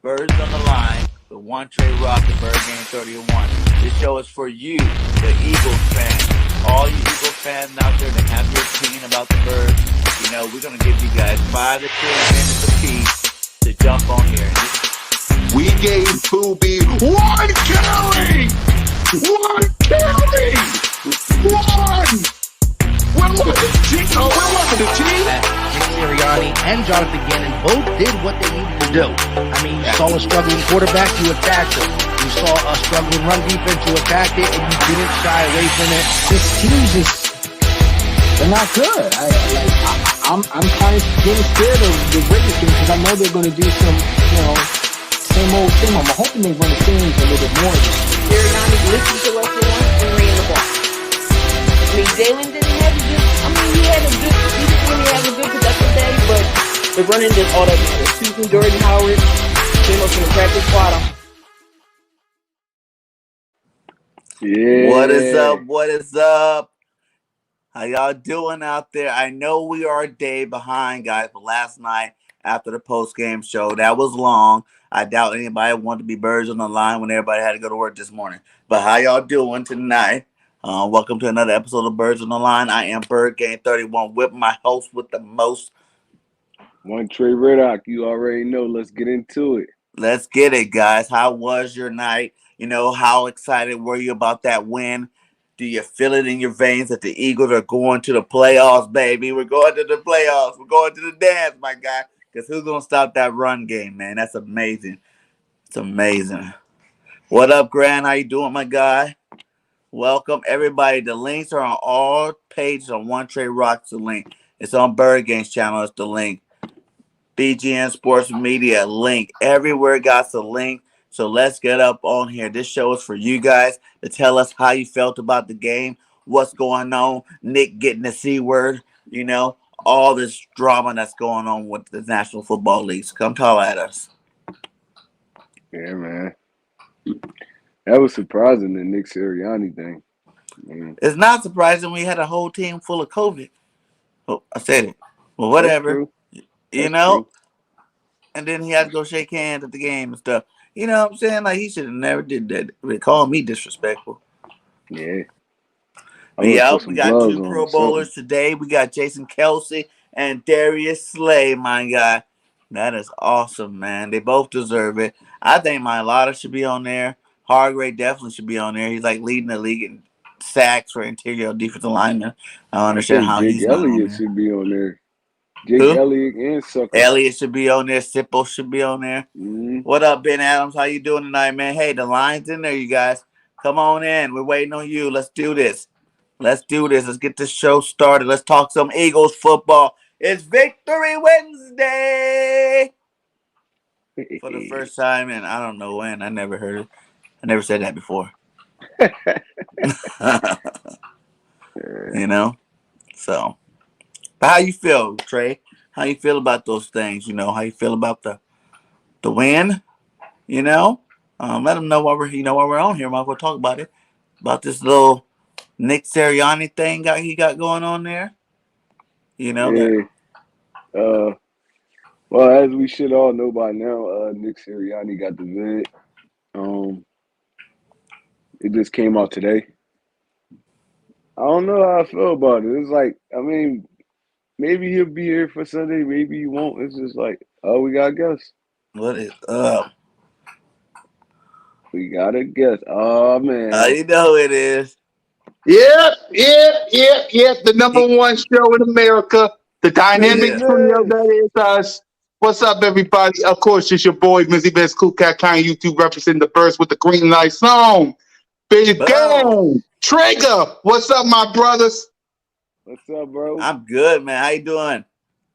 Birds on the Line with One Trey Rock and BIRDGANG 31. This show is for you, the Eagles fans. All you Eagles fans out there that have your opinion about the Birds, you know, we're going to give you guys 5 to 10 minutes apiece to jump on here. We gave Poobie one carry! One carry! One! Where was it, Chico? Where was it, Chico? Nick Sirianni and Jonathan Gannon both did what they needed to do. I mean, you saw a struggling quarterback, you attacked him. You saw a struggling run defense, you attacked it, and you didn't shy away from it. This team they're not good. I'm kind of getting scared of the Raiders game because I know they're going to do some, same old thing. I'm hoping they run the things a little bit more. Sirianni listened to what they want and ran the ball. I mean, Jalen didn't have a good. I mean, he didn't really have a good productive day, but the running did all that matters. Susan Jordan Howard came up in the practice squad. Yeah. What is up? What is up? How y'all doing out there? I know we are a day behind, guys, but last night after the post-game show, that was long. I doubt anybody wanted to be Birds on the Line when everybody had to go to work this morning. But how y'all doing tonight? Welcome to another episode of Birds on the Line. I am BIRDGANG 31 with my host with the most. One Trey Riddock, you already know. Let's get into it. Let's get it, guys. How was your night? You know, how excited were you about that win? Do you feel it in your veins that the Eagles are going to the playoffs, baby? We're going to the playoffs. We're going to the dance, my guy. Because who's going to stop that run game, man? That's amazing. It's amazing. What up, Grant? How you doing, my guy? Welcome, everybody. The links are on all pages on One Trey Rock's the link. It's on BIRDGANG's channel. It's the link. BGN Sports Media link. Everywhere got the link. So let's get up on here. This show is for you guys to tell us how you felt about the game, what's going on, Nick getting the C word, all this drama that's going on with the National Football League. So come talk at us. Yeah, man. That was surprising, the Nick Sirianni thing. Man. It's not surprising we had a whole team full of COVID. Oh, I said it. Well, whatever. True. And then he had to go shake hands at the game and stuff. You know what I'm saying? Like, he should have never did that. They call me disrespectful. Yeah. We got 2 Pro Bowlers today. We got Jason Kelsey and Darius Slay, my guy. That is awesome, man. They both deserve it. I think Mailata should be on there. Hargrave definitely should be on there. He's like leading the league in sacks for interior defensive linemen. I don't understand how Jake he's not on Elliott there. should be on there. Jake Elliott and Sucker. Elliott should be on there. Sipple should be on there. Mm-hmm. What up, Ben Adams? How you doing tonight, man? Hey, the line's in there, you guys. Come on in. We're waiting on you. Let's do this. Let's get this show started. Let's talk some Eagles football. It's Victory Wednesday for the first time in I don't know when. I never heard it. I never said that before. So. But how you feel, Trey? How you feel about those things? How you feel about the win? Let them know why we're on here. Might as well talk about it. About this little Nick Sirianni thing he got going on there. Yeah. Well, as we should all know by now, Nick Sirianni got the vid. It just came out today. I don't know how I feel about it. It's like, maybe he'll be here for Sunday. Maybe he won't. It's just like, we got to guess. What is up? We got to guess. Oh, man. You know it is. Yeah. The number one show in America. The dynamic trio that is us. What's up, everybody? Of course, it's your boy, Mizzy Best Cool Cat Kind YouTube, representing the Birds with the green light song. Big game. Trigger. What's up, my brothers? What's up, bro? I'm good, man. How you doing?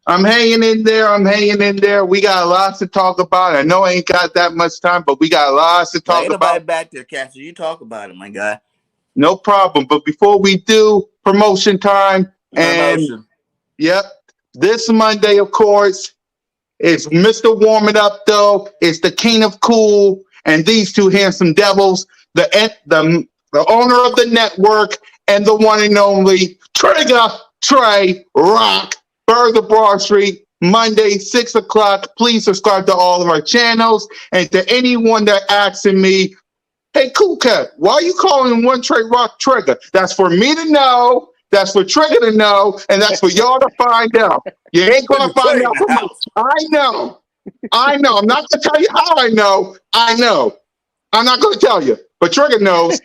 I'm hanging in there. We got lots to talk about. I know I ain't got that much time, but we got lots to talk about. Ain't nobody back there, Cassie. You talk about it, my guy. No problem. But before we do, promotion time. And yep, this Monday, of course, is Mr. Warm It Up, though. It's the King of Cool and these two handsome devils, the owner of the network and the one and only Trigger Trey Rock. Burger Broad Street, Monday, 6 o'clock. Please subscribe to all of our channels. And to anyone that asking me, hey, Cool Cat, why are you calling One Trade Rock Trigger? That's for me to know. That's for Trigger to know. And that's for y'all to find out. You ain't going to find out from me. I know. I'm not going to tell you how I know. I know. I'm not going to tell you. But Trigger knows.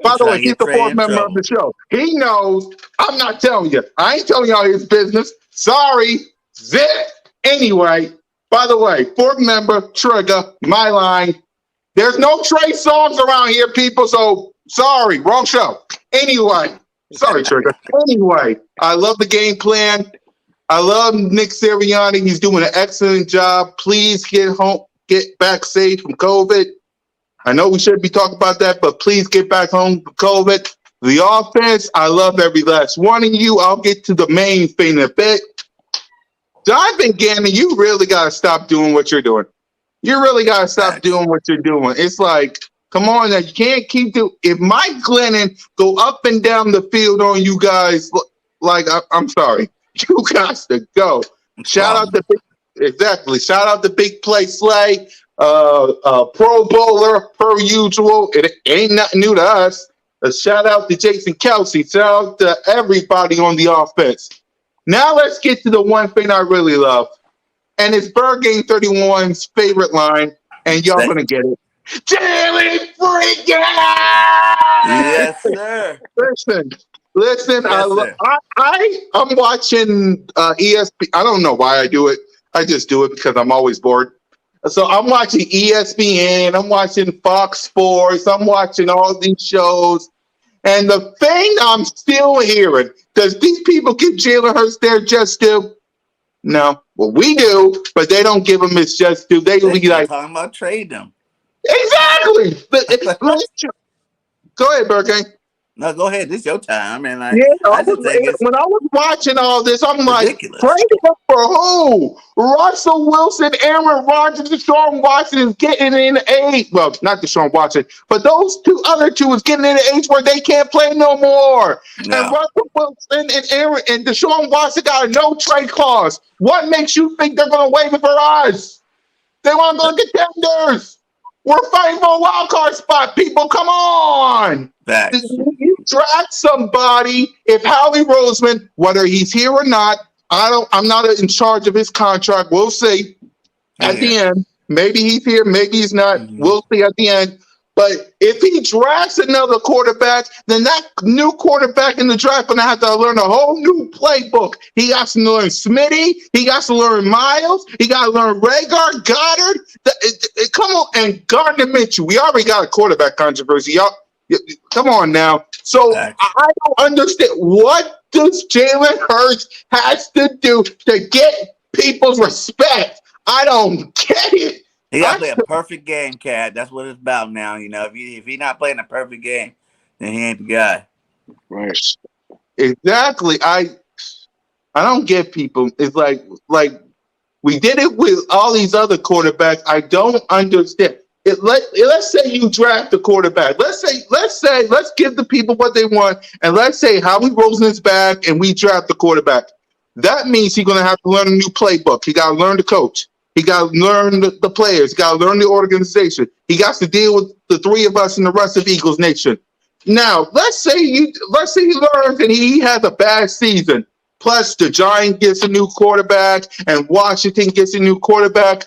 By the way, he's the fourth member of the show. He knows. I'm not telling you. I ain't telling y'all his business. Sorry. Zip. Anyway, by the way, fourth member, Trigger, my line. There's no Trey songs around here, people, so sorry, wrong show. Anyway, sorry, Trigger. Anyway, I love the game plan. I love Nick Sirianni. He's doing an excellent job. Please get back safe from COVID. I know we shouldn't be talking about that, but please get back home from COVID. The offense, I love every last one of you. I'll get to the main thing in a bit. Jonathan Gannon, you really got to stop doing what you're doing. You really got to stop doing what you're doing. It's like, come on now. You can't keep doing. If Mike Glennon go up and down the field on you guys, like, I'm sorry. You got to go. Shout out to Shout out to Big Play Slay, Pro Bowler per usual. It ain't nothing new to us. A shout out to Jason Kelsey. Shout out to everybody on the offense. Now let's get to the one thing I really love. And it's BIRDGANG 31's favorite line, and y'all gonna get it. Jalen freaking! Yes, sir. Listen. Yes, I'm watching ESPN. I don't know why I do it. I just do it because I'm always bored. So I'm watching ESPN. I'm watching Fox Sports. I'm watching all these shows. And the thing I'm still hearing, does these people give Jalen Hurts their just due? No. Well, we do, but they don't give him his just due. They be like, talking about trade them. Exactly. Go ahead, BIRDGANG. No, go ahead. This is your time. And when I was watching all this, I'm ridiculous. Like, trade him for who? Russell Wilson, Aaron Rodgers, Deshaun Watson is getting in age. Well, not Deshaun Watson, but those other two is getting in the age where they can't play no more. No. And Russell Wilson and Aaron and Deshaun Watson got a no trade clause. What makes you think they're going to waive it for us? They want to go to contenders. We're fighting for a wild card spot, people. Come on. Facts. You draft somebody. If Howie Roseman, whether he's here or not, I'm not in charge of his contract. We'll see at the end. Maybe he's here, maybe he's not. Mm-hmm. We'll see at the end. But if he drafts another quarterback, then that new quarterback in the draft going to have to learn a whole new playbook. He got to learn Smitty. He got to learn Miles. He got to learn Rhaegar, Goddard. Come on, and Gardner Minshew. We already got a quarterback controversy. Y'all, come on now. So I don't understand. What does Jalen Hurts has to do to get people's respect? I don't get it. He got to play a perfect game, Cat. That's what it's about now. You know, if he's not playing a perfect game, then he ain't the guy. Right. Exactly. I don't get people. It's like we did it with all these other quarterbacks. I don't understand. Let's say you draft a quarterback. Let's give the people what they want, and let's say Howie Roseman's back, and we draft the quarterback. That means he's going to have to learn a new playbook. He got to learn the coach. He got to learn the players. He got to learn the organization. He got to deal with the three of us and the rest of Eagles Nation. Now, let's say he learns and he has a bad season. Plus, the Giants gets a new quarterback and Washington gets a new quarterback.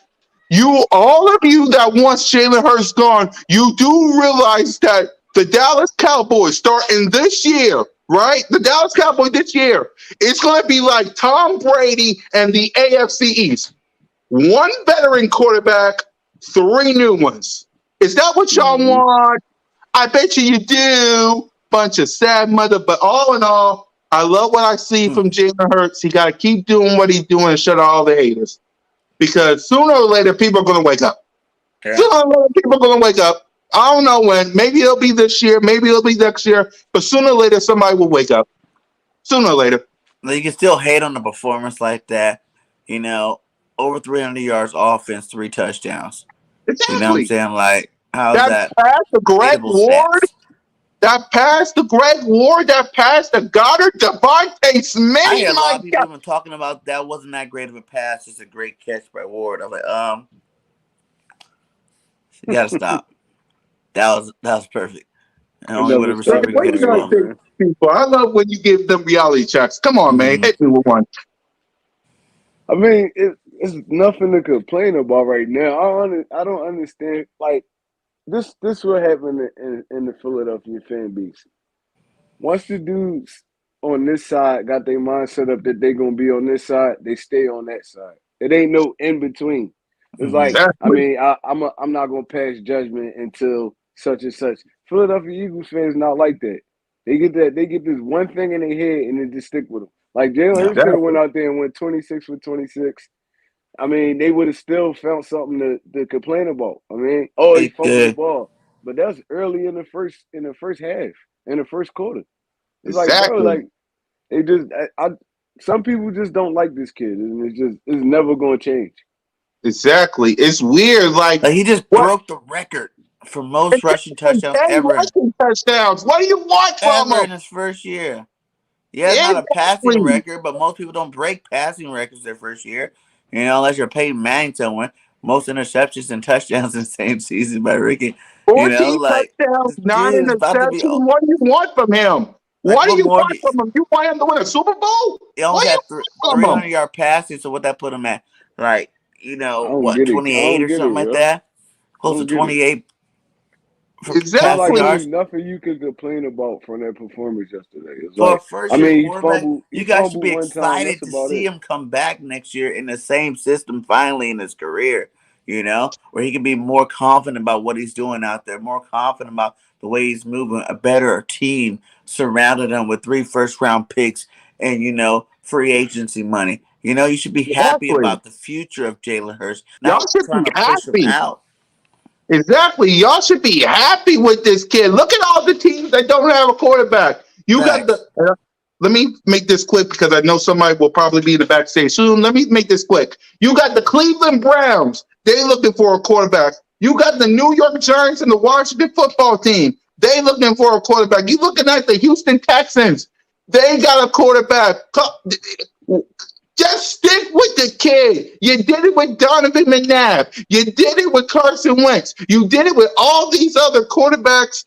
All of you that wants Jalen Hurts gone, you do realize that the Dallas Cowboys starting this year, right? The Dallas Cowboys this year, it's going to be like Tom Brady and the AFC East. One veteran quarterback, 3 new ones. Is that what y'all want? I bet you do. Bunch of sad mother, but all in all, I love what I see from Jalen Hurts. He got to keep doing what he's doing and shut all the haters. Because sooner or later, people are going to wake up. Yeah. Sooner or later, people are going to wake up. I don't know when. Maybe it'll be this year. Maybe it'll be next year. But sooner or later, somebody will wake up. Sooner or later. You can still hate on the performance like that. You know, over 300 yards offense, 3 touchdowns. Exactly. You know what I'm saying? Like, how's that? That's a Greg Ward. That pass to Greg Ward, that pass to Goddard, Devontae Smith, I hear a lot my of people God. even talking about that wasn't that great of a pass, just a great catch by Ward. I'm like, you gotta stop. That was perfect. And It only what never a stopped receiver can What get you that is gonna way, wrong. say, man. people? I love when you give them reality checks. Come on, man. Mm-hmm. Hit me with one. I mean, it's nothing to complain about right now. I don't understand. Like this what happened in the Philadelphia fan base. Once the dudes on this side got their mind set up that they gonna be on this side, they stay on that side. It ain't no in between. It's Mm-hmm. like, I Exactly. mean, I'm not gonna pass judgment until such and such. Philadelphia Eagles fans not like that. They get this one thing in their head and they just stick with them. Like Jalen Yeah. Hurts could have Exactly. went out there and went 26 for 26. I mean, they would have still found something to complain about. I mean, oh, he It fumbled the could. ball, but that's early in the first half, in the first quarter. It's like, bro, Exactly. like they just, some people just don't like this kid, and it's never going to change. Exactly. It's weird. Like Like he just what? broke the record for most rushing touchdowns 10 ever rushing touchdowns. What do you want from ever him? in his first year. Yeah, it's not a passing Exactly. record, but most people don't break passing records their first year. Unless you're Peyton Manning someone. Most interceptions and touchdowns in the same season by Ricky. 14 Like touchdowns, this 9 dude is about to interceptions. be What do you want from him? like What do what you more do want you, from him? You want him to win a Super Bowl? he What almost do you had want from 300 him? yard passing, so what that put him at? Like, I don't what, get it. I 28 don't or get something it, like yo. that? I Close to don't get it. 28 for It's passing like it Exactly. ain't yards. nothing you could complain about from that performance yesterday. It's For a like, first I year mean, quarterback, he you guys should fumbled be one time. That's excited to about see it. him come back next year in the same system finally in his career, where he can be more confident about what he's doing out there, more confident about the way he's moving, a better team surrounded him with 3 first-round picks and, free agency money. You should be happy Exactly. about the future of Jalen Hurts, Y'all not should be trying to push him happy. out. Exactly. Y'all should be happy with this kid. Look at all the teams that don't have a quarterback. You got Facts. the. Let me make this quick because I know somebody will probably be in the backstage soon. Let me make this quick. You got the Cleveland Browns. They looking for a quarterback. You got the New York Giants and the Washington football team. They looking for a quarterback. You looking at the Houston Texans. They got a quarterback. Just stick with the kid. You did it with Donovan McNabb. You did it with Carson Wentz. You did it with all these other quarterbacks.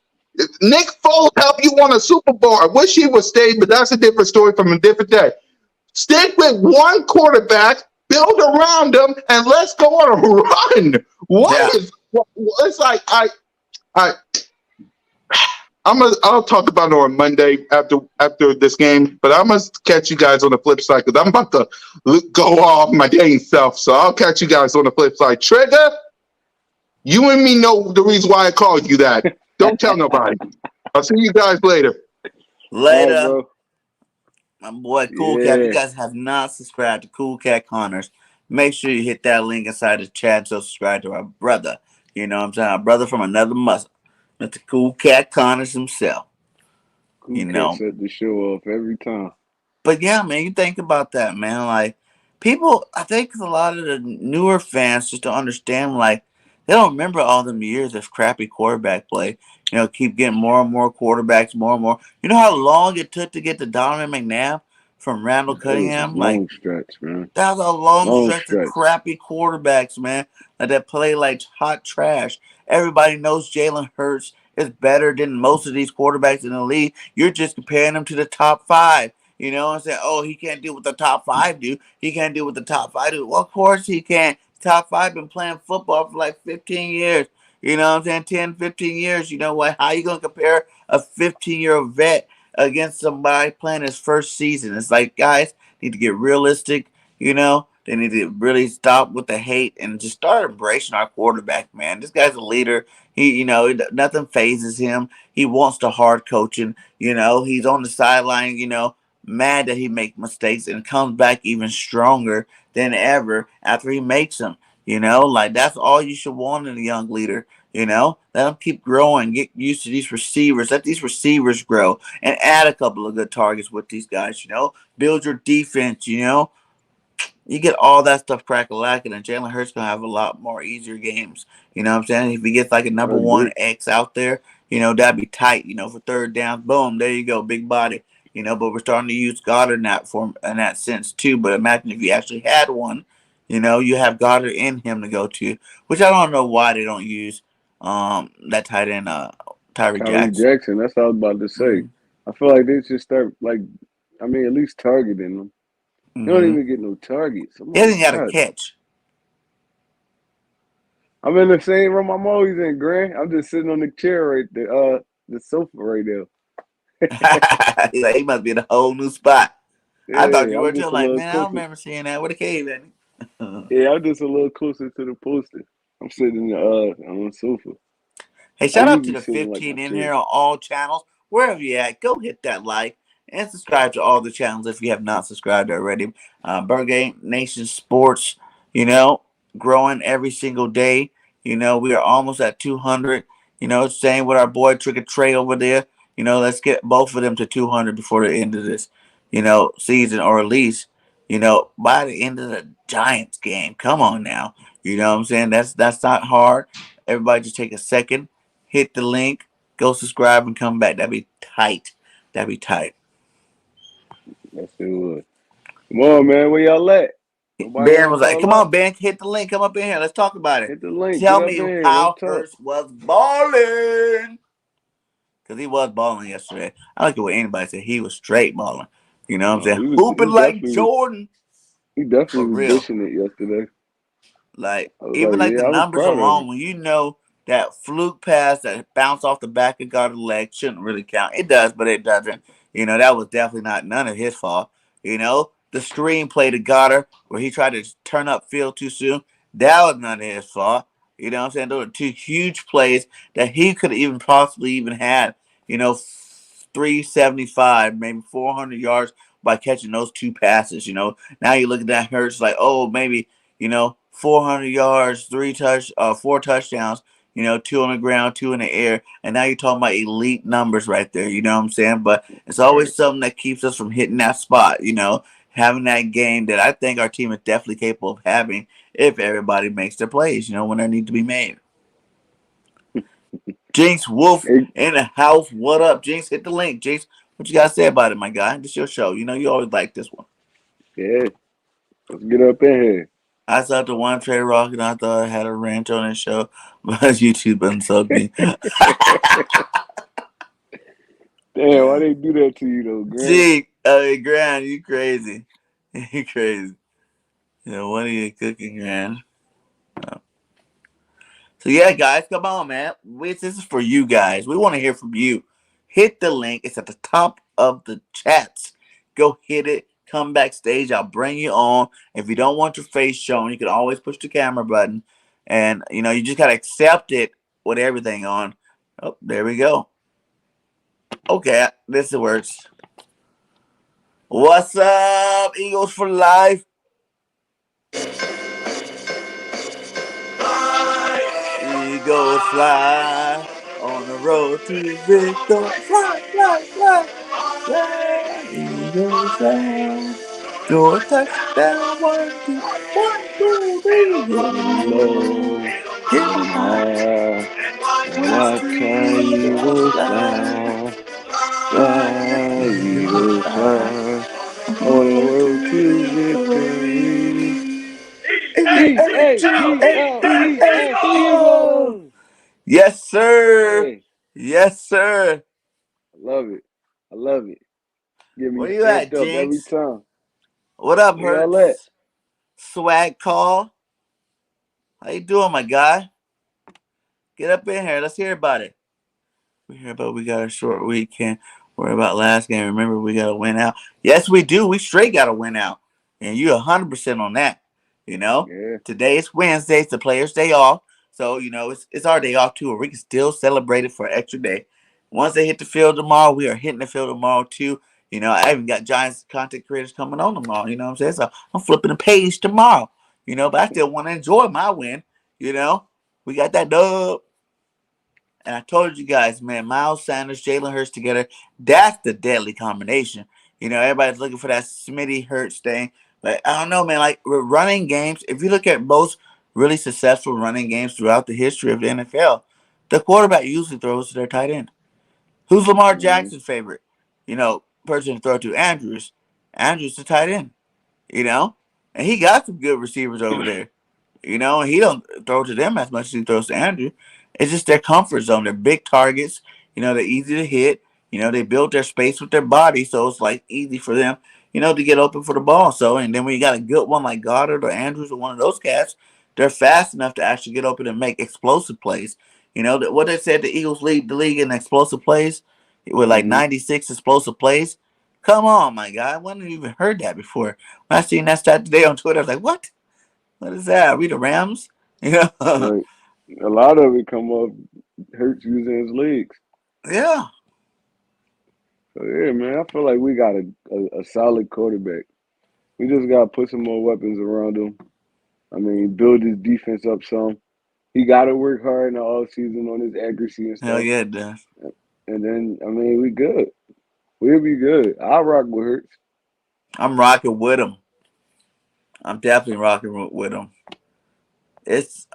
Nick Foles helped you win a Super Bowl. I wish he would stay, but that's a different story from a different day. Stick with one quarterback, build around him, and let's go on a run. Yeah. It's like I I'll talk about it on Monday after this game, but I must catch you guys on the flip side because I'm about to go off my dang self. So I'll catch you guys on the flip side. Trigger, you and me know the reason why I called you that. Don't tell nobody. I'll see you guys later. All right, Later. bro. My boy Cool Cat. If you Yeah. guys have not subscribed to Cool Cat Connors, make sure you hit that link inside the chat to subscribe to our brother. You know what I'm saying? Our brother from another mother. Mr. Cool Cat Connors himself. Cool You Cat know. set the show off every time. But yeah, man, you think about that, man. Like people, I think a lot of the newer fans just don't understand. Like they don't remember all them years of crappy quarterback play. Keep getting more and more quarterbacks, more and more. You know how long it took to get to Donovan McNabb from Randall It was a Cunningham? Like long stretch, man. that was a long Long stretch of stretch. crappy quarterbacks, man. That play like hot trash. Everybody knows Jalen Hurts is better than most of these quarterbacks in the league. You're just comparing them to the top five. And saying, oh, he can't do what the top five do. He can't do what the top five do. Well, of course he can. Top five been playing football for like 15 years. You know what I'm saying? 10, 15 years. You know what? How you going to compare a 15-year-old vet against somebody playing his first season? It's like, guys, need to get realistic. They need to really stop with the hate and just start embracing our quarterback, man. This guy's a leader. Nothing phases him. He wants the hard coaching. He's on the sideline, mad that he makes mistakes and comes back even stronger than ever after he makes them. Like that's all you should want in a young leader. Let them keep growing, get used to these receivers, let these receivers grow, and add a couple of good targets with these guys. Build your defense. You get all that stuff crack-a-lacking, and Jalen Hurts gonna have a lot more easier games. You know what I'm saying? If he gets like a I number one agree. X out there, That'd be tight. For third down, boom, there you go, big body. But we're starting to use Goddard in that form in that sense too. But imagine if you actually had one. You have Goddard in him to go to, which I don't know why they don't use that tight end Tyree Tyree Jackson. Jackson. That's what I was about to say. Mm-hmm. I feel like they should start at least targeting them. They don't Mm-hmm. even get no targets. Oh He my hasn't got a God. catch. I'm in the same room I'm always in, Grant. I'm just sitting on the chair right there, the sofa right there. He must be in a whole new spot. I thought Yeah, you I'm were too. just a Like, little man, I don't closer. remember seeing that. Where the cave at? Yeah, I'm just a little closer to the poster. I'm sitting on the sofa. Hey, I shout out to usually the sit in like my 15 in chair. here on all channels. Wherever you at, go hit that like and subscribe to all the channels if you have not subscribed already. BIRDGANG Nation Sports, you know, growing every single day. We are almost at 200. Same with our boy Trick or Trey over there. Let's get both of them to 200 before the end of this, season, or at least, by the end of the Giants game. Come on now. You know what I'm saying? That's not hard. Everybody just take a second, hit the link, go subscribe, and come back. That'd be tight. That'd be tight. That's it was. Come on, man. Where y'all at? Nobody Ben want to was like, call "Come up? on, Ben, hit the link. Come up in here. Let's talk about it. Hit the link. Get Tell up me in here. Let's how talk. Hurts was balling, because he was balling yesterday. I don't care what anybody said. He was straight balling. You know what I'm No, saying? Hooping like definitely was. Jordan He definitely for was real. dishing it yesterday. Like, I was even like, like the yeah, I was numbers proud of him. alone, when that fluke pass that bounced off the back of Goddard's leg shouldn't really count. It does, but it doesn't. That was definitely not none of his fault. The screenplay to Goddard where he tried to turn up field too soon, that was none of his fault. You know what I'm saying? Those are two huge plays that he could have even possibly even had, 375, maybe 400 yards by catching those two passes. Now you look at that Hurts like, oh, maybe 400 yards, four touchdowns, two on the ground, two in the air. And now you're talking about elite numbers right there. You know what I'm saying? But it's Right. always something that keeps us from hitting that spot, having that game that I think our team is definitely capable of having if everybody makes their plays, when they need to be made. Jinx Wolf Hey, in the house. What up, Jinx? Hit the link. Jinx, what you got to say about it, my guy? This your show. You always like this one. yeah, let's get up in here. I saw the one Trey Rock and I thought I had a rant on his show, but YouTube unsub me. Damn, why they do that to you though, Grant? Gee, Gran, you crazy. You crazy. What are you cooking, Gran? So yeah, guys, come on, man. This is for you guys. We want to hear from you. Hit the link. It's at the top of the chats. Go hit it. Come backstage. I'll bring you on. If you don't want your face shown, you can always push the camera button. And you just gotta accept it with everything on. Oh, there we go. Okay, this works. What's up, Eagles for life? Eagles fly on the road to victory. Fly, fly, fly, fly. Eagles fly. Score a touchdown. 1, 2, 1, 2, 3. Hit Hit 'em 'em low. low, Hit hit 'em 'em high. high, and Watch watch the how Eagles Eagles fly. fly, Fly. fly, Eagles Eagles fly. fly, On the on the road road to to victory. victory. EAGLES Eagles. Eagles. Yes, sir. Hey, Yes, sir. I love it. I love it. Get Where me you amped at, up every Jinx? time. What up, Where y'all at? Hurts? Swag call. How you doing, my guy? Get up in here. Let's hear about it. We got a short week. Can't worry about last game. Remember, we got to win out. Yes, we do. We straight got to win out. And you 100% on that. Yeah, Today is Wednesday. It's the players' day off. So, it's our day off too, where we can still celebrate it for an extra day. Once they hit the field tomorrow, we are hitting the field tomorrow too. I even got Giants content creators coming on tomorrow. You know what I'm saying? So I'm flipping the page tomorrow. But I still want to enjoy my win. We got that dub. And I told you guys, man, Miles Sanders, Jalen Hurts together, that's the deadly combination. Everybody's looking for that Smitty Hurts thing. But I don't know, man. Like with running games, if you look at most really successful running games throughout the history of the NFL, The quarterback usually throws to their tight end. Who's Lamar Mm-hmm. Jackson's favorite? Person to throw to? Andrews. Andrews the tight end. And he got some good receivers over there. And he don't throw to them as much as he throws to Andrew. It's just their comfort zone. They're big targets. They're easy to hit. They build their space with their body, so it's like easy for them, to get open for the ball. So, and then when you got a good one like Goddard or Andrews or one of those cats, they're fast enough to actually get open and make explosive plays. What they said, the Eagles lead the league in explosive plays with like Mm-hmm. 96 explosive plays. Come on, my guy. I wouldn't even heard that before. When I seen that stat today on Twitter, I was like, what? What is that? Are we the Rams? Like a lot of it come up Hurts using his legs. Yeah. So yeah, man, I feel like we got a solid quarterback. We just gotta put some more weapons around him. I mean, build his defense up some. He gotta work hard in the off season on his accuracy and Hell stuff. yeah, it does. And then I mean, we good. We'll be good. I'll rock with Hurts. I'm rocking with him. I'm definitely rocking with him. It's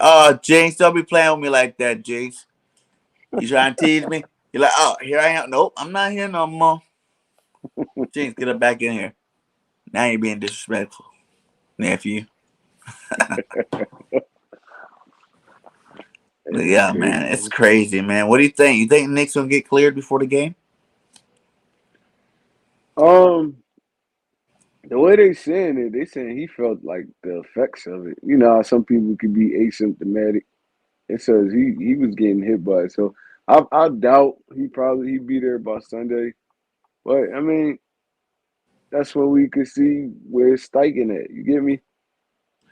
Jinx, don't be playing with me like that, Jinx. You trying to tease me? You're like, oh, here I am. Nope, I'm not here no more. Jinx, get her back in here. Now you're being disrespectful, nephew. But It's yeah, man, crazy. it's crazy, man. What do you think? You think Nick's gonna get cleared before the game? Um, the way they saying it, they saying he felt like the effects of it. You know how some people could be asymptomatic. It says he was getting hit by it. So I doubt he'd be there by Sunday. But I mean, that's when we could see where it's spiking at. You get me?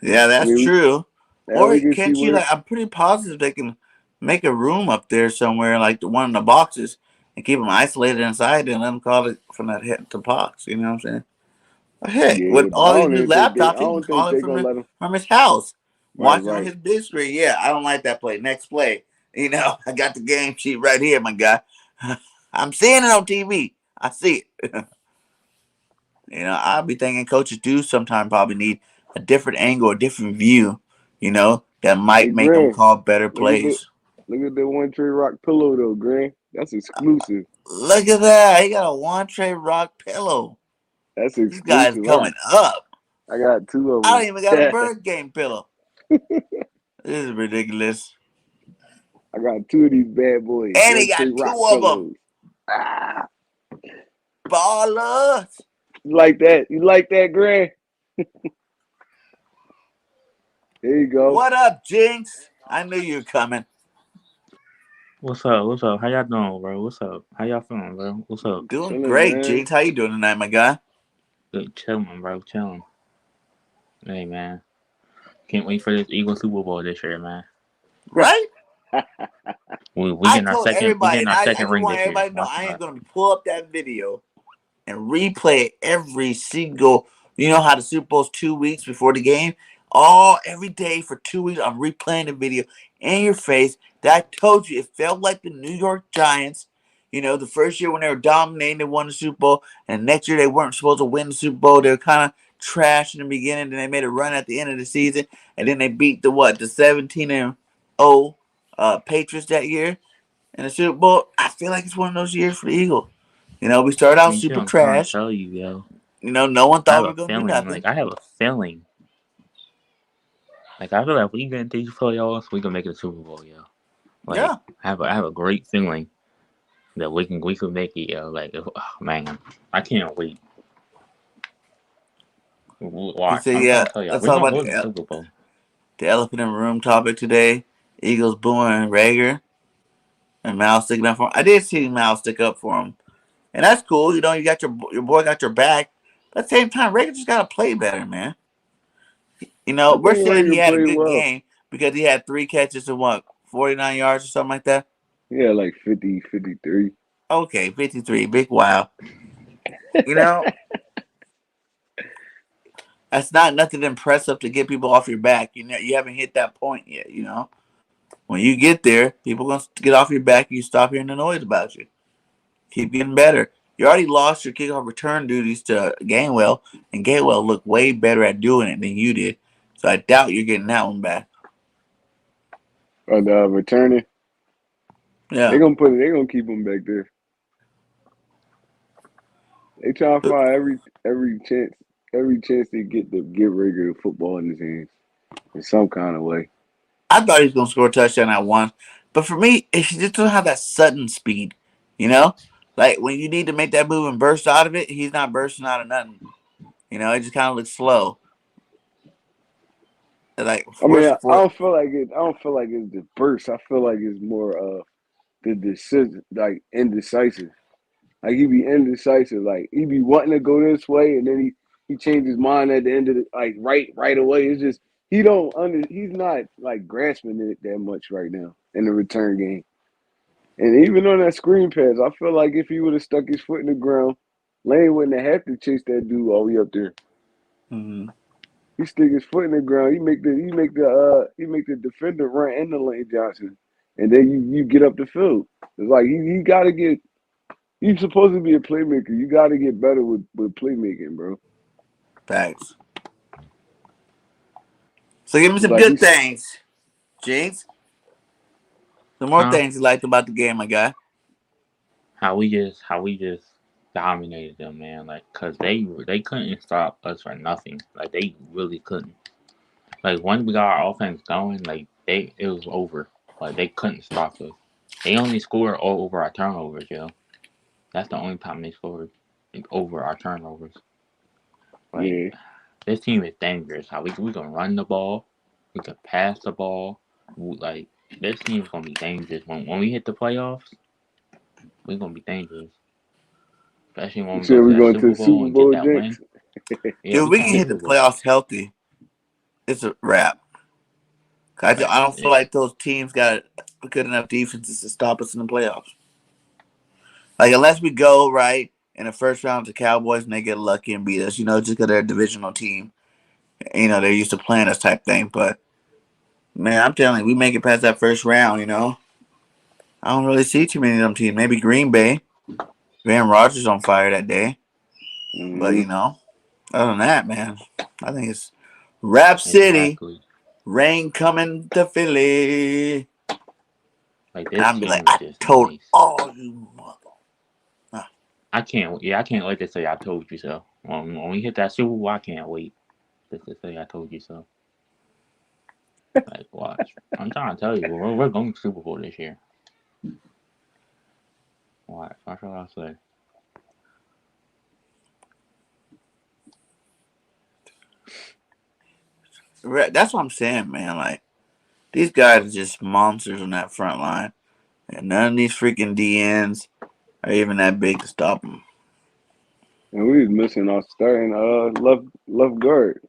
Yeah, I that's mean, true. now Or we can see can't you where. like? I'm pretty positive they can make a room up there somewhere, like the one in the boxes, and keep them isolated inside and let them call it from that head to box. You know what I'm saying? Heck, with Yeah, but all these new I laptops, he can don't think call it they gonna let him. from his house, Right, watch it on right. his big screen. Yeah, I don't like that play. Next play, I got the game sheet right here, my guy. I'm seeing it on TV. I see it. I'll be thinking coaches do sometimes probably need a different angle, a different view. That Hey, might make them Grant, call better look at the plays. look at the one tree rock pillow though, Grant. That's exclusive. Look at that. He got a one tray rock pillow. That's These guys exclusive. coming up. I got two of I don't them. even got a bird game pillow. This is ridiculous. I got two of these bad boys. And he One tree got rock two of them. pillows. Ah, Ballers. you like that? You like that, Grant? There you go. What up, Jinx? I knew you were coming. What's up? What's up? How y'all doing, bro? What's up? How y'all feeling, bro? What's up? Doing Chilling, great, man. Jinx. How you doing tonight, my guy? Good, chilling, bro. Chilling. Hey, man. Can't wait for this Eagle Super Bowl this year, man. Right? We I getting our told second. We everybody, getting and our I second just ring want this year. everybody to know Watch I am out. going to pull up that video and replay it every single. You know how the Super Bowl's 2 weeks before the game? Every day for 2 weeks, I'm replaying the video in your face. That I told you it felt like the New York Giants. The first year when they were dominating, they won the Super Bowl, and next year they weren't supposed to win the Super Bowl. They were kind of trash in the beginning, then they made a run at the end of the season, and then they beat the 17-0 Patriots that year in the Super Bowl. I feel like it's one of those years for the Eagles. We started out Me too. super I'm trying to trash. tell you, yo. No one I thought have we a were gonna do feeling. nothing. Like I have a feeling. Like I feel like if we get these playoffs, we can make it a Super Bowl, yo. Like Yeah. I have a great feeling that we can make it, yo. Like oh, man, I can't wait. He Watch. said, I'm "Yeah, trying to tell y'all, let's we're talk gonna about go to the Super Bowl. the elephant in the room topic today. Eagles booing Rager and Mal sticking up for him. I did see Mal stick up for him, and that's cool. You got your boy got your back. But at the same time, Rager just gotta play better, man. I We're think saying he Rager had a played good well. game because he had 3 catches and 49 yards or something like that. Yeah, like 50, 53. Okay, 53, big wow. You know, that's not nothing impressive to get people off your back. You haven't hit that point yet. When you get there, people gonna get off your back. You stop hearing the noise about you. Keep getting better. You already lost your kickoff return duties to Gainwell, and Gainwell looked way better at doing it than you did. So I doubt you're getting that one back. Returning. They Yeah. gonna keep him back there. They try to find every chance they get to get regular football in his hands in some kind of way. I thought he was gonna score a touchdown at once, but for me, he just doesn't have that sudden speed. You know, like when you need to make that move and burst out of it, he's not bursting out of nothing. You know, it just kind of looks slow. Like I mean, force I for don't feel like it. I don't feel like it's the burst. I feel like it's more the decision, like indecisive. Like he be indecisive. Like he be wanting to go this way, and then he changed his mind at the end of the like right away. It's just he don't under. He's not like grasping it that much right now in the return game. And even on that screen pass, I feel like if he would have stuck his foot in the ground, Lane wouldn't have had to chase that dude all the way up there. mm-hmm. He stick his foot in the ground. He make the defender run into Lane Johnson, and then you get up the field. It's like he got to get. You're supposed to be a playmaker. You got to get better with playmaking, bro. Facts. So give me It's some like good he's things, Jinx. Some more Huh? things you liked about the game, my guy. How we just dominated them, man. Like, cause they couldn't stop us for nothing. Like, they really couldn't. Like, once we got our offense going, like it was over. Like, they couldn't stop us. They only scored all over our turnovers, yo. That's the only time they scored, like, over our turnovers. Like, yeah. this team is dangerous. How we can run the ball, we can pass the ball. Like, this team's gonna be dangerous when we hit the playoffs. We're gonna be dangerous, especially when You we said go to we're that going to Super the Bowl Super and get Bowl, that Jinx. win. Yeah, If we we trying can to hit get the Super Bowl. playoffs healthy, it's a wrap. Like, I don't feel like those teams got good enough defenses to stop us in the playoffs. Like unless we go right in the first round to Cowboys and they get lucky and beat us, just because they're a divisional team. They're used to playing us type thing. But man, I'm telling you, we make it past that first round. I don't really see too many of them teams. Maybe Green Bay. Van Rodgers on fire that day. But Mm-hmm. other than that, man, I think it's Rap City. exactly. Rain coming to Philly. Like, And this I'll be like, team is I just told nice. all you mother. I can't. Yeah, I can't wait to say I told you so. When we hit that Super Bowl, I can't wait just to say I told you so. Like, watch. I'm trying to tell you, we're going to Super Bowl this year. Watch. Watch what I say. That's what I'm saying, man. Like, these guys are just monsters on that front line. And none of these freaking DNs are even that big to stop them. And we was missing our starting left guard.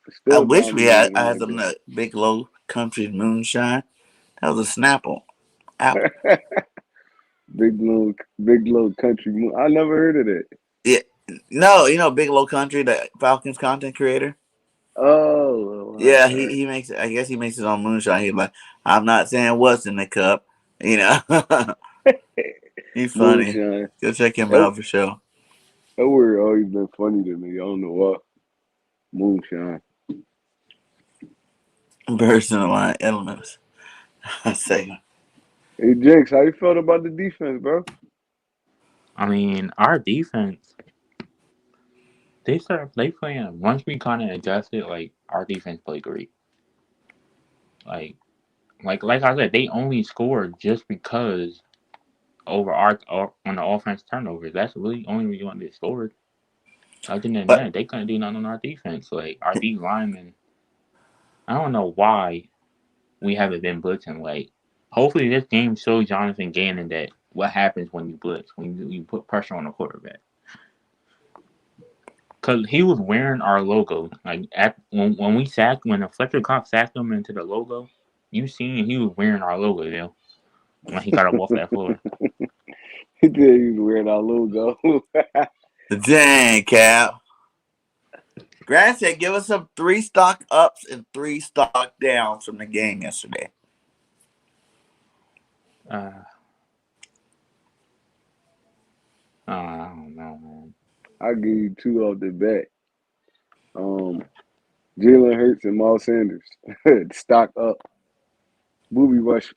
I Still wish I dominating had like some of the big low country moonshine. That was a Snapple. Apple. that. Big little country. I never heard of that. Yeah. No, Big Low Country, the Falcons content creator. Oh, Yeah, all he makes it. I guess he makes his own moonshine. He's like, I'm not saying what's in the cup. You know, right. he's funny. Moonshine. Go check him That, out for sure. that word always been funny to me. I don't know why. Moonshine. Birds in the line, elements. I say, Hey, Jinx, how you felt about the defense, bro? I mean, our defense. They playing. Once we kind of adjusted, like, our defense played great. Like like I said, they only scored just because over on the offense turnovers. That's really only reason why they scored. Other than but that, they couldn't do nothing on our defense. Like, our D linemen, I don't know why we haven't been blitzing. Like, hopefully this game shows Jonathan Gannon that what happens when you blitz, when you put pressure on the quarterback. Cause he was wearing our logo. Like, when the Fletcher Cox sacked him into the logo, you seen he was wearing our logo, when he got up off that floor. He did. He was wearing our logo. dang, Cap. Grant said, give us some 3 stock ups and 3 stock downs from the game yesterday. I don't know, man. I give you 2 off the bat. Jalen Hurts and Miles Sanders. Stock up. Booby rushed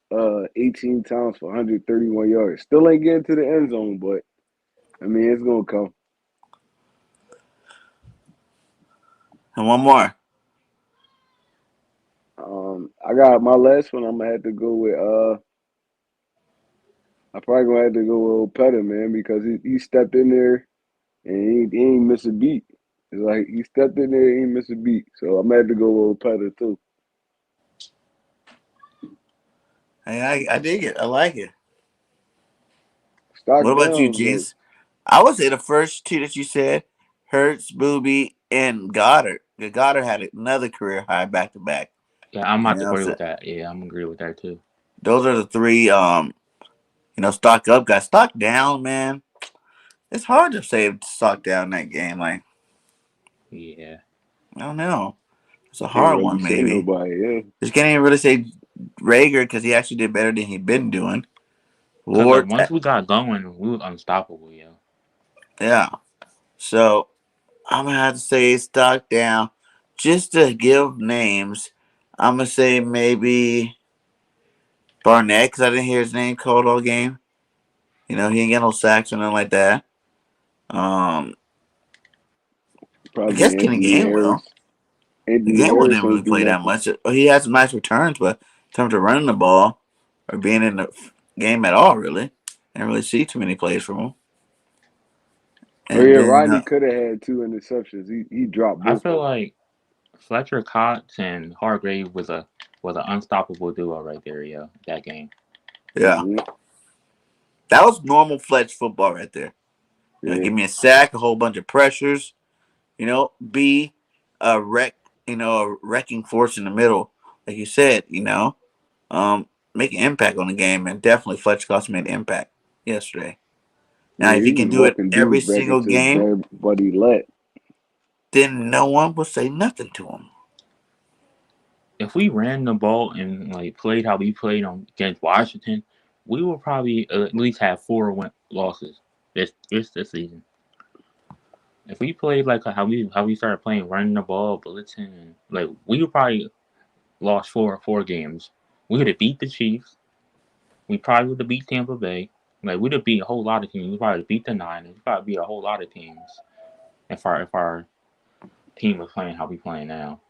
18 times for 131 yards. Still ain't getting to the end zone, but I mean it's gonna come. And one more. I got my last one. I'm gonna have to go with I probably gonna have to go with old Pettit, man, because he stepped in there and he ain't miss a beat. It's like he stepped in there, he ain't miss a beat. So I'm gonna have to go with old Pettit too. Hey, I dig it. I like it. Stock What about you, down, but Jeans? I would say the first two that you said, Hurts, Booby, and Goddard. Goddard had another career high back to back. Yeah, I'm You about to know what I'm agree saying? with that. Yeah, I'm agree with that too. Those are the three. Stock up guys. Stock down, man. It's hard to say stock down that game. Like Yeah. I don't know. It's a can't hard really one, say maybe. nobody. Yeah, Just can't even really say Rager because he actually did better than he'd been doing. Cause like Ward, once we got going, we was unstoppable, yo. yeah. So I'm gonna have to say stock down. Just to give names, I'm gonna say maybe Barnett because I didn't hear his name called all game. He ain't got no sacks or nothing like that. Um, I guess probably Kenny Anthony Gainwell. Harris. The Anthony Gainwell Harris didn't really ain't do play that nothing. much. He had some nice returns, but in terms of running the ball or being in the game at all, really, I didn't really see too many plays from him. Oh And yeah, then, Rodney could have had 2 interceptions. He dropped I both feel of them. like Fletcher Cox and Hargrave was an unstoppable duo right there, yo. That game. yeah, that was normal Fletch football right there. Yeah, Give me a sack, a whole bunch of pressures. Be a wreck. A wrecking force in the middle, like you said. Make an impact on the game, and definitely Fletch Cox made an impact yesterday. Now, yeah. if He he can was do it walking every dudes back single into game, what he let. then no one will say nothing to him. If we ran the ball and like played how we played on against Washington, we will probably at least have losses this season. If we played like how we started playing, running the ball, blitzing, and like we would probably lost four games. We would have beat the Chiefs. We probably would have beat Tampa Bay. Like we'd have beat a whole lot of teams. We probably beat the Niners. We probably beat a whole lot of teams if our team was playing how we playing now.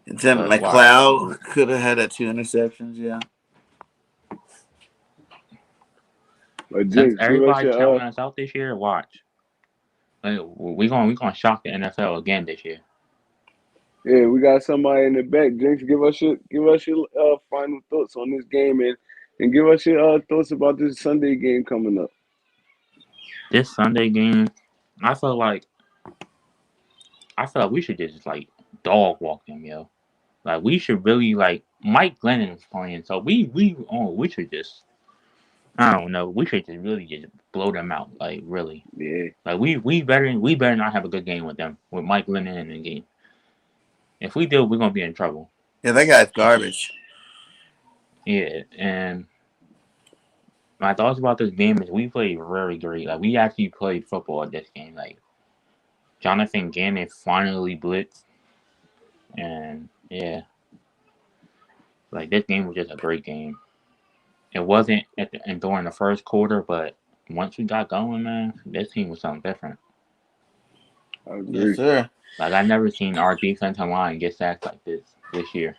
And then But watch, McLeod could have had that 2 interceptions. Yeah, But since Jinx, give us everybody your counting us out this year, watch. Like, we gonna shock the NFL again this year. yeah. We got somebody in the back. Jinx, give us your final thoughts on this game and give us your thoughts about this Sunday game coming up. This Sunday game, I feel like we should just like dog walk them, yo. Like we should really like Mike Glennon's playing, so we should just I don't know. We should just really just blow them out. Like really. Yeah, Like we better not have a good game with them with Mike Lennon in the game. If we do, we're gonna be in trouble. yeah, that guy's garbage. Yeah, and my thoughts about this game is we played very great. Like we actually played football at this game. Like Jonathan Gannon finally blitzed, and yeah, like this game was just a great game. It wasn't and during the first quarter, but once we got going, man, this team was something different. I Yes, agree. sir. Like I never seen our defensive line get sacked like this year.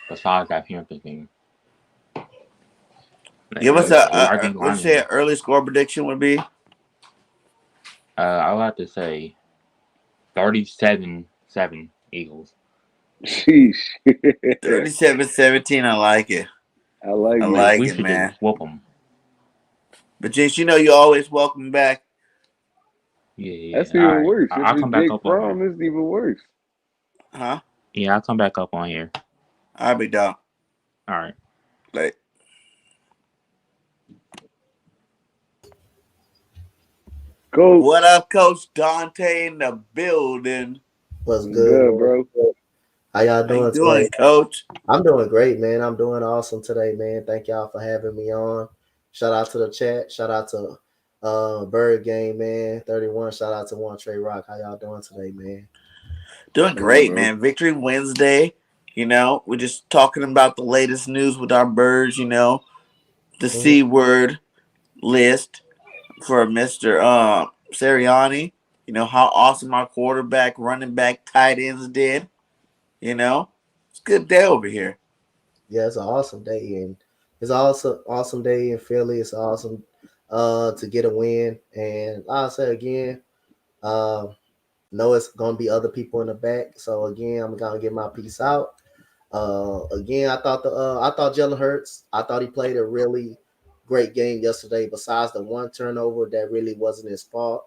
Besides that Panthers game, Give us That's our true. D what'd line you say was. an early score prediction would be? I would have to say 37-7 Eagles. Sheesh. 37-17. I like it. I like I it. Like like we it, should just man. whoop them. But Jinx, you always welcome back. Yeah, yeah. That's All even right, worse. If I'll it's come back Jake up on. Fromm, it's even worse. Huh? Yeah, I'll come back up on here. I'll be down. All right. Like, Coach, what up, Coach Dante in the building? What's I'm good, good, man? bro. How y'all How you doing doing, today? Coach? I'm doing great, man. I'm doing awesome today, man. Thank y'all for having me on. Shout out to the chat. Shout out to Bird Gang, man. 31. Shout out to One Trey Rock. How y'all doing today, man? Doing Chilling, great, bro. man. Victory Wednesday. We're just talking about the latest news with our birds. The Mhm. C word list for Mister Sirianni. How awesome our quarterback, running back, tight ends did. It's a good day over here. Yeah, it's an awesome day, and it's also awesome day in Philly. It's awesome to get a win, and like I said again, uh, know it's gonna be other people in the back. So again, I'm gonna get my piece out. Again, I thought Jalen Hurts. I thought he played a really great game yesterday. Besides the one turnover that really wasn't his fault,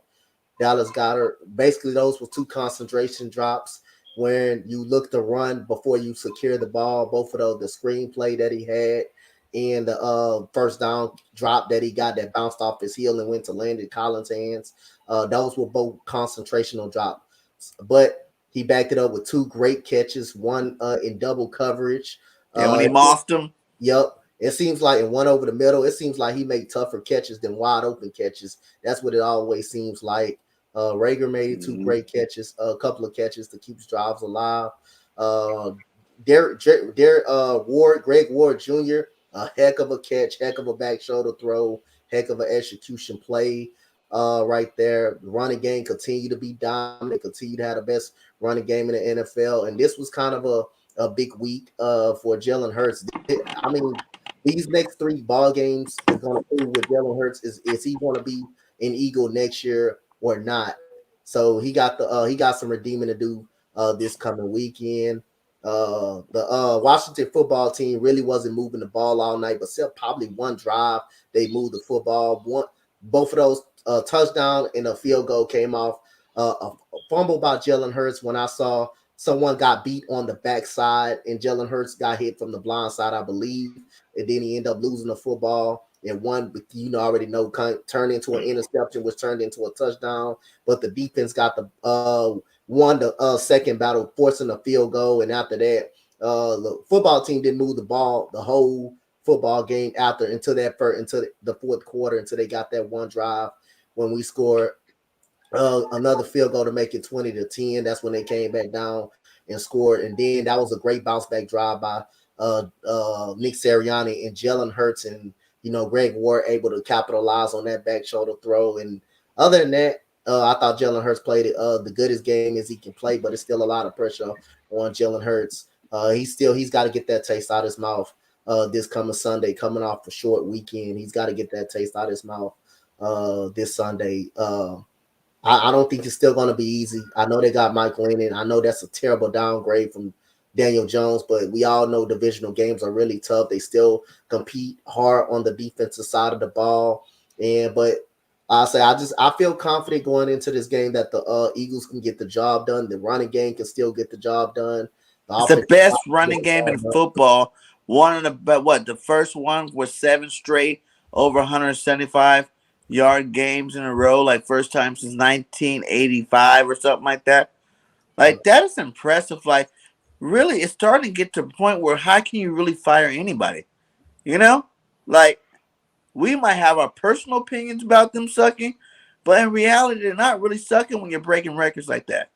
Dallas got her. Basically, those were two concentration drops when you look to run before you secure the ball. Both of those, the screenplay that he had and the first down drop that he got that bounced off his heel and went to Landon Collins' hands. Those were both concentrational drops, but he backed it up with two great catches, one in double coverage. Yeah, when he mossed him. Yep. It seems like in one over the middle, it seems like he made tougher catches than wide open catches. That's what it always seems like. Rager made two Mhm. great catches, a couple of catches to keep drives alive. Uh, Ward, Greg Ward Jr., a heck of a catch, heck of a back shoulder throw, heck of an execution play right there. The running game continue to be dominant, continue to have the best running game in the NFL. And this was kind of a big week for Jalen Hurts. I mean, these next three ball games is going to prove with Jalen Hurts is he going to be an Eagle next year or not. So he got some redeeming to do this coming weekend. The Washington football team really wasn't moving the ball all night, but except probably one drive they moved the football. Both of those touchdown and a field goal came off a fumble by Jalen Hurts when I saw someone got beat on the backside and Jalen Hurts got hit from the blind side, I believe, and then he ended up losing the football. And one, already know, turned into an interception, which turned into a touchdown. But the defense got the won the second battle, forcing a field goal. And after that, the football team didn't move the ball the whole football game after until the fourth quarter until they got that one drive when we scored another field goal to make it 20-10. That's when they came back down and scored. And then that was a great bounce back drive by Nick Sirianni and Jalen Hurts and Greg Ward able to capitalize on that back shoulder throw. And other than that, I thought Jalen Hurts played it the goodest game as he can play, but it's still a lot of pressure on Jalen Hurts. He's got to get that taste out of his mouth this coming Sunday, coming off a short weekend. He's got to get that taste out of his mouth this Sunday. I don't think it's still going to be easy. I know they got Mike winning. I know that's a terrible downgrade from Daniel Jones, but we all know divisional games are really tough. They still compete hard on the defensive side of the ball. But I feel confident going into this game that the Eagles can get the job done. The running game can still get the job done. The It's the offensive best line can running get the game in job done. football. One of the the first one was 7 straight over 175-yard games in a row, like first time since 1985 or something like that. Yeah. Like that is impressive. Like really, it's starting to get to the point where how can you really fire anybody? You know, like we might have our personal opinions about them sucking, but in reality, they're not really sucking when you're breaking records like that.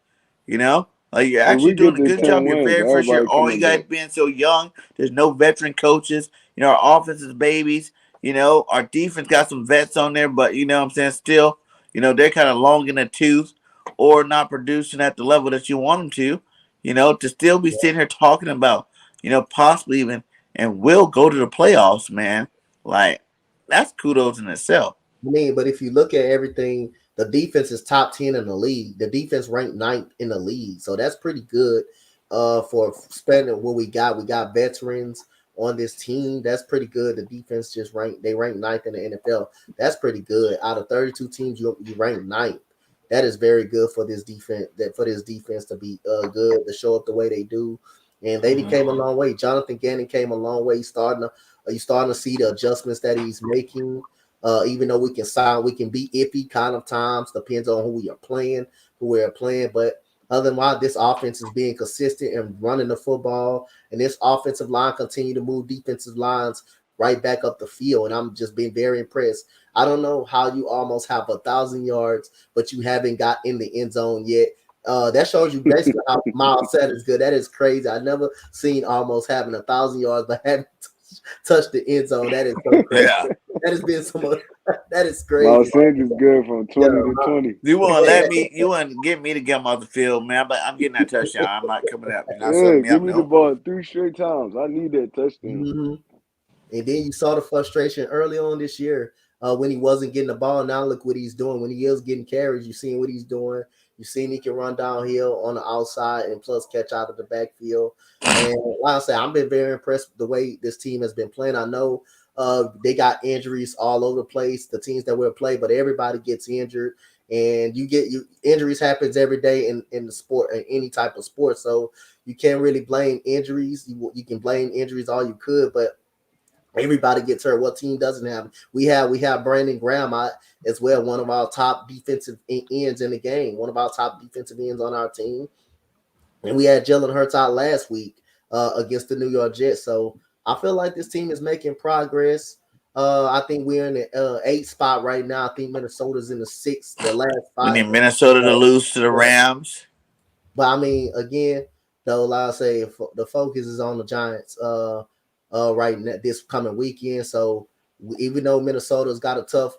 Like you're If actually we doing get a the good 10 job your wins, very first year. everybody All you coming guys back. being so young, there's no veteran coaches. Our offense is babies. Our defense got some vets on there, but what I'm saying, still, they're kind of long in the tooth or not producing at the level that you want them to. To still be sitting here talking about, possibly even and will go to the playoffs, man. Like that's kudos in itself. I mean, but if you look at everything, the defense is top 10 in the league. The defense ranked ninth in the league. So that's pretty good for spending what we got. We got veterans on this team. That's pretty good. The defense they ranked ninth in the NFL. That's pretty good. Out of 32 teams, you rank ninth. That is very good for this defense to be good, to show up the way they do. And they Mhm. came a long way. Jonathan Gannon came a long way. You starting to see the adjustments that he's making. Even though we can be iffy kind of times, depends on who we're playing. But other than that, this offense is being consistent and running the football, and this offensive line continue to move defensive lines right back up the field. And I'm just being very impressed. I don't know how you almost have 1,000 yards, but you haven't got in the end zone yet. That shows you basically how Miles Sanders is good. That is crazy. I never seen almost having 1,000 yards but having touched the end zone. That is so crazy. Yeah. That has been some. That is crazy. Miles Sanders good from Yeah, 20 to 20. You want to let me? You want to get me to get him off the field, man? But I'm getting that touchdown. I'm not coming up. You're not Yeah, setting me give up. me the No. ball 3 straight times. I need that touchdown. Mhm. And then you saw the frustration early on this year when he wasn't getting the ball. Now look what he's doing. When he is getting carries, you seen what he's doing. You seen he can run downhill on the outside and plus catch out of the backfield. And like I said, I've been very impressed with the way this team has been playing. I know they got injuries all over the place, the teams that will play, but everybody gets injured. And injuries happens every day in the sport, in any type of sport. So you can't really blame injuries. You can blame injuries all you could, but everybody gets hurt. What team doesn't have? We have Brandon Graham as well, one of our top defensive ends in the game, one of our top defensive ends on our team. And we had Jalen Hurts out last week against the New York Jets. So I feel like this team is making progress. I think we're in the eighth spot right now. I think Minnesota's in the sixth, the last We spot. need Minnesota to lose to the Rams. But I mean, again, though, like I say, the focus is on the Giants right now, this coming weekend. So even though Minnesota got a tough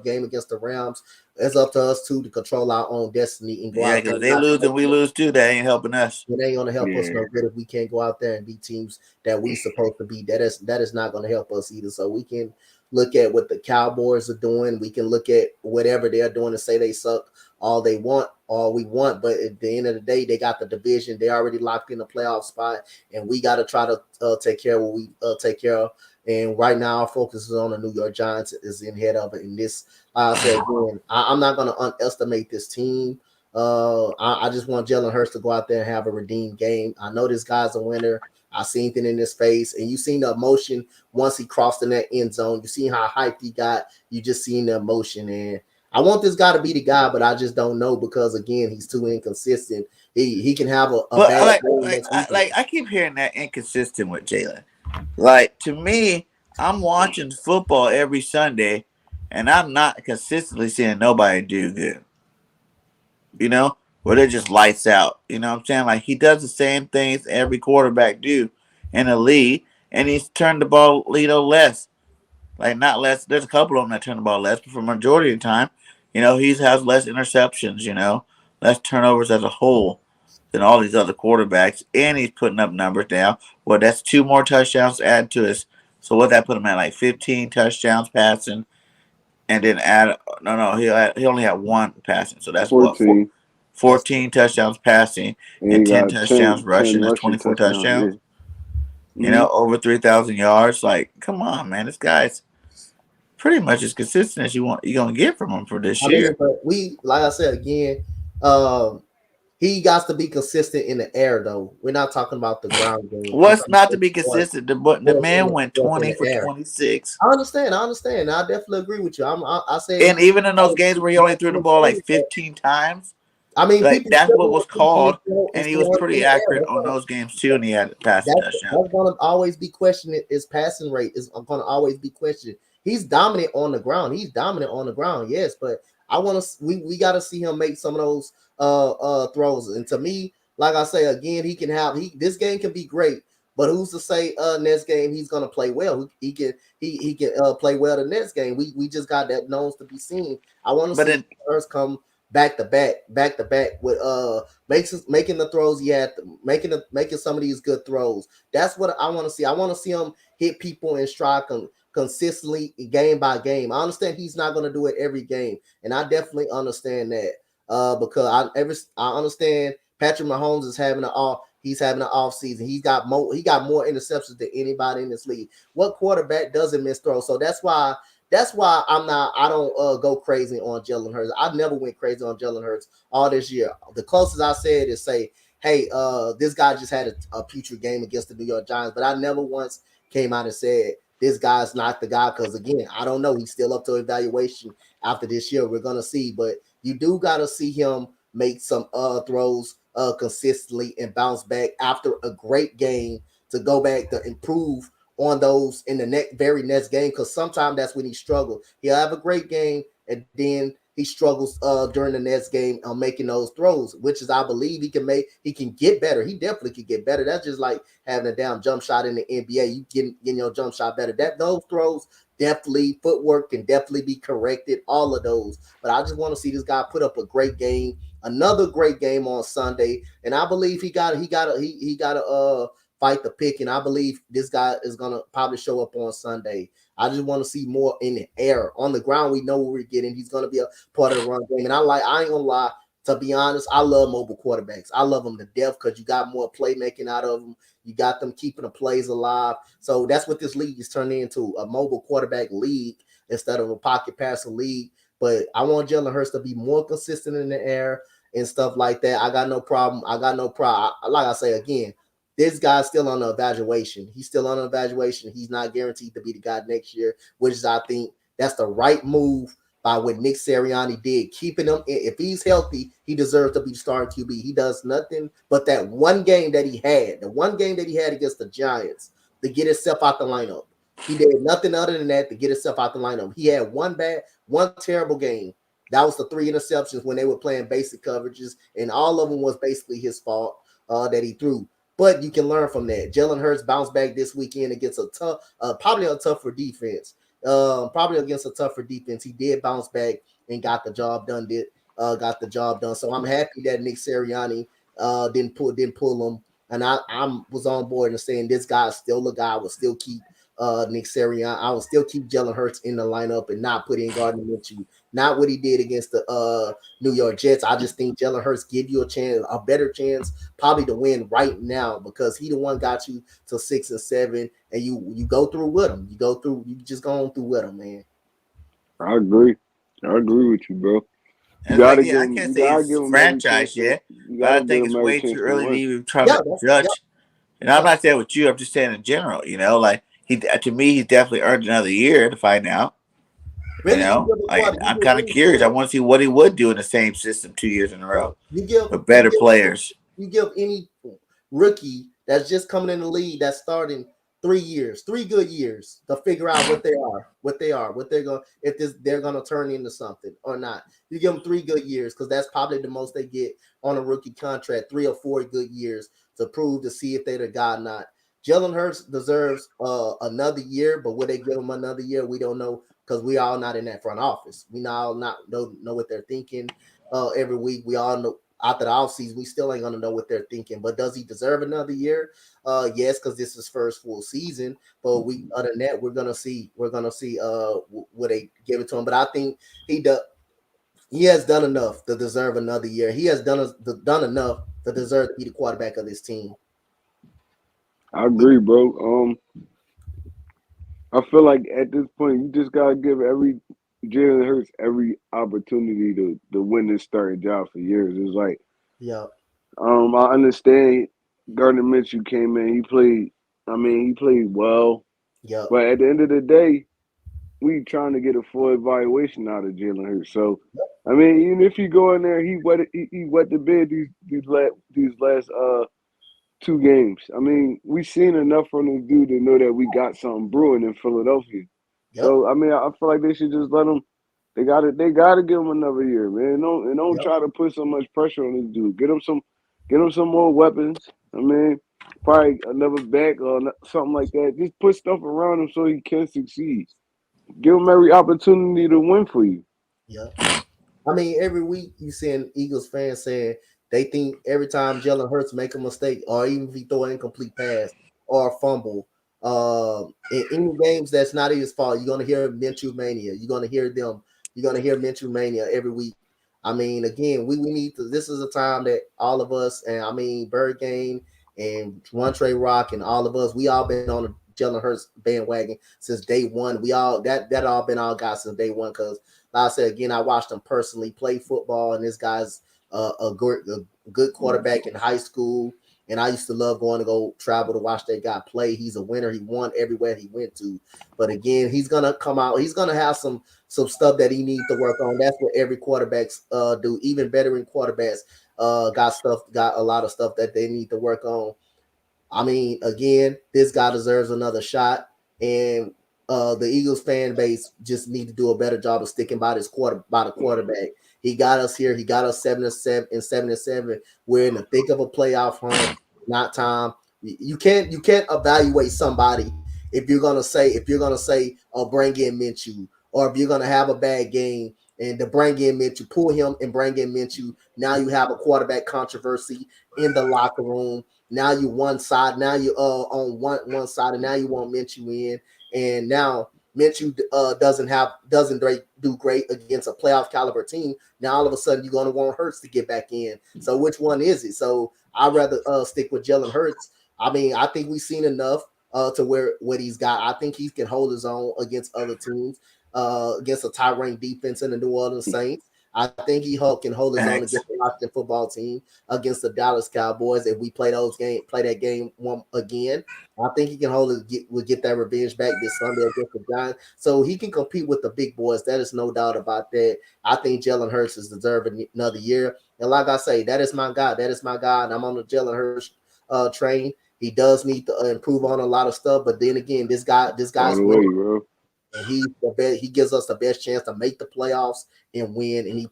game against the Rams, it's up to us too to control our own destiny and go Yeah, out there. because they lose and we lose too. That ain't helping us. It ain't gonna help us Yeah. no good if we can't go out there and beat teams that we supposed to beat. That is not gonna help us either. So we can look at what the Cowboys are doing. We can look at whatever they're doing and say they suck all we want. But at the end of the day, they got the division. They already locked in the playoff spot, and we got to try to take care of what we take care of. And right now, our focus is on the New York Giants is in head of it. And this, like I said again, I'm not going to underestimate this team. I just want Jalen Hurts to go out there and have a redeemed game. I know this guy's a winner. I seen it in his face, and you seen the emotion once he crossed in that end zone. You seen how hyped he got. You just seen the emotion, and I want this guy to be the guy, but I just don't know because again, he's too inconsistent. He can have a But bad game next week. I keep hearing that inconsistent with Jalen. Like to me, I'm watching football every Sunday, and I'm not consistently seeing nobody do good. You know, where they're just lights out. You know what I'm saying? Like he does the same things every quarterback do in the league, and he's turned the ball, less. Like not less. There's a couple of them that turn the ball less, but for majority of the time, he has less interceptions. Less turnovers as a whole than all these other quarterbacks, and he's putting up numbers now. Well, that's 2 more touchdowns to add to his. So what that put him at like 15 touchdowns passing, and then add no he only had one passing. So that's what 14. 14 touchdowns passing And and he 10 got touchdowns 10 rushing. That's rushing 24 touchdowns. Yeah. touchdowns. Over 3,000 yards. Like, come on, man, this guy's pretty much as consistent as you're gonna get from him for this I mean, year. but like I said again, he got to be consistent in the air though. We're not talking about the ground game. What's not to be consistent? The man went in 20 the for air. 26. I understand. I definitely agree with you. I say, And even in those games where he only threw the ball like 15 times, I mean, like people that's still what want was to see him called, throw and his he was throwing in pretty the air. accurate on those games too, and he had a passing touchdown. That's going to always be questioned. His passing rate is going to always be questioned. He's dominant on the ground. Yes, but I want to. We got to see him make some of those throws. And to me, like I say again, this game can be great. But who's to say next game he's gonna play well? He can play well the next game. We just got that nose to be seen. I want to see first come back to back with making the throws he had, making some of these good throws. That's what I want to see. I want to see him hit people in stride consistently game by game. I understand he's not going to do it every game, and I definitely understand that because I understand Patrick Mahomes is having an off season. He got more interceptions than anybody in this league. What quarterback doesn't miss throws? So that's why I don't go crazy on Jalen Hurts. I never went crazy on Jalen Hurts all this year. The closest I said is say, hey, this guy just had a putrid game against the New York Giants, but I never once came out and said this guy's not the guy, because again, I don't know. He's still up to evaluation after this year. We're gonna see, but you do gotta see him make some throws consistently and bounce back after a great game to go back to improve on those in the very next game, because sometimes that's when he struggles. He'll have a great game and then he struggles during the next game on making those throws, which is I believe he can get better. He definitely could get better. That's just like having a damn jump shot in the NBA. You getting your jump shot better. Those throws definitely footwork can definitely be corrected. All of those, but I just want to see this guy put up a great game, another great game on Sunday, and I believe he got to fight the pick, and I believe this guy is gonna probably show up on Sunday. I just want to see more in the air. On the ground, we know what we're getting. He's gonna be a part of the run game, and I ain't gonna lie. To be honest, I love mobile quarterbacks. I love them to death because you got more playmaking out of them. You got them keeping the plays alive. So that's what this league is turning into, a mobile quarterback league instead of a pocket passer league. But I want Jalen Hurts to be more consistent in the air and stuff like that. I got no problem. Like I say again, this guy's still on the evaluation. He's still on the evaluation. He's not guaranteed to be the guy next year, which is, I think, that's the right move by what Nick Sirianni did, keeping him. If he's healthy, he deserves to be starting QB. He does nothing but that one game that he had, the one game that he had against the Giants, to get himself out the lineup. He did nothing other than that to get himself out the lineup. He had one terrible game. That was the 3 interceptions when they were playing basic coverages, and all of them was basically his fault that he threw. But you can learn from that. Jalen Hurts bounced back this weekend against a tough, probably a tougher defense. Probably against a tougher defense. He did bounce back and got the job done. Got the job done. So I'm happy that Nick Sirianni didn't pull him. And I was on board and saying this guy is still a guy. I will still keep Nick Sirianni. I will still keep Jalen Hurts in the lineup and not put in Gardner Minshew. Not what he did against the New York Jets. I just think Jalen Hurts give you a better chance probably to win right now because he the one got you to 6 and 7, and you go through with him. You just go on through with him, man. I agree. I agree with you, bro. And it's like, yeah, I can't You say gotta he's give him every chance franchise to. yet, You but I gotta give think him it's every way too chance to early to win. even try Yeah, to judge. And I'm not saying with you, I'm just saying in general, like he, to me, he's definitely earned another year to find out. really, you give him what? I'm kind of curious. I want to see what he would do in the same system 2 years in a row with You better players. give any rookie that's just coming in the league that's starting 3 years, 3 good years to figure out what they're going, they're going to turn into something or not. You give them 3 good years because that's probably the most they get on a rookie contract, 3 or 4 good years to prove to see if they're the guy or not. Jalen Hurts deserves another year, but would they give him another year? We don't know because we all not in that front office. We all not know what they're thinking every week. We all know after the offseason, we still ain't gonna know what they're thinking. But does he deserve another year? Yes, because this is his first full season. But other than that, we're gonna see what they give it to him. But I think he has done enough to deserve another year. He has done enough to deserve to be the quarterback of this team. I agree, bro. I feel like at this point, you just gotta give every Jalen Hurts every opportunity to win this starting job for years. It's like, Yeah. I understand Gardner Minshew came in. He played. I mean, he played well, Yeah. but at the end of the day, we trying to get a full evaluation out of Jalen Hurts. So, I mean, even if you go in there, he wet the bed these last 2 games. I mean, we seen enough from this dude to know that we got something brewing in Philadelphia. Yep. So, I mean, I feel like they should just let him. They gotta give him another year, man. Don't try to put so much pressure on this dude. Get him some more weapons. I mean, probably another back or something like that. Just put stuff around him so he can succeed. Give him every opportunity to win for you. Yeah. I mean, every week you seeing Eagles fans saying they think every time Jalen Hurts make a mistake, or even if he throw an incomplete pass or a fumble, in any games that's not his fault, you're gonna hear Minshew mania. You're gonna hear them. You're gonna hear Minshew mania every week. I mean, again, we need to. This is a time that all of us, and I mean, BIRDGANG and One Trey Rock and all of us, we all been on the Jalen Hurts bandwagon since day one. We all that all been our guys since day one because like I said again, I watched him personally play football, and this guy's a good quarterback in high school. And I used to love going to go travel to watch that guy play. He's a winner. He won everywhere he went to. But again, he's gonna come out. He's gonna have some stuff that he needs to work on. That's what every quarterbacks do. Even veteran quarterbacks got a lot of stuff that they need to work on. I mean, again, this guy deserves another shot. And the Eagles fan base just need to do a better job of sticking by the quarterback. He got us here. He got us 7-7. We're in the thick of a playoff hunt. Not time. You can't evaluate somebody if you're gonna say oh bring in Minshew, or if you're gonna have a bad game and to bring in Minshew, pull him and bring in Minshew. Now you have a quarterback controversy in the locker room. Now you one side. Now you on one side, and now you want Minshew in, and now Minshew doesn't do great against a playoff caliber team. Now all of a sudden you're gonna want Hurts to get back in. So which one is it? So I'd rather stick with Jalen Hurts. I mean, I think we've seen enough to where what he's got. I think he can hold his own against other teams, against a top-ranked defense in the New Orleans Saints. I think can hold his own Thanks. against the Washington football team, against the Dallas Cowboys. If we play play that game one again, I think he can will get that revenge back this Sunday against the Giants, so he can compete with the big boys. That is no doubt about that. I think Jalen Hurts is deserving another year, and like I say, that is my guy. That is my guy, and I'm on the Jalen Hurts train. He does need to improve on a lot of stuff, but then again, this All guy's the way, winning, bro. and he's the best. He gives us the best chance to make the playoffs and win. And he's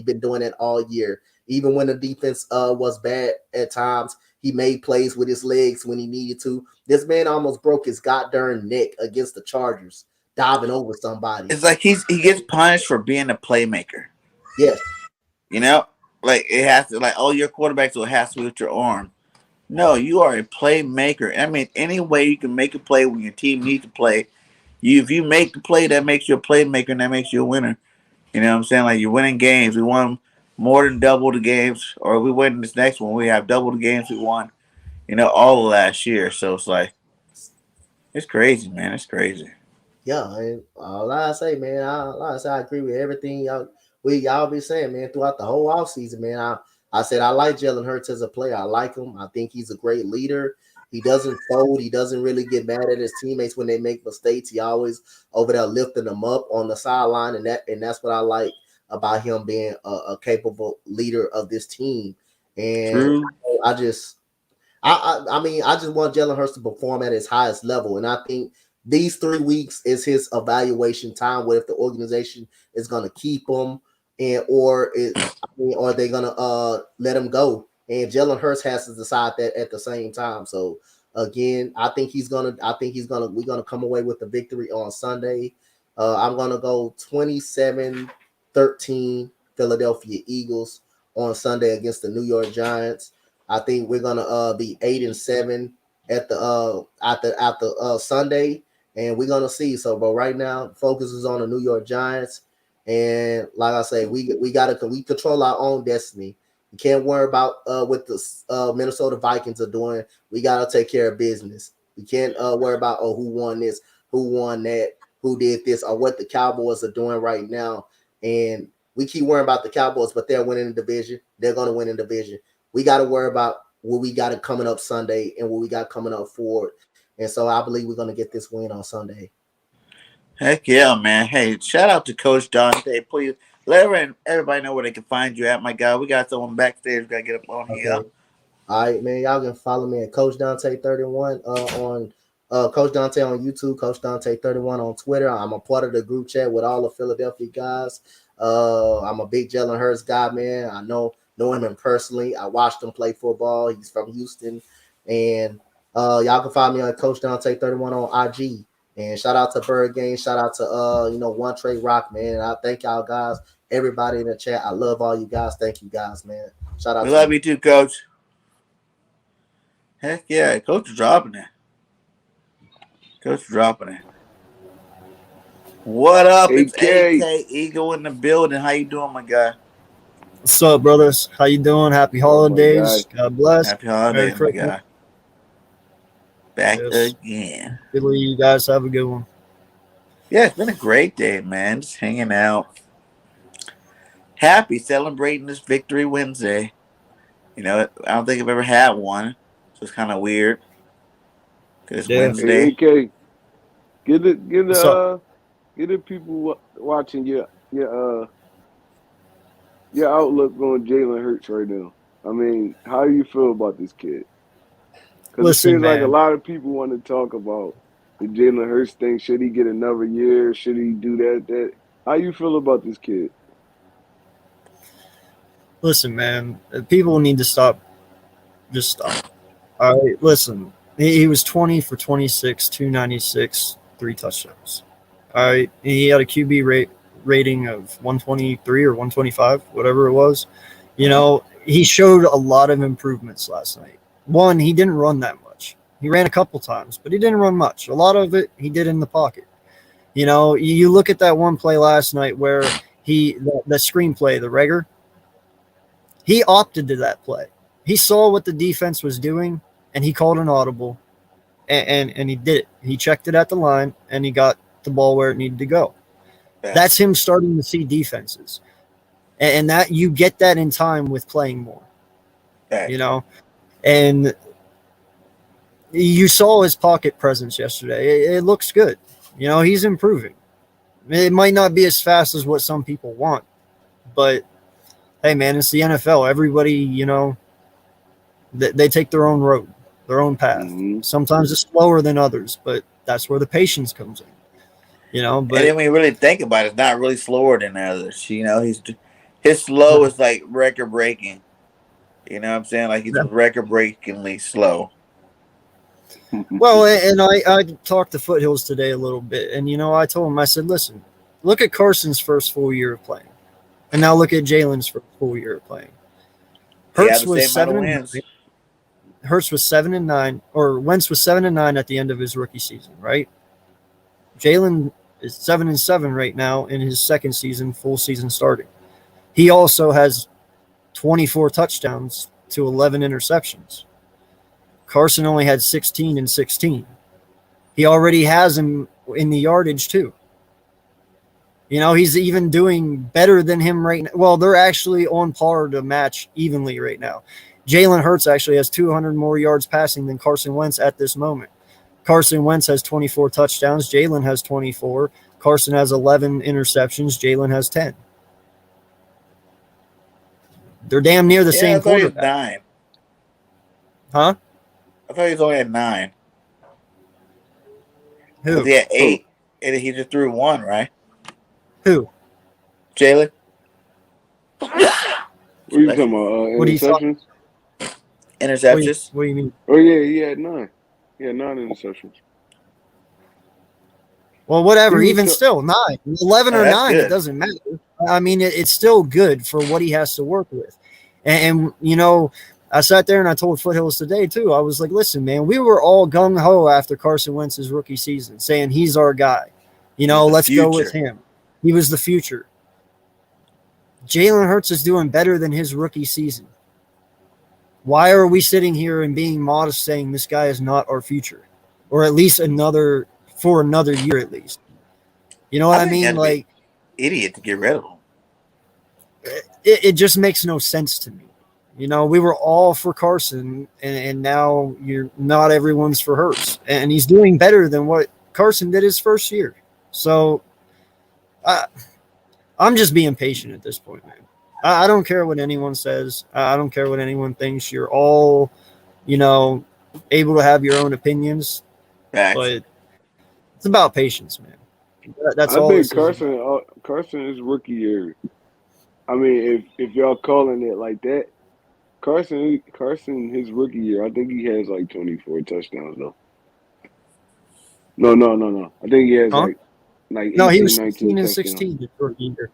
been doing it all year. Even when the defense was bad at times, he made plays with his legs when he needed to. This man almost broke his goddamn neck against the Chargers, diving over somebody. It's like he gets punished for being a playmaker. Yes. You know, like it has to like oh your quarterback so it has to be with your arm. No, you are a playmaker. I mean, any way you can make a play when your team needs to play, if you make the play, that makes you a playmaker and that makes you a winner. You know what I'm saying? Like you're winning games. We won more than double the games, or we win this next one. We have double the games we won. You know, all of last year. So it's like it's crazy, man. It's crazy. Yeah, and like I say, man, I agree with everything y'all be saying, man, throughout the whole off season, man. I said I like Jalen Hurts as a player. I like him. I think he's a great leader. He doesn't fold. He doesn't really get mad at his teammates when they make mistakes. He always over there lifting them up on the sideline, and that's what I like about him being a capable leader of this team. And True. I just I mean, I just want Jalen Hurts to perform at his highest level, and I think these 3 weeks is his evaluation time. Where if the organization is going to keep him, or they're going to let him go, and Jalen Hurts has to decide that at the same time. So again, we're gonna come away with the victory on Sunday. I'm gonna go 27-13 Philadelphia Eagles on Sunday against the New York Giants. I think we're gonna be 8-7 at the after Sunday, and we're gonna see. So, but right now, focus is on the New York Giants, and like I say, we control our own destiny. We can't worry about what the Minnesota Vikings are doing. We gotta take care of business. We can't worry about who won this, who won that, who did this, or what the Cowboys are doing right now. And we keep worrying about the Cowboys, but they're winning the division. They're gonna win the division. We got to worry about what we got coming up Sunday and what we got coming up forward. And so I believe we're going to get this win on Sunday. Heck yeah, man. Hey, shout out to Coach Dante. Please let everybody know where they can find you at, my guy. We got someone backstage. We got to get up on here. Okay. All right, man. Y'all can follow me at Coach Dante 31 on Coach Dante on YouTube, Coach Dante 31 on Twitter. I'm a part of the group chat with all the Philadelphia guys. I'm a big Jalen Hurts guy, man. I know him personally. I watched him play football. He's from Houston, and y'all can find me on Coach Dante 31 on IG. And shout out to BIRDGANG. Shout out to One Trey Rock, man. And I thank y'all guys, everybody in the chat. I love all you guys. Thank you guys, man. Shout out. We love you too, Coach. Heck yeah, Coach is dropping it. Coach is dropping it. What up? It's AK Eagle in the building. How you doing, my guy? What's up, brothers? How you doing? Happy holidays. God bless. Happy holidays, my guy. Back again. Hopefully you guys have a good one. Yeah, it's been a great day, man. Just hanging out. Happy celebrating this Victory Wednesday. You know, I don't think I've ever had one, so it's kind of weird. Cause it's Wednesday. Hey, AK, get the people watching your outlook on Jalen Hurts right now. I mean, how do you feel about this kid? Because it seems like a lot of people want to talk about the Jalen Hurts thing. Should he get another year? Should he do that? How you feel about this kid? Listen, man, people need to stop. Just stop. All right, listen. He was 20 for 26, 296, 3 touchdowns. All right, he had a QB rating of 123 or 125, whatever it was. You know, he showed a lot of improvements last night. One, he didn't run that much. He ran a couple times, but he didn't run much. A lot of it he did in the pocket. You know, you look at that one play last night where the screenplay, the Rager, he opted to that play. He saw what the defense was doing, and he called an audible, and he did it. He checked it at the line, and he got the ball where it needed to go. That's him starting to see defenses, and that you get that in time with playing more. You know, and you saw his pocket presence yesterday. It looks good. You know, he's improving. It might not be as fast as what some people want, but hey, man, it's the NFL. Everybody, you know, they take their own road, their own path. Mm-hmm. Sometimes it's slower than others, but that's where the patience comes in. You know, but and then when you really think about it, it's not really slower than others. You know, his slow is like record breaking. You know what I'm saying? Like he's record breakingly slow. Well, and I talked to Foothills today a little bit, and you know, I told him, I said, listen, look at Carson's first full year of playing, and now look at Jalen's first full year of playing. Hertz was 7-9. Hertz was 7-9, or Wentz was 7-9 at the end of his rookie season, right? Jalen is 7-7 right now in his second season, full season starting. He also has 24 touchdowns to 11 interceptions. Carson only had 16 and 16. He already has him in the yardage too. You know, he's even doing better than him right now. Well, they're actually on par to match evenly right now. Jalen Hurts actually has 200 more yards passing than Carson Wentz at this moment. Carson Wentz has 24 touchdowns. Jalen has 24. Carson has 11 interceptions. Jalen has 10. They're damn near the same quarterback. 9. Huh? I thought he was only at 9. Who? He had 8, and he just threw 1, right? Who? Jalen. What are you talking about? Interceptions? Interceptions? What do you mean? Oh yeah, he had 9. He had 9 interceptions. Well, whatever. Even still, 9, 11 or 9, good. It doesn't matter. I mean, it's still good for what he has to work with. And you know, I sat there and I told Foothills today too. I was like, listen, man, we were all gung ho after Carson Wentz's rookie season, saying he's our guy. You know, let's go with him. He was the future. Jalen Hurts is doing better than his rookie season. Why are we sitting here and being modest saying this guy is not our future? Or at least another year at least. You know what I mean? Like, idiot to get rid of him. It just makes no sense to me. You know, we were all for Carson, and now not everyone's for Hurts. And he's doing better than what Carson did his first year. So I'm just being patient at this point, man. I don't care what anyone says. I don't care what anyone thinks. You're all, you know, able to have your own opinions. Facts. But it's about patience, man. That's I all. think Carson is rookie year. I mean, if y'all calling it like that, Carson, his rookie year, I think he has like 24 touchdowns though. No. I think he has like 18, he was 16 and touchdowns. 16 his rookie year.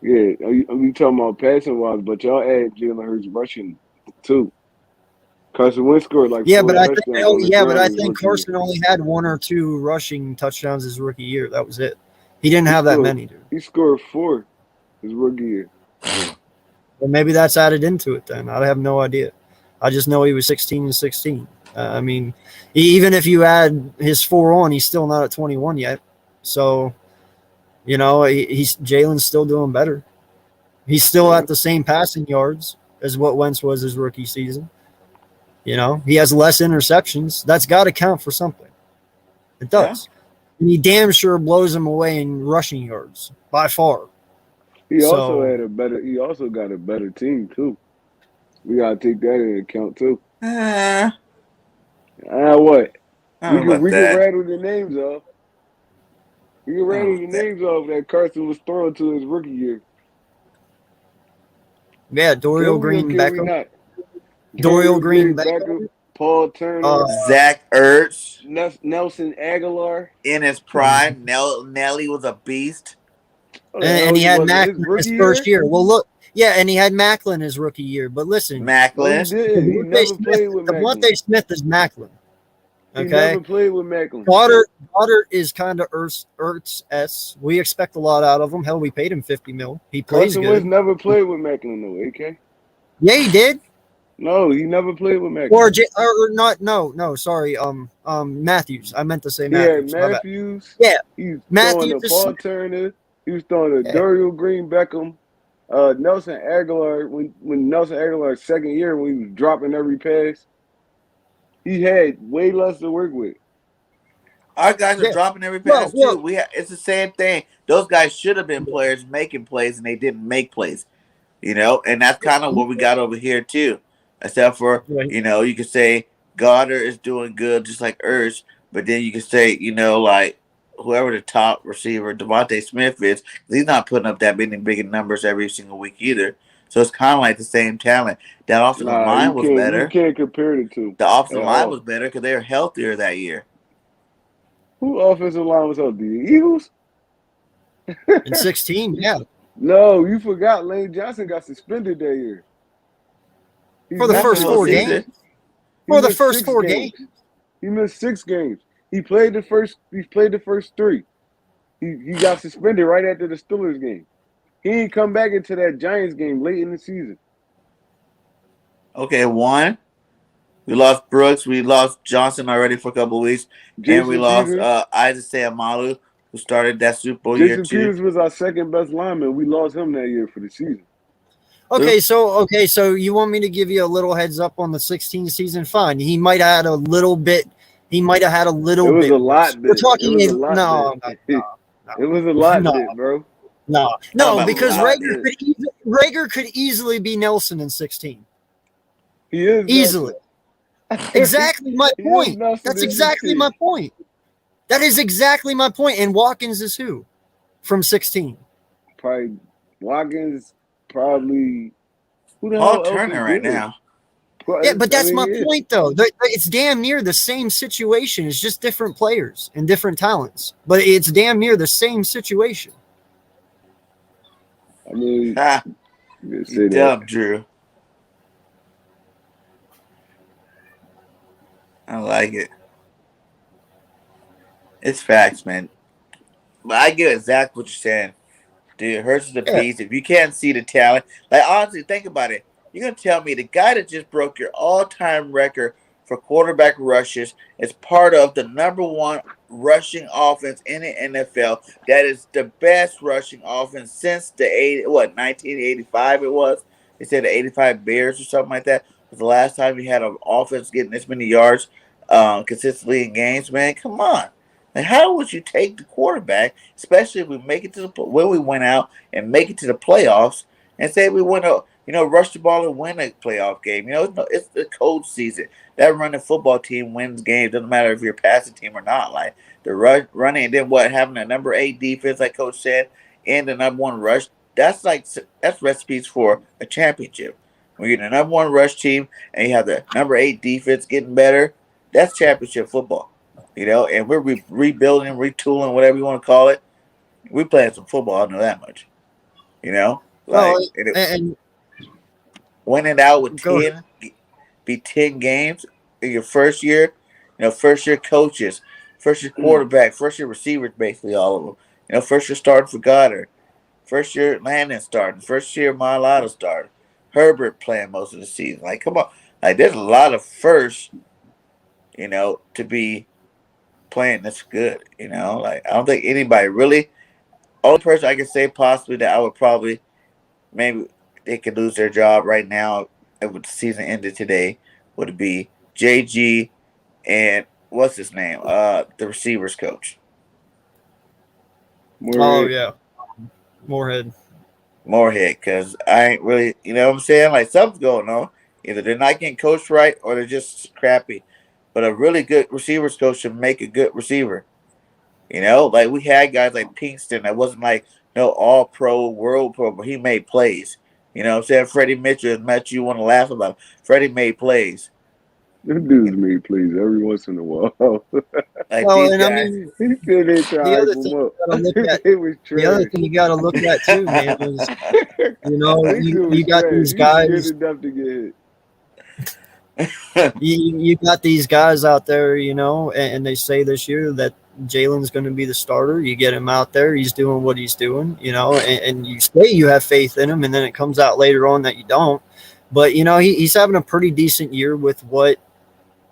Yeah, we talking about passing wise, but y'all add Jalen Hurts rushing too. Carson Wentz scored like 4 touchdowns. But I think Carson only had 1 or 2 rushing touchdowns his rookie year. That was it. He didn't have that many, dude. He scored 4 his rookie year. Well, maybe that's added into it then. I have no idea. I just know he was 16 and 16. I mean, even if you add his 4 on, he's still not at 21 yet. So, you know, Jalen's still doing better. He's still at the same passing yards as what Wentz was his rookie season. You know, he has less interceptions. That's got to count for something. It does. Yeah. And he damn sure blows him away in rushing yards by far. He also got a better team too. We gotta take that into account too. What? I don't know about We can that. rattle the names off. We can I don't know rattle the about that. names off that Carson was throwing to his rookie year. Yeah, Dorial Can we or Green can we Beckham. not? Dorial Dorial Green Green Beckham, Beckham. Paul Turner, Uh, Zach Ertz Nelson Aguilar. in his and, prime. Nelly was a beast. Oh, the hell and he he had wasn't his Macklin rookie his first year? year. Well, look, yeah, and he had Macklin his rookie year. But listen, No, he Macklin. didn't. He never played with Macklin. Devontae Smith is Macklin. He Okay, never played with Macklin. Goddard is kind of Ertz s. We expect a lot out of him. Hell, we paid him $50 million. He plays Carson Wentz good. never played with Macklin though, AK. Yeah, he did. No, he never played with Macklin. Or not. No. Sorry. Matthews. I meant to say He had Matthews. My bad. Matthews. Yeah, He was throwing Matthews to is. Paul Turner. He was throwing to Yeah. Dorial Green Beckham. Nelson Aguilar, when Nelson Aguilar's second year, when he was dropping every pass, he had way less to work with. Our guys are Yeah. dropping every Well, pass too. It's the same thing. Those guys should have been players making plays, and they didn't make plays. And that's kind of what we got over here too. Except for right. you could say Goddard is doing good, just like Ertz, but then you could say like whoever the top receiver Devontae Smith is, he's not putting up that many big numbers every single week either. So it's kind of like the same talent. That offensive Nah, line was you better. can't compare the two The offensive at line was all. better because they were healthier that year. Who offensive line was up? The Eagles? In 16, yeah. No, you forgot Lane Johnson got suspended that year. He For the Not the first missed whole 4 season. games. For the first 4 games. games. He missed 6 games. He played the first 3. He got suspended right after the Steelers game. He ain't come back into that Giants game late in the season. Okay, one. We lost Brooks. We lost Johnson already for a couple of weeks. And we Jason lost Peters. Isaac Seumalo, who started that Super Bowl year Jason too. Peters was our second best lineman. We lost him that year for the season. Okay, so you want me to give you a little heads up on the 16 season? Fine. He might have had a little bit. He might have had a little It was bit. a lot We're bit. talking It was a lot no, bit. It was a lot bit, bro. no, a because lot Rager could easily be Nelson in 16. He is Easily. Nelson. Exactly my He is point. Nelson That's in exactly 16. my point. That is exactly my point. And Watkins is who from 16? Probably Watkins. Probably who the Paul hell else Turner is right good? now. Yeah, but that's my yeah. point, though. It's damn near the same situation. It's just different players and different talents, but it's damn near the same situation. I mean, Ha, you say you that. dumb, Drew. I like it. It's facts, man. But I get exactly what you're saying. Dude, Hurts is the Yeah. beast. If you can't see the talent, like honestly, think about it. You're gonna tell me the guy that just broke your all-time record for quarterback rushes is part of the number one rushing offense in the NFL. That is the best rushing offense since the 1985 it was. They said the 85 Bears or something like that was the last time you had an offense getting this many yards consistently in games, man. Come on. Like, how would you take the quarterback, especially if we make it to when we went out and make it to the playoffs, and say we want to, rush the ball and win a playoff game? It's the cold season. That running football team wins games. Doesn't matter if you're a passing team or not. Like the running, and then having a number 8 defense, like Coach said, and the number 1 rush. That's recipes for a championship. When you're the number 1 rush team and you have the number 8 defense getting better, that's championship football. And we're rebuilding, retooling, whatever you want to call it. We playing some football. I know that much. Well, and winning out with go 10 games in your first year. First year coaches, first year quarterback, first year receivers, basically all of them. First year starting for Goddard, first year Landon starting, first year Mailata starting, Herbert playing most of the season. Like, come on, like there's a lot of firsts. To be playing this good. Like I don't think anybody really. Only person I could say possibly that I would probably maybe they could lose their job right now if the season ended today would be JG and what's his name? The receivers coach. Oh yeah, Moorhead, because I ain't really, what I'm saying? Like something's going on. Either they're not getting coached right or they're just crappy. but a really good receivers coach should make a good receiver. Like we had guys like Pinkston that wasn't like no all pro, world pro, but he made plays. I'm saying? Freddie Mitchell, as much you want to laugh about, Freddie made plays. Them dudes made plays every once in a while. Like Well, these and I guys. mean, He said they try the to hype other him thing up. you got to look at, They was the other trash. thing you got to look at too, man, is They said it you was got trash. these He's scared guys, enough to get hit. you got these guys out there, and they say this year that Jalen's going to be the starter. You get him out there, he's doing what he's doing, and you say you have faith in him, and then it comes out later on that you don't. But he's having a pretty decent year with what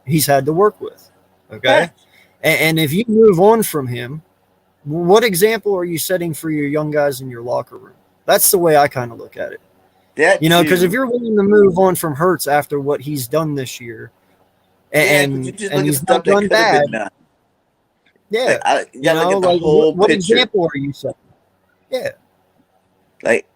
he's had to work with. Okay, and if you move on from him, what example are you setting for your young guys in your locker room? That's the way I kind of look at it. That Because if too. you're willing to move on from Hurts after what he's done this year, Yeah, because you and just and look at the he's not stuff that done could have bad, been done. yeah, You gotta look at the like whole what picture. example are you setting? Yeah, Like,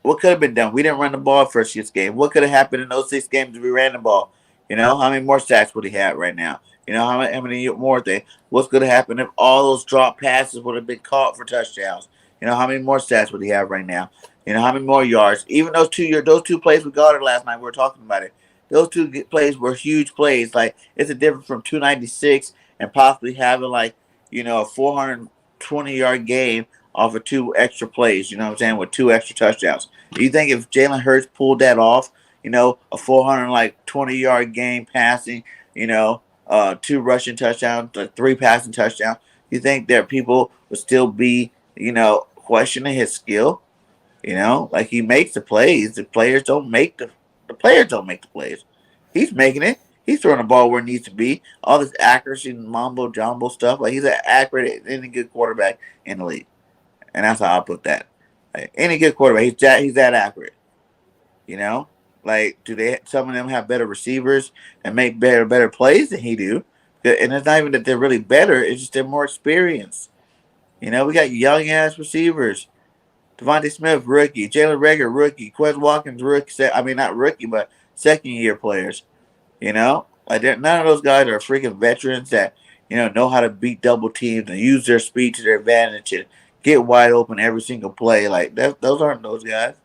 what could have been done? We didn't run the ball first year's game. What could have happened in those 6 games if we ran the ball? How many more sacks would he have right now? How many more things? What's going to happen if all those drop passes would have been caught for touchdowns? How many more sacks would he have right now? How many more yards? Even those two plays we got last night, we were talking about it. Those two plays were huge plays. Like, it's a difference from 296 and possibly having a 420-yard game off of two extra plays, you know what I'm saying, with two extra touchdowns. Do you think if Jalen Hurts pulled that off, a 420-yard game passing, two rushing touchdowns, three passing touchdowns, you think that people would still be, questioning his skill? Like he makes the plays. The players don't make the plays. He's making it. He's throwing the ball where it needs to be. All this accuracy and mumbo jumbo stuff. Like he's an accurate, any good quarterback in the league. And that's how I put that. Like any good quarterback, he's that accurate. You know, like do they? Some of them have better receivers and make better plays than he do. And it's not even that they're really better; it's just they're more experienced. We got young ass receivers. Devontae Smith, rookie. Jalen Rager, rookie. Quez Watkins, rookie. I mean, not rookie, but second year players. Like none of those guys are freaking veterans that know how to beat double teams and use their speed to their advantage and get wide open every single play. Like those aren't those guys.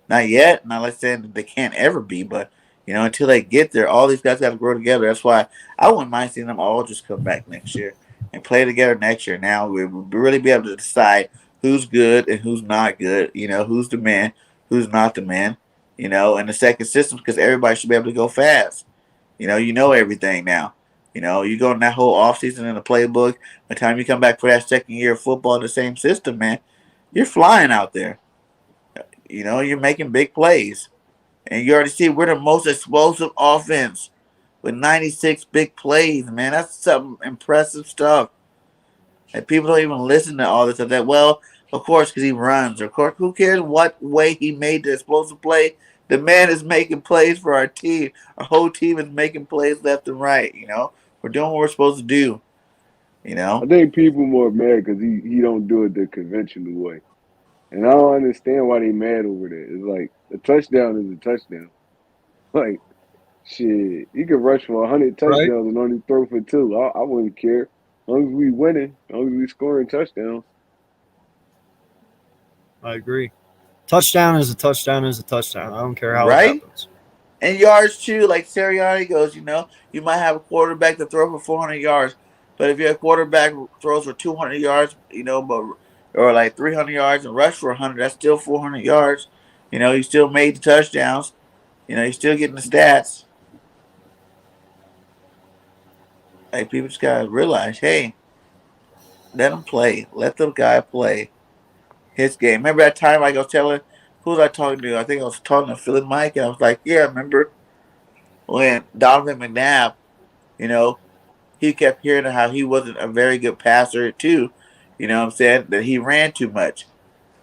Not yet. Not like saying that they can't ever be, but until they get there, all these guys got to grow together. That's why I wouldn't mind seeing them all just come back next year and play together next year. Now we'll really be able to decide who's good and who's not good. Who's the man, who's not the man. And the second system because everybody should be able to go fast. You know everything now. You go in that whole offseason in the playbook. By the time you come back for that second year of football in the same system, man, you're flying out there. You're making big plays. And you already see we're the most explosive offense with 96 big plays, man. That's some impressive stuff. And people don't even listen to all this stuff. Well, of course, because he runs. Of course, who cares what way he made the explosive play? The man is making plays for our team. Our whole team is making plays left and right. We're doing what we're supposed to do. You I know, think people more mad because he don't do it the conventional way, and I don't understand why they mad over that. It's like a touchdown is a touchdown. Like shit, he could rush for 100 right. touchdowns and only throw for two. I wouldn't care as long as we winning, as long as we scoring touchdowns. I agree. Touchdown is a touchdown is a touchdown. I don't care how it right? happens. And yards too, like Sirianni goes, you might have a quarterback that throw for 400 yards, but if your quarterback throws for 200 yards, but or like 300 yards and rush for 100, that's still 400 yards. You still made the touchdowns. You're still getting the stats. Like people just gotta realize, hey, let him play. Let the guy play his game. Remember that time I was telling who was I talking to? I think I was talking to Philly Mike, and I was like, yeah, remember when Donovan McNabb, you know, he kept hearing how he wasn't a very good passer too. You know what I'm saying? That he ran too much.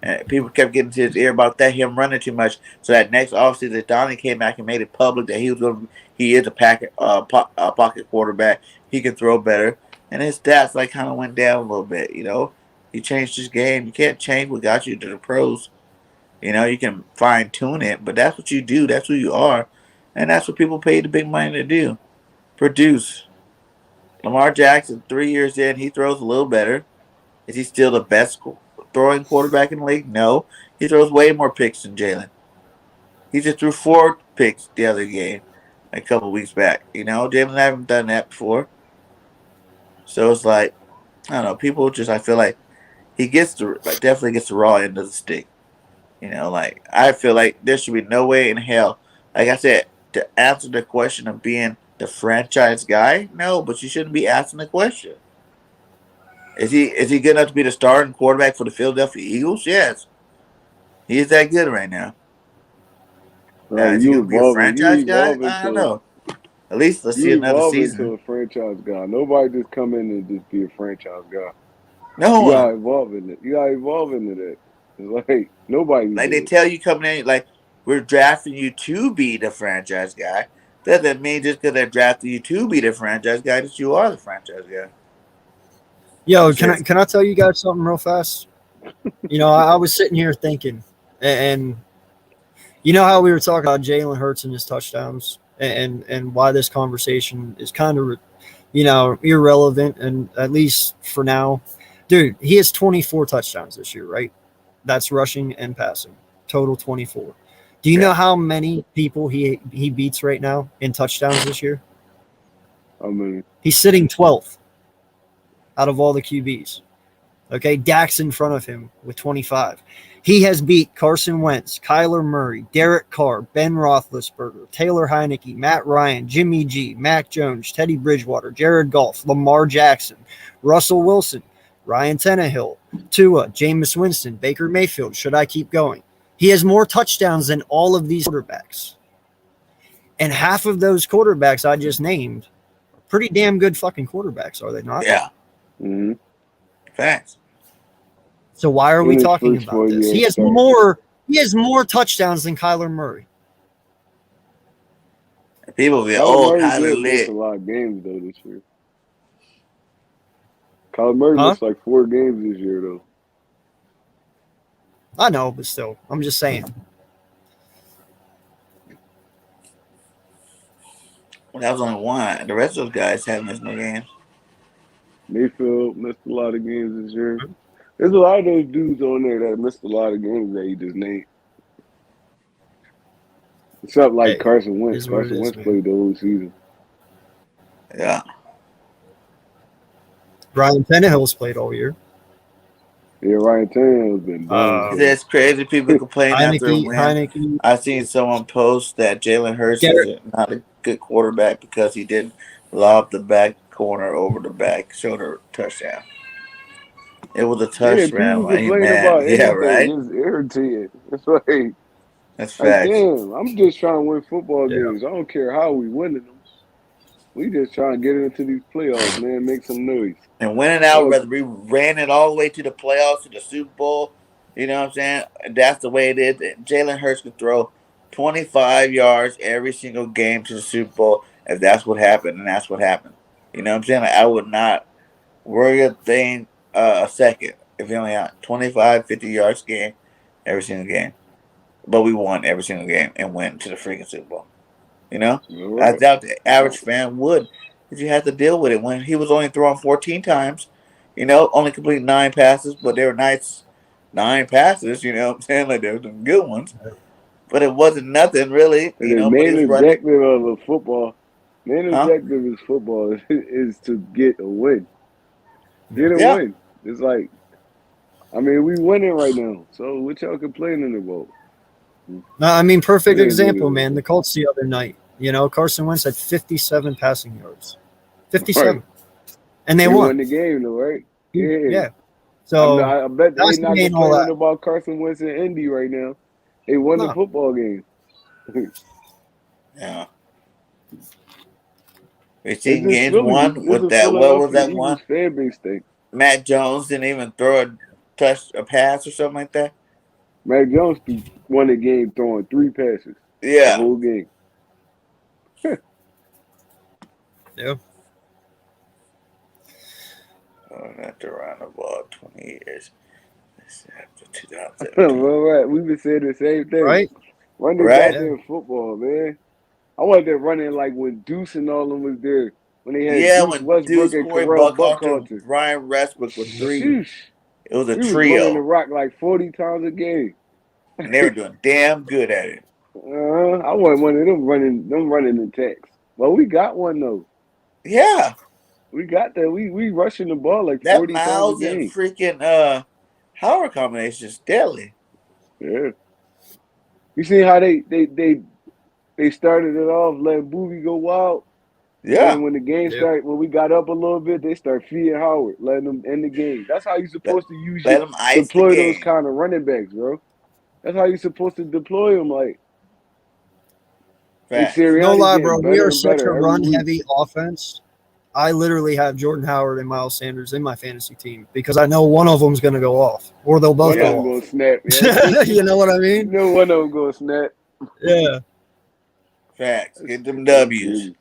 And people kept getting to his ear about that, him running too much. So that next offseason, Donnie came back and made it public that he is a pocket quarterback. He can throw better. And his stats kind of went down a little bit. He changed his game. You can't change what got you to the pros. You can fine tune it, but that's what you do. That's who you are. And that's what people pay the big money to do. Produce. Lamar Jackson, 3 years in, he throws a little better. Is he still the best throwing quarterback in the league? No. He throws way more picks than Jalen. He just threw 4 picks the other game, a couple weeks back. Jalen haven't done that before. So it's like, I don't know. People just, I feel like he definitely gets the raw end of the stick. I feel like there should be no way in hell. Like I said, to answer the question of being the franchise guy, no, but you shouldn't be asking the question. Is he good enough to be the starting quarterback for the Philadelphia Eagles? Yes. He is that good right now. Now, is he You gonna be a evolving. You franchise guy? evolving I don't to know. At least let's see you another evolving to season. a franchise guy. Nobody just come in and just be a franchise guy. No You gotta one. evolve in it. You gotta evolve into that. It's like nobody Like they do it. tell you coming in, like we're drafting you to be the franchise guy. Doesn't mean just because they're drafting you to be the franchise guy that you are the franchise guy. Yo, It's can I just can I tell you guys something real fast? I was sitting here thinking, and you know how we were talking about Jalen Hurts and his touchdowns, and why this conversation is kind of irrelevant, and at least for now, dude, he has 24 touchdowns this year, right? That's rushing and passing, total 24. Do you know yeah. how many people he beats right now in touchdowns this year? I mean, He's sitting 12th out of all the QBs. Okay, Dak's in front of him with 25. He has beat Carson Wentz, Kyler Murray, Derek Carr, Ben Roethlisberger, Taylor Heineke, Matt Ryan, Jimmy G, Mac Jones, Teddy Bridgewater, Jared Goff, Lamar Jackson, Russell Wilson, Ryan Tannehill, Tua, Jameis Winston, Baker Mayfield. Should I keep going? He has more touchdowns than all of these quarterbacks. And half of those quarterbacks I just named are pretty damn good fucking quarterbacks, are they not? Yeah. mm-hmm. Facts. So why are we In his talking first about 4 this? years He has more touchdowns than Kyler Murray. And people will be, Kyler oh, Murray Kyler did miss a lit. lot of games though this year. Kyler Murray Huh? missed like 4 games this year though. I know, but still, I'm just saying. Well, that was only one. The rest of those guys haven't missed no games. Mayfield missed a lot of games this year. There's a lot of those dudes on there that missed a lot of games that he just named. Except like Hey, Carson it Wentz. is what it Carson is, Wentz man. played the whole season. Yeah. Ryan Tannehill's played all year. Yeah, Ryan Tannehill's been done. So. It's crazy people complain after a win. Heineke, I seen someone post that Jalen Hurts is not a good quarterback because he didn't lob the back corner over the back shoulder touchdown. It was a Yeah, touchdown. people Like, complain man, about yeah, anything. right. It's irritating. It's like That's facts. damn, I'm just trying to win football Yeah. games. I don't care how we winning them. We just trying to get into these playoffs, man. Make some noise. And winning out, whether we ran it all the way to the playoffs, to the Super Bowl, you know what I'm saying? That's the way it is. Jalen Hurts could throw 25 yards every single game to the Super Bowl if that's what happened, and that's what happened. You know what I'm saying? Like, I would not worry a thing a second if he only had 25, 50 yards game every single game. But we won every single game and went to the freaking Super Bowl. You know? I Right. doubt the average fan would, because you had to deal with it when he was only throwing 14 times, only completed 9 passes, but they were nice 9 passes, you know what I'm saying? Like, they were some good ones. But it wasn't nothing really, And the but he main was running. objective of a football, Huh? objective is football is to get a win. Get a Yeah. win. It's like, I mean, we winning right now. So what y'all complaining about? No, I mean, perfect It is what it example, is. man. The Colts the other night. Carson Wentz had 57 passing yards. 57. Right. And they They won. won the game though, right? Yeah. So I bet they that's not the all complaining that. about Carson Wentz and Indy right now. They won the No. football game. Yeah. We It's seen just games Philly. one This with is that. What was Philadelphia that Eagles one? fan base thing. Matt Jones didn't even throw a pass or something like that. Mac Jones won the game throwing 3 passes the Yeah. whole game. Yeah. Not to run the ball 20 years. This is after 2017. Right. We've been saying the same thing. Right? Run the Right. goddamn football, man. I wanted that running like when Deuce and all them was there. when they had Yeah, Deuce when Westbrook Deuce, and Corey Carell Buckhalter, Buckhalter. Brian Westbrook with three. Sheesh. It was a We was running the trio, rock like 40 times a game. and they were doing damn good at it. I wasn't one of them running attacks. Well, we got one though. Yeah, We got that. We rushing the ball like that 40 times a Miles and game. freaking Howard combination is deadly. Yeah. You see how they started it off, letting Booby go wild. And Yeah, then when the game started, when we got up a little bit, they start feeding Howard, letting them end the game. That's how you're let, supposed to let them ice the deploy those game. kind of running backs, bro. That's how you're supposed to deploy them. Like, and Facts. No Sirianni's lie, getting bro. We better are and such a better every run week. heavy offense. I literally have Jordan Howard and Miles Sanders in my fantasy team because I know one of them's going to go off or they'll both One of go them off. gonna snap. Yeah. You know what I You mean? know one of them gonna snap. Yeah. Facts. Get them That's W's. crazy.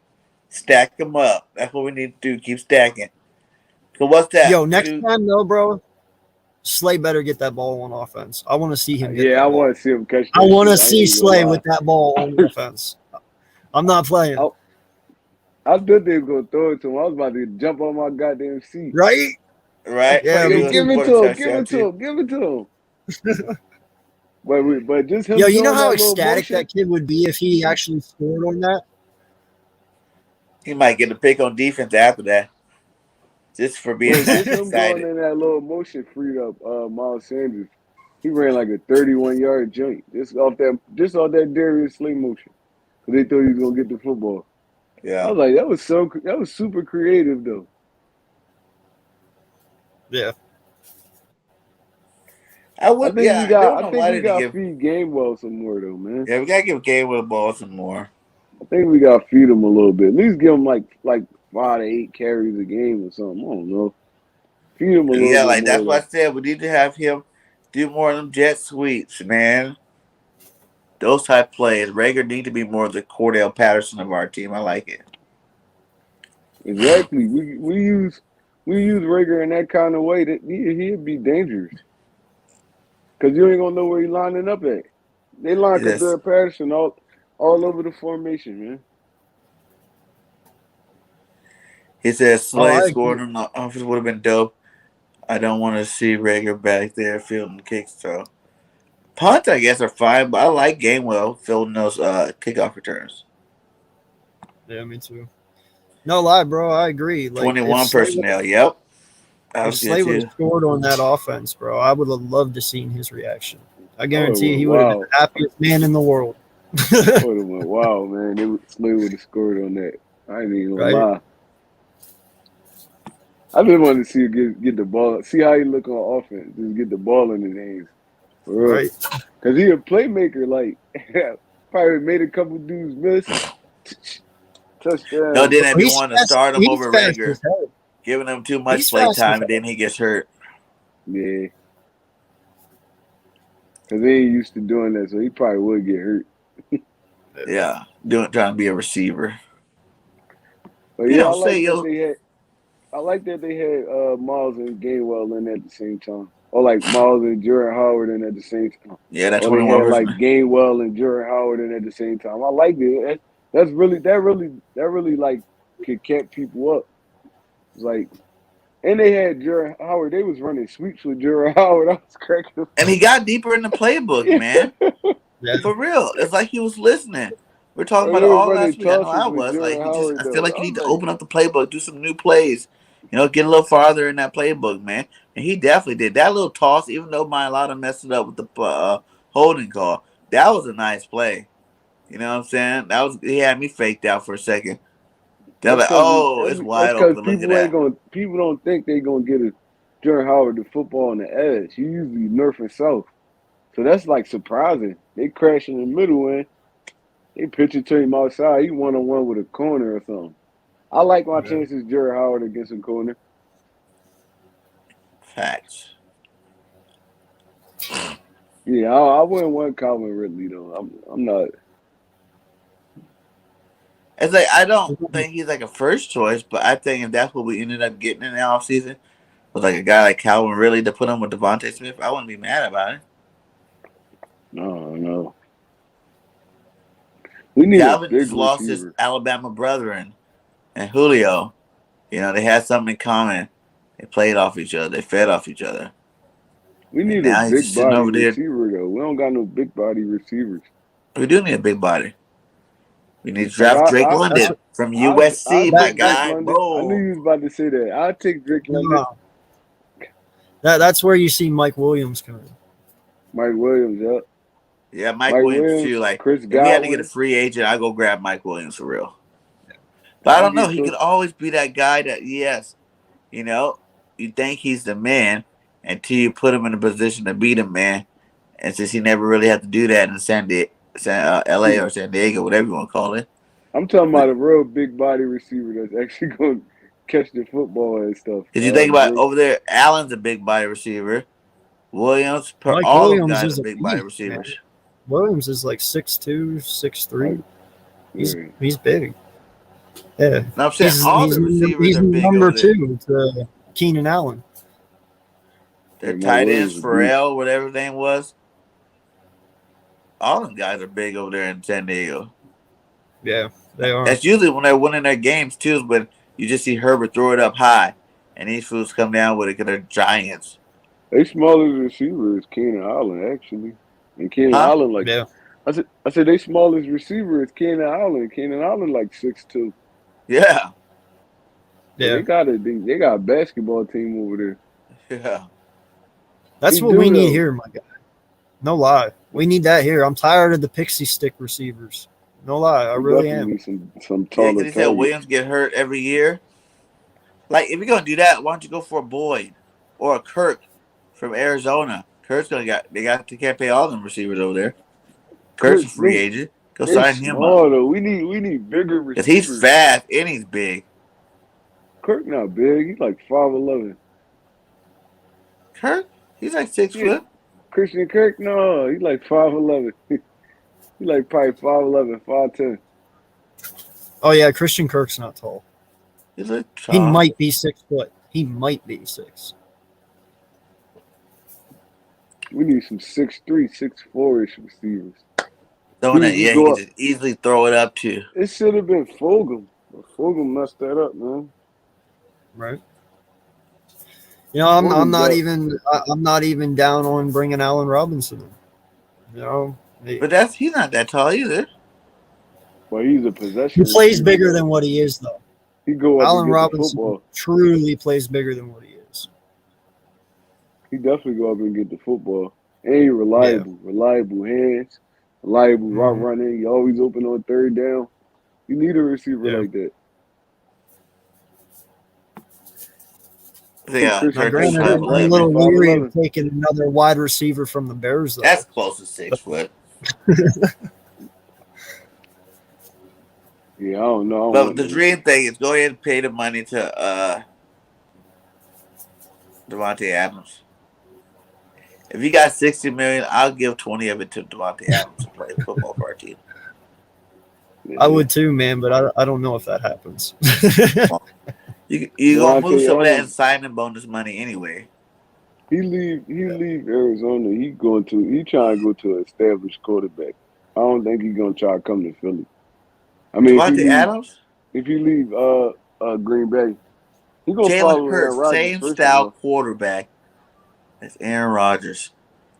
Stack them up. That's what we need to do. Keep stacking. So what's that? Yo, next time though, bro, Slay better get that ball on offense. I want to see him get Yeah, that I ball. want to see him catch that I want to shit. I see ain't gonna Slay lie. with that ball on offense. I'm not playing. I thought they was gonna throw it to him. I was about to jump on my goddamn seat. Right? Right? Yeah, Put me Yo, you give too. it for the to him. Give touchdown it to too. him. Give it to him. But just him Yo, you know doing how that little ecstatic motion. that kid would be if he actually scored on that? He might get a pick on defense after that. Just for being Bro, that just him going excited. in that little motion freed up Miles Sanders. He ran like a 31-yard joint. Just off that Darius Slay motion. Cause they thought he was gonna get the football. I Yeah. was like, that was super creative though. Yeah. I don't know think why we didn't he gotta give. feed Gainwell some more though, man. Yeah, we gotta give Gainwell the ball some more. I think we gotta feed him a little bit. At least give him like 5 to 8 carries a game or something. I don't know. Feed him a little Yeah, bit like more that's why I though. said we need to have him do more of them jet sweeps, man. Those type plays. Rager need to be more of the Cordell Patterson of our team. I like it. Exactly. We use Rager in that kind of way that he'd be dangerous. Cause you ain't gonna know where he's lining up at. They line Yes. Cordell Patterson all over the formation, man. He said Oh, Slay I scored agree. on the offense would have been dope. I don't want to see Rager back there fielding kicks though. Punts, I guess, are fine, but I like Gainwell fielding those kickoff returns. Yeah, me too. No lie, bro. I agree. Like 21 personnel. Yep. That if was good Slay would have too. scored on that offense, bro, I would have loved to seen his reaction. I I would have guarantee went he would have been wild. the happiest man in the world. I would have went wild, man. Slay would have scored on that. I ain't even gonna Right? lie. I just wanted to see him get the ball. See how he look on offense. Just get the ball in his hands. For real. Right. Cause he a playmaker. Like probably made a couple dudes miss. No, Touchdown. then if you He's want to fast. start him He's over fast Rager, as hell. giving him too much He's play fast as time, and hell. then he gets hurt. Yeah. Cause they ain't used to doing that, so he probably would get hurt. Yeah, trying to be a receiver. But You yeah, know, say yo. I like that they had Miles and Gainwell in at the same time. Or like Miles and Jordan Howard in at the same time. Yeah, that Or they 21 had like personnel. Gainwell and Jordan Howard in at the same time. I like it. That really like could kept people up. It's like, and they had Jordan Howard. They was running sweeps with Jordan Howard. I was cracking up. And he got deeper in the playbook, man. Yeah. For real. It's like he was listening. We're talking Bro, about they it was all running last week. I know tosses I with was. Like, Jordan Howard I feel though. like I he need was to like, open up the playbook, do some new plays, get a little farther in that playbook, man. And he definitely did. That little toss, even though Milata messed it up with the holding call, that was a nice play. You know what I'm saying? He had me faked out for a second. They're like, oh, it's that's wide because open. Look at that. people don't think they gonna get a Jordan Howard the football on the edge. He usually north and south. So that's like surprising. They crash in the middle and they pitch it to him outside. He 1-on-1 with a corner or something. I like my Yeah. chances Jordan Howard against a corner. Facts. Yeah, I wouldn't want Calvin Ridley though. I'm not. It's like I don't think he's like a first choice, but I think if that's what we ended up getting in the offseason, was like a guy like Calvin really to put him with Devontae Smith, I wouldn't be mad about it. No. We need a Calvin big just lost his receiver. Alabama brethren and Julio. You know, they had something in common. They played off each other. They fed off each other. We And need a now he's big just sitting body over there. receiver though. We don't got no big body receivers. We do need a big body. We need to Like draft Drake That's London from I USC, my take Drake guy. London. I knew Boom. you was about to say that. I take Drake London. no. That's where you see Mike Williams coming. Mike Williams, yep. Yeah, Mike Mike Williams Williams, too. Like Chris if we had to get a Godwin. free agent, I'd go grab Mike Williams for real. But I I don't know. get He those. could always be that guy that you know, you think he's the man until you put him in a position to be the man. And since he never really had to do that in LA or San Diego, whatever you want to call it. I'm talking about a real big body receiver that's actually going to catch the football and stuff. Because you think about Drake. over there, Allen's a big body receiver. Williams, Mike all of them Williams guys is are a big body beast, man. receivers. Williams is like 6'2", 6'3". Yeah. He's big. Yeah. No, I'm saying all the receivers He's are big number over there. 2 to Keenan Allen. Their Mike tight Williams ends, is a Pharrell, whatever his name was. All them guys are big over there in San Diego. Yeah, they are. That's usually when they're winning their games too, is when you just see Herbert throw it up high, and these fools come down with it because they're giants. They smallest receiver is Keenan Allen actually, and Keenan Allen like Yeah. I said they smallest receiver is Keenan Allen. Keenan Allen like 6'2". Yeah, Yeah. They got a basketball team over there. yeah. That's He what do, we need though. here, my guy. No lie. We need that here. I'm tired of the pixie stick receivers. No lie. I We really definitely am. need some Yeah, taller because he said targets. Williams get hurt every year. Like, if you're gonna do that, why don't you go for a Boyd or a Kirk from Arizona? Kirk's they can't pay all them receivers over there. Kirk's a free agent. Go They're sign him small up though. We need bigger because receivers. he's fast and he's big. Kirk not big. He's like 5'11". Kirk, he's like 6 foot. Christian Kirk, no, he's like 5'11". He's like probably 5'11", 5'10". Oh, yeah. Christian Kirk's not tall. He's like He tall. might be 6 foot. He might be 6. We need some 6'3", 6'4"-ish receivers. Throwing that, He yeah, he can just easily throw it up too. It should have been Fulgham. But Fulgham messed that up, man. Right. You know, I'm not even down on bringing Allen Robinson in. You know, But he's not that tall either. Well, he's a possession. he plays receiver, bigger though. than what he is, though. He go up Allen and get the Robinson football. truly plays bigger than what he is. He definitely go up and get the football. And he reliable. Reliable hands. Reliable route running. He always open on third down. You need a receiver like that. Yeah, Now, granted, I'm a little weary of taking another wide receiver from the Bears, though. That's close to 6 foot. Yeah, I don't know. But the dream thing is go ahead and pay the money to Devontae Adams. If you got $60 million, I'll give 20 of it to Devontae Adams to play football for our team. I would too, man, but I don't know if that happens. You gonna move some of that in signing bonus money anyway. He leave Arizona. He trying to go to an established quarterback. I don't think he's gonna try to come to Philly. I mean, Devontae Adams? If you leave Green Bay, he gonna follow Jalen Aaron Hurts, Rodgers. same style quarterback as Aaron Rodgers.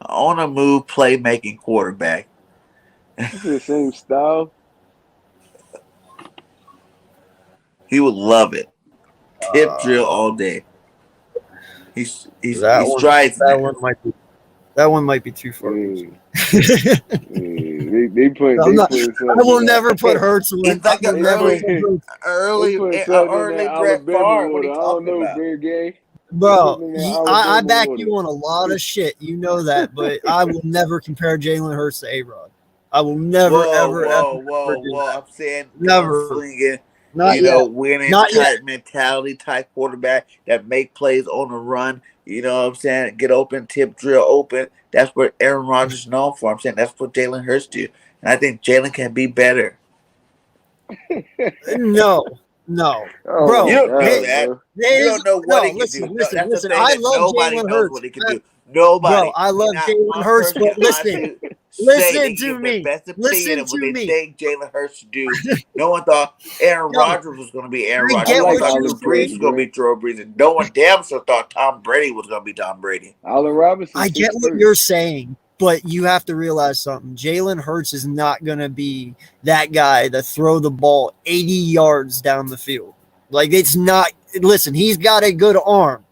On a move, playmaking quarterback. It's the same style. He would love it. Tip drill all day. He strides. That one might be too far. They put. I will never put Hurts away. It's like an early Brett Favre. What are you talking about? BIRDGANG. Bro, I back you on a lot of shit. You know that, but I will never compare Jalen Hurts to A-Rod. I will never, ever. I'm saying never. Winning type mentality type quarterback that make plays on the run. You know what I'm saying? Get open, tip drill open. That's what Aaron Rodgers is known for. I'm saying that's what Jalen Hurts do. And I think Jalen can be better. No. Bro, you don't know that. You don't know what he can do. Listen, I love Jalen Hurts. What he can do. Nobody. Bro, I love Not Jalen one Hurts, person but can listen, honestly say listen they can to give their me. best opinion Listen of what to they me. think Jalen Hurts should do. No one thought Aaron Yo, Rodgers was going to be Aaron I Rodgers. get No one like what thought you're Drew Allen Brees saying. was going to be Robinson, Drew Brees. And no one damn sure thought Tom Brady was going to be Tom Brady. Allen Robinson, I get what 6'3". you're saying, but you have to realize something. Jalen Hurts is not going to be that guy that throw the ball 80 yards down the field. Like, it's not. Listen, he's got a good arm,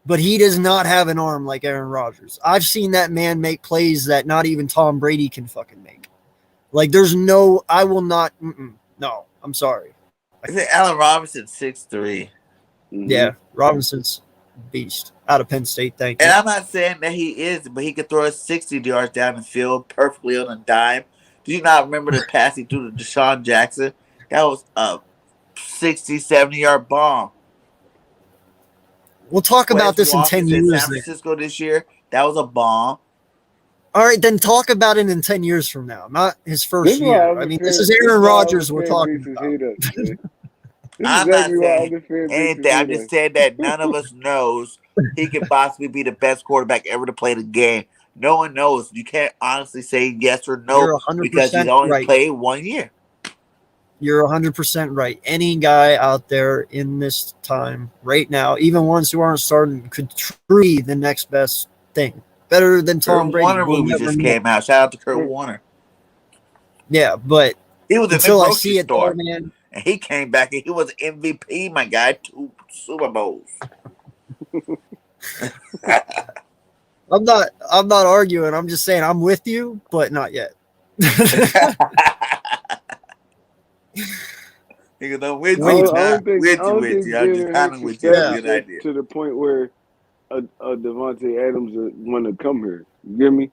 but he does not have an arm like Aaron Rodgers. I've seen that man make plays that not even Tom Brady can fucking make. Like, there's no, I will not, no, I'm sorry. Is it Allen Robinson 6'3"? Yeah, Robinson's beast out of Penn State. Thank you. And I'm not saying that he is, but he could throw it 60 yards down the field perfectly on a dime. Do you not remember the pass he threw to Deshaun Jackson? That was a 60, 70-yard bomb. We'll talk about Wes this in 10 Watkins in years. San Francisco this year. That was a bomb. All right, then talk about it in 10 years from now, not his This first is why year. I other mean, fan, this is this is Aaron why other Rodgers we're fan talking bases about. hate us, man. This is I'm not exactly why saying other fan bases anything. hate I'm just us. saying that none of us knows he could possibly be the best quarterback ever to play the game. No one knows. You can't honestly say yes or no You're because he's 100% only right. played 1 year. You're 100% right. Any guy out there in this time right now, even ones who aren't starting, could truly be the next best thing. Better than Tom Kurt Brady. Warner We'll movie never just know. came out. Shout out to Kurt Warner. Yeah, but He was in the until I grocery see it, though, store, man, and he came back and he was MVP, my guy, 2 Super Bowls. I'm not arguing. I'm just saying I'm with you, but not yet. Nigga, I'm with I you, don't, I not don't think with I you, don't with think you. I'm just Jalen kind Hurts of is with you. That's a established good idea. to the point where a Devontae Adams want to come here. You get me?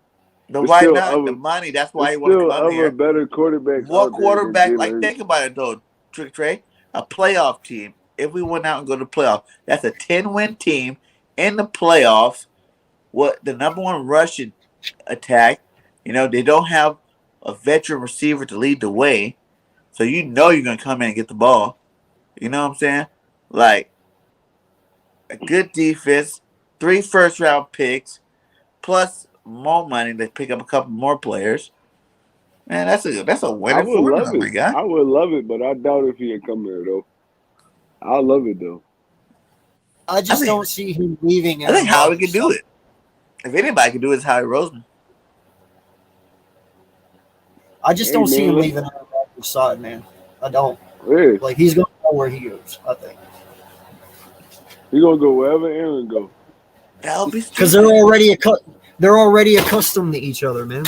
But There's why still not? The other money, that's why there's he want to still come other here. better quarterbacks What out there than quarterback, Jalen like, Hurts. think about it, though, Trick Trey. A playoff team, if we went out and go to playoff, that's a 10-win team in the playoffs. What the number one rushing attack, they don't have a veteran receiver to lead the way. So you're going to come in and get the ball. You know what I'm saying? Like, a good defense, 3 first-round picks, plus more money to pick up a couple more players. Man, that's a I winning would love formula, my it. guy. I would love it, but I doubt if he'd come here though. I love it though. I just don't see him leaving. I think Aaron Howie Rodgers. can do it. If anybody can do it, it's Howie Roseman. I just Hey, don't see man, him let's- leaving Aaron Rodgers' side, man. I don't. Yeah, Like, he's going to go where he goes, I think. he gonna go wherever Aaron go. That'll be Because stupid. they're already accustomed to each other, man.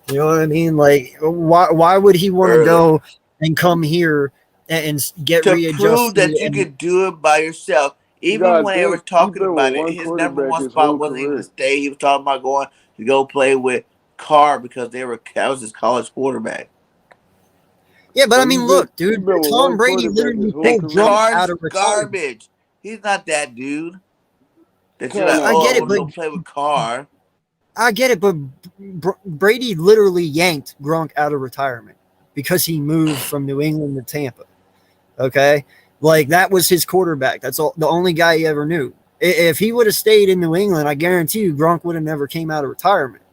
You know what I mean? Like, why would he want to go and come here and get To readjusted? prove that you and- can do it by yourself. Even gotta when they were think, talking he's been about with it, one his number quarterback one his spot whole wasn't even to career. stay. He was talking about going to go play with Carr because that was his college quarterback. Yeah, but I But mean, he's look, been dude, with Tom one Brady quarterback literally his whole pulled career. Gronk out Carr's of retirement. garbage. He's not that dude. That you're Time like, out, I oh, get I it, want to but go play with Carr. I get it, but Brady literally yanked Gronk out of retirement because he moved from New England to Tampa. Okay, like that was his quarterback. That's all, the only guy he ever knew. If he would have stayed in New England, I guarantee you Gronk would have never came out of retirement.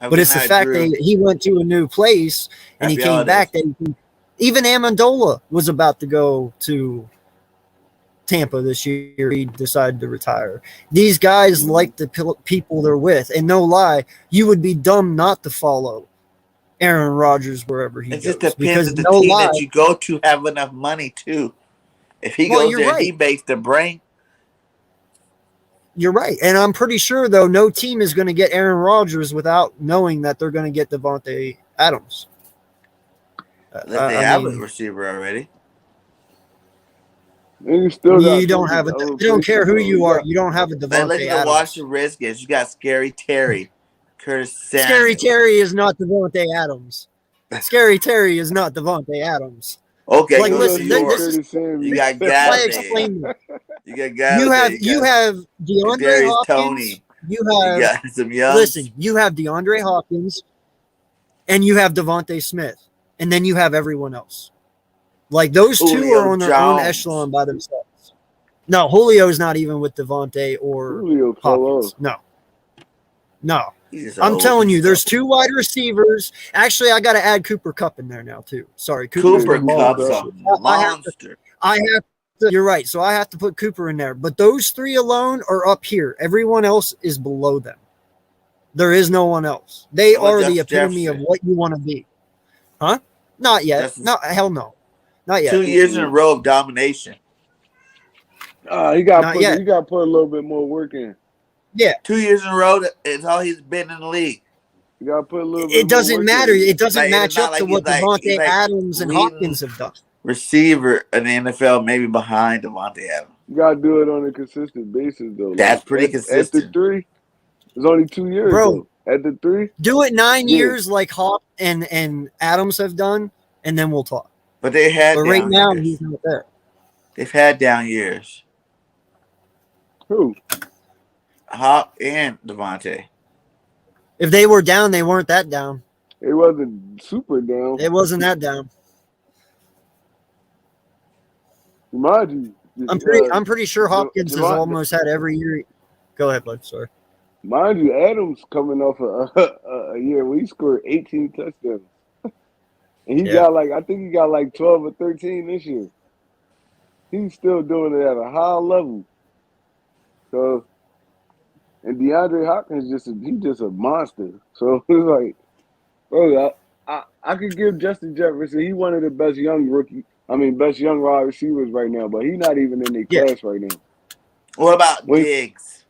But it's the fact that he went to a new place and he Happy came holidays. back. That even Amendola was about to go to Tampa this year. He decided to retire. These guys like the people they're with, and no lie, you would be dumb not to follow Aaron Rodgers wherever he It goes. just depends Because if the no team lie, that you go to have enough money too. If he Well, goes you're there, right. he makes the brain. You're right. And I'm pretty sure, though, no team is going to get Aaron Rodgers without knowing that they're going to get Devontae Adams. Unless they have a receiver already. And you still got You don't have coaches a. other You don't care places, who though. you You are. got- You don't have a Like, look Devontae at the Adams. Washington Redskins. You got Scary Terry, Curtis Samuel. Scary Terry is not Devontae Adams. Scary Terry is not Devontae Adams. Okay, Like, go listen, to New York. this is You got why I Galladay. explained it. You got Galladay. You have DeAndre Darius Hopkins. Tony. You You have got some young. listen. You have DeAndre Hopkins, and you have Devontae Smith, and then you have everyone else. Like those two Julio are on their own Jones. echelon by themselves. No, Julio's not even with Devontae or Julio fell Hopkins. off. No, No. He's just I'm old. telling you, He's there's just two wide receivers. Actually, I got to add Cooper Kupp in there now too. Sorry, Cooper's Cooper been balling Cup's this a year. monster. I have to. You're right. So I have to put Cooper in there. But those three alone are up here. Everyone else is below them. There is no one else. They How about are the Justin epitome Jefferson? of what you want to be. Huh? Not yet. Justin, No, hell no. Not yet. 2 years in a row of domination. He got Not put. yet. He got to put a little bit more work in. Yeah. 2 years in a row is all he's been in the league. You got to put a little bit It more doesn't work matter. in. It doesn't Like, it's match not up like to what he's Devontae Adams and leading Hopkins have done. receiver in the NFL, maybe behind Devontae Adams. You got to do it on a consistent basis, though. That's pretty at the consistent. 3, it's only 2 years, Bro, though. At the 3, do it 9 Yeah. years like Hop and Adams have done, and then we'll talk. But they had But down right now, years. he's not there. They've had down years. who? Hop and Devontae. If they were down, they weren't that down. It wasn't super down. It wasn't that down. Mind you, I'm pretty sure Hopkins has Javon- almost had every year. Go ahead, bud. Sorry. mind you, Adams coming off a year where he scored 18 touchdowns, and he Yeah. got I think he got 12 or 13 this year. He's still doing it at a high level. So, and DeAndre Hopkins he's just a monster. So it's like, bro, I could give Justin Jefferson. He one of the best young best young wide receivers right now, but he's not even in their Yeah. class right now. What about Wait. Diggs?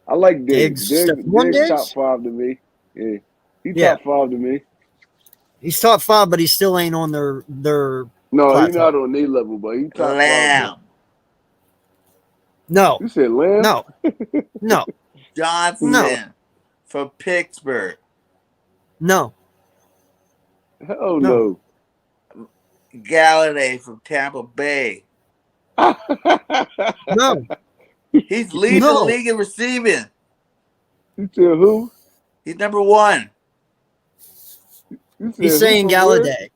I like Diggs. Diggs. Stephon Diggs top Diggs? 5 to me. Yeah, he Yeah. top 5 to me. He's top 5, but he still ain't on their No, he's plateau. not on their level, but he top 5. Lamb. No. You said Lamb? No. No. Johnson No. from Pittsburgh. No. Hell No. no. Galladay from Tampa Bay. No. He's leading No. the league in receiving. You said who? He's number 1. You said He's who saying from where? Galladay.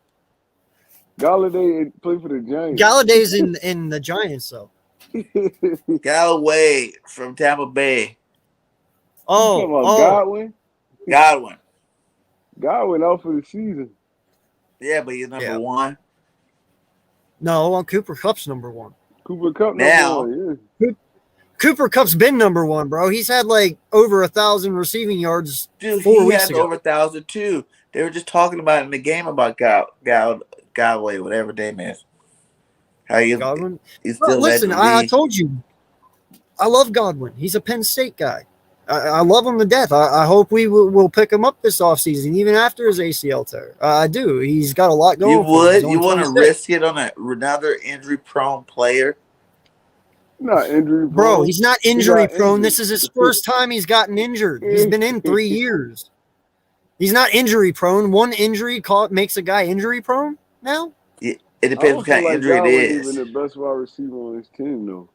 Galladay played for the Giants. Galladay's in the Giants, though. Galloway from Tampa Bay. Oh, You talking about oh, Godwin? Godwin. Godwin out for the season. Yeah, but he's number Yeah. 1. no, Cooper Kupp's number 1. Cooper Kupp Now- number 1, Cooper Kupp's been number 1, bro. He's had over 1,000 receiving yards Dude, 4 he weeks has ago. over 1,000 too. They were just talking about it in the game about Galloway, whatever his name is. How he's Godwin. still Well, led listen, the I league. told you, I love Godwin. He's a Penn State guy. I love him to death. I hope we will pick him up this offseason, even after his ACL tear. I do. He's got a lot going. You for him. He's would? only You want to 26. risk it on another injury-prone player? Not injury Bro, prone. he's not He injury got prone. injured. This is his first time he's gotten injured. He's been in 3 years. He's not injury prone. One injury makes a guy injury prone now? It I depends don't what feel kind of like injury it Godwin is. even the best wide receiver on his team, though.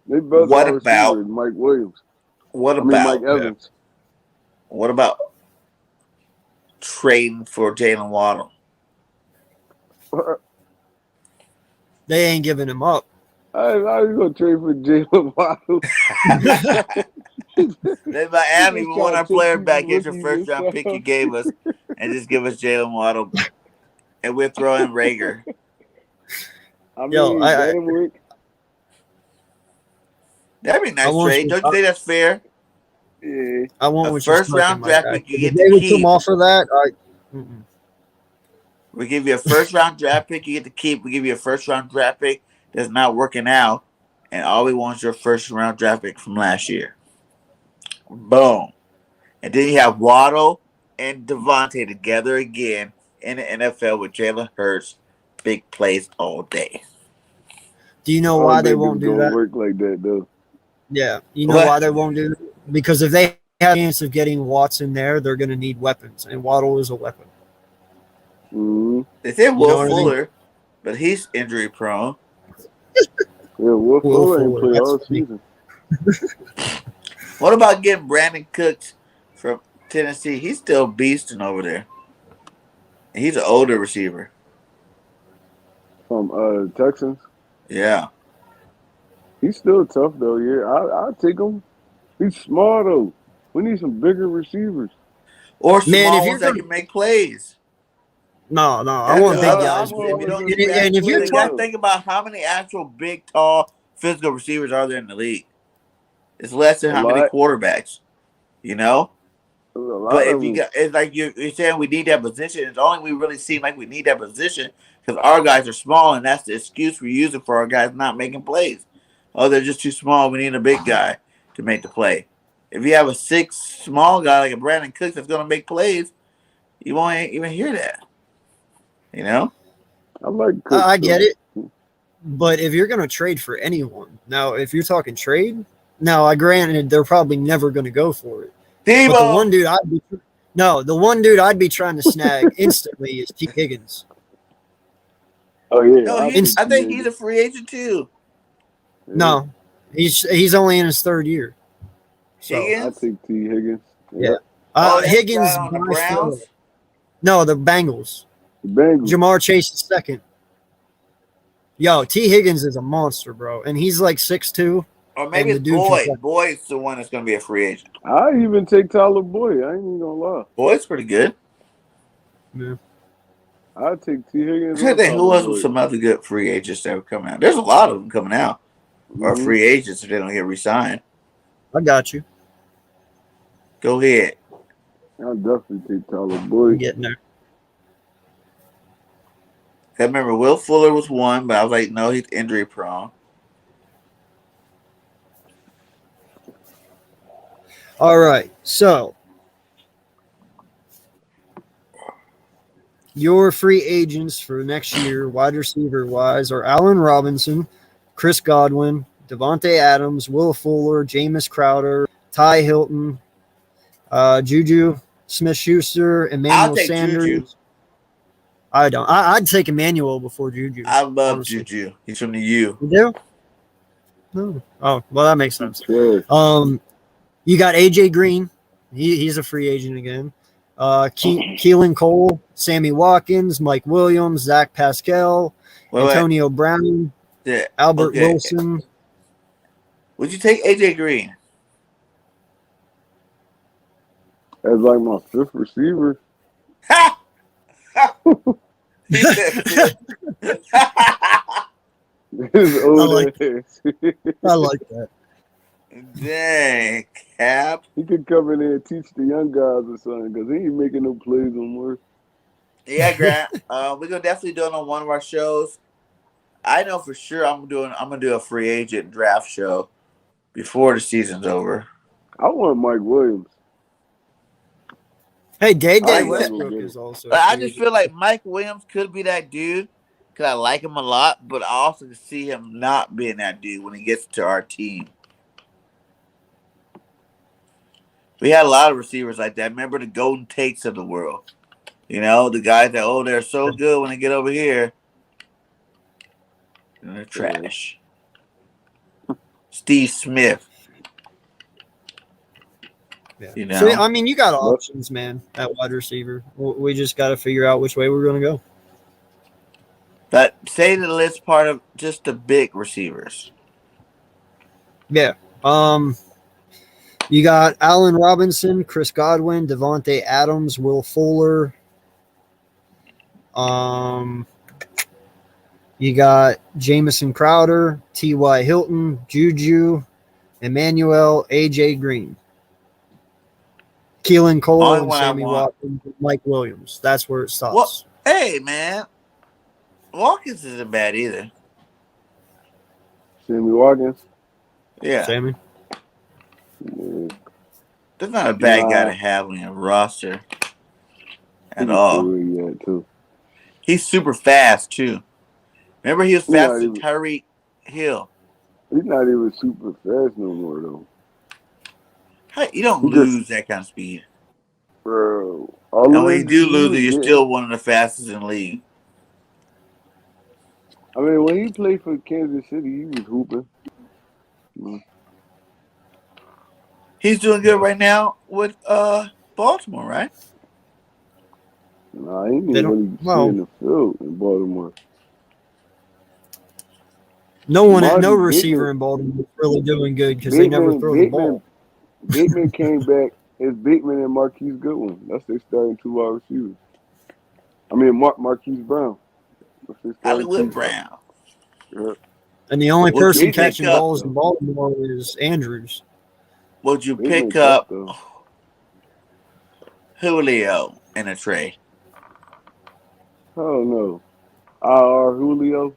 Their best What wide about- receiver is Mike Williams. What Mike about Evans. what about trading for Jalen Waddle? They ain't giving him up. I was gonna trade for Jalen Waddle. Then Miami, we Just want trying our to player take back. these Here's your rookies first and round stuff. pick you gave us, and just give us Jalen Waddle, and we'll throw in Rager. I mean, Yo, that'll work. That'd be a I nice want trade. you- Don't you think that's fair? Yeah. I want A what you're first smoking, round my draft guy. pick you If get they to would keep. come off of that, We give you a first round draft pick you get to keep. We give you a first round draft pick that's not working out, and all we want is your first round draft pick from last year. Boom. And then you have Waddle and Devontae together again in the NFL with Jalen Hurts. Big plays all day. do you know I why don't they think won't it's do gonna that? work like that, though. Yeah. You know What? why they won't do that? Because if they have a chance of getting Watson there, they're going to need weapons, and Waddle is a weapon. Mm-hmm. They said know Will what I mean? Fuller, but he's injury prone. Yeah, Will Fuller ain't Fuller, play that's all funny. season. What about getting Brandon Cooks from Tennessee? He's still beasting over there. And he's an older receiver. From Texans. Yeah. He's still tough, though. Yeah, I'll take him. He's small, though. We need some bigger receivers. Or Man, if small you're ones that gonna can make plays. no, I That's the want big other. guys, I'm bro. going We with don't. the You, big And if you're you got players. to think about how many actual big, tall, physical receivers are there in the league. It's less than A how many lot. quarterbacks. You know. There's a But lot if of you them. got, it's like you're saying we need that position. It's only we really seem like we need that position because our guys are small, and that's the excuse we're using for our guys not making plays. Oh, they're just too small. We need a big guy to make the play. If you have a 6 small guy like a Brandon Cooks that's going to make plays, you won't even hear that. You know? I like Cook I get too. it. But if you're gonna trade for anyone, now if you're talking trade, now I granted they're probably never gonna go for it. But the one Debo. dude I'd be trying to snag instantly is T. Higgins. Oh yeah, No, I'll he's. take Inst- I T think he's Higgins. a free agent too. Yeah, no, he's only in his third year. So I'll Higgins. take T Higgins. yeah, Yep. Oh, that's the guy Higgins on the by far. Browns. No, the Bengals. The Bengals. Jamar Chase is second. Yo, T. Higgins is a monster, bro, and he's like 6'2", Or maybe and the it's dude can play. Boyd. Boyd's the one that's going to be a free agent. I even take Tyler Boyd. I ain't even gonna lie. Boyd's pretty good. Yeah. I'll take T I'm Higgins trying or to think who Tyler else was Boyd. some other good free agents that were coming out. There's a lot of them coming out, or Mm-hmm. free agents if they don't get re-signed. I got you. Go ahead. I'll definitely take Tyler I'm Boyd. getting there. I remember Will Fuller was one, but I was like, no, he's injury prone. All right, so your free agents for next year, wide receiver wise, are Allen Robinson, Chris Godwin, Devontae Adams, Will Fuller, Jameis Crowder, Ty Hilton, Juju Smith-Schuster, I'll Emmanuel take Sanders. Juju. I don't. I'd take Emmanuel before Juju. I love honestly. Juju. He's from the U. You do? No. Oh, well, that makes sense. Trash. You got AJ Green. He's a free agent again. Keelan Cole, Sammy Watkins, Mike Williams, Zach Pascal, Wait. Antonio Brown, Yeah. Albert Okay. Wilson. Would you take AJ Green? As like my fifth receiver. Ha! He said, His old like ass. I like that. dang, Cap. He could come in there and teach the young guys or something because he ain't making no plays no more. Yeah, Grant. We're gonna definitely do it on one of our shows. I know for sure I'm gonna do a free agent draft show before the season's over. I want Mike Williams. Hey, Day I Westbrook is also. But a I free just agent. feel like Mike Williams could be that dude because I like him a lot, but I also can see him not being that dude when he gets to our team. We had a lot of receivers like that. Remember the Golden Tates of the world? You know, the guys that, they're so good when they get over here. And they're trash. Steve Smith. Yeah. You know? So, I mean, you got options, man, at wide receiver. We just got to figure out which way we're going to go. But say the list part of just the big receivers. Yeah. You got Allen Robinson, Chris Godwin, Devontae Adams, Will Fuller. You got Jamison Crowder, T.Y. Hilton, Juju, Emmanuel, A.J. Green, Keelan Cole, Only and one I Sammy want. Watkins, and Mike Williams. That's where it stops. Well, hey, man. Watkins isn't bad either. Sammy Watkins. Yeah. Sammy? Yeah. That's not a bad guy Nah. to have on your roster He at can all. stay where he at, too. He's super fast, too. Remember, he was He's not faster than even- Tyreek Hill. He's not even super fast no more, though. How, you don't He just- lose that kind of speed. Bro. All And of when you them do lose it, receivers you're getting- still one of the fastest in the league. I mean, when he played for Kansas City, he was hooping. He's doing good right now with Baltimore, right? Nah, he didn't They don't- really stay well- in the field in Baltimore. No Marty receiver Bateman- in Baltimore is really doing good because they never throw the ball. Bateman came back It's Bateman and Marquise Goodwin. That's their starting 2 wide receivers. I mean, Marquise Brown. That's their starting Hollywood 2. Brown. Yeah. And the only Would you person Bateman catching pick up? sucked balls in though. Baltimore is Andrews. Would you Bateman pick sucked up though. Julio in a trade? I don't know. IR Julio.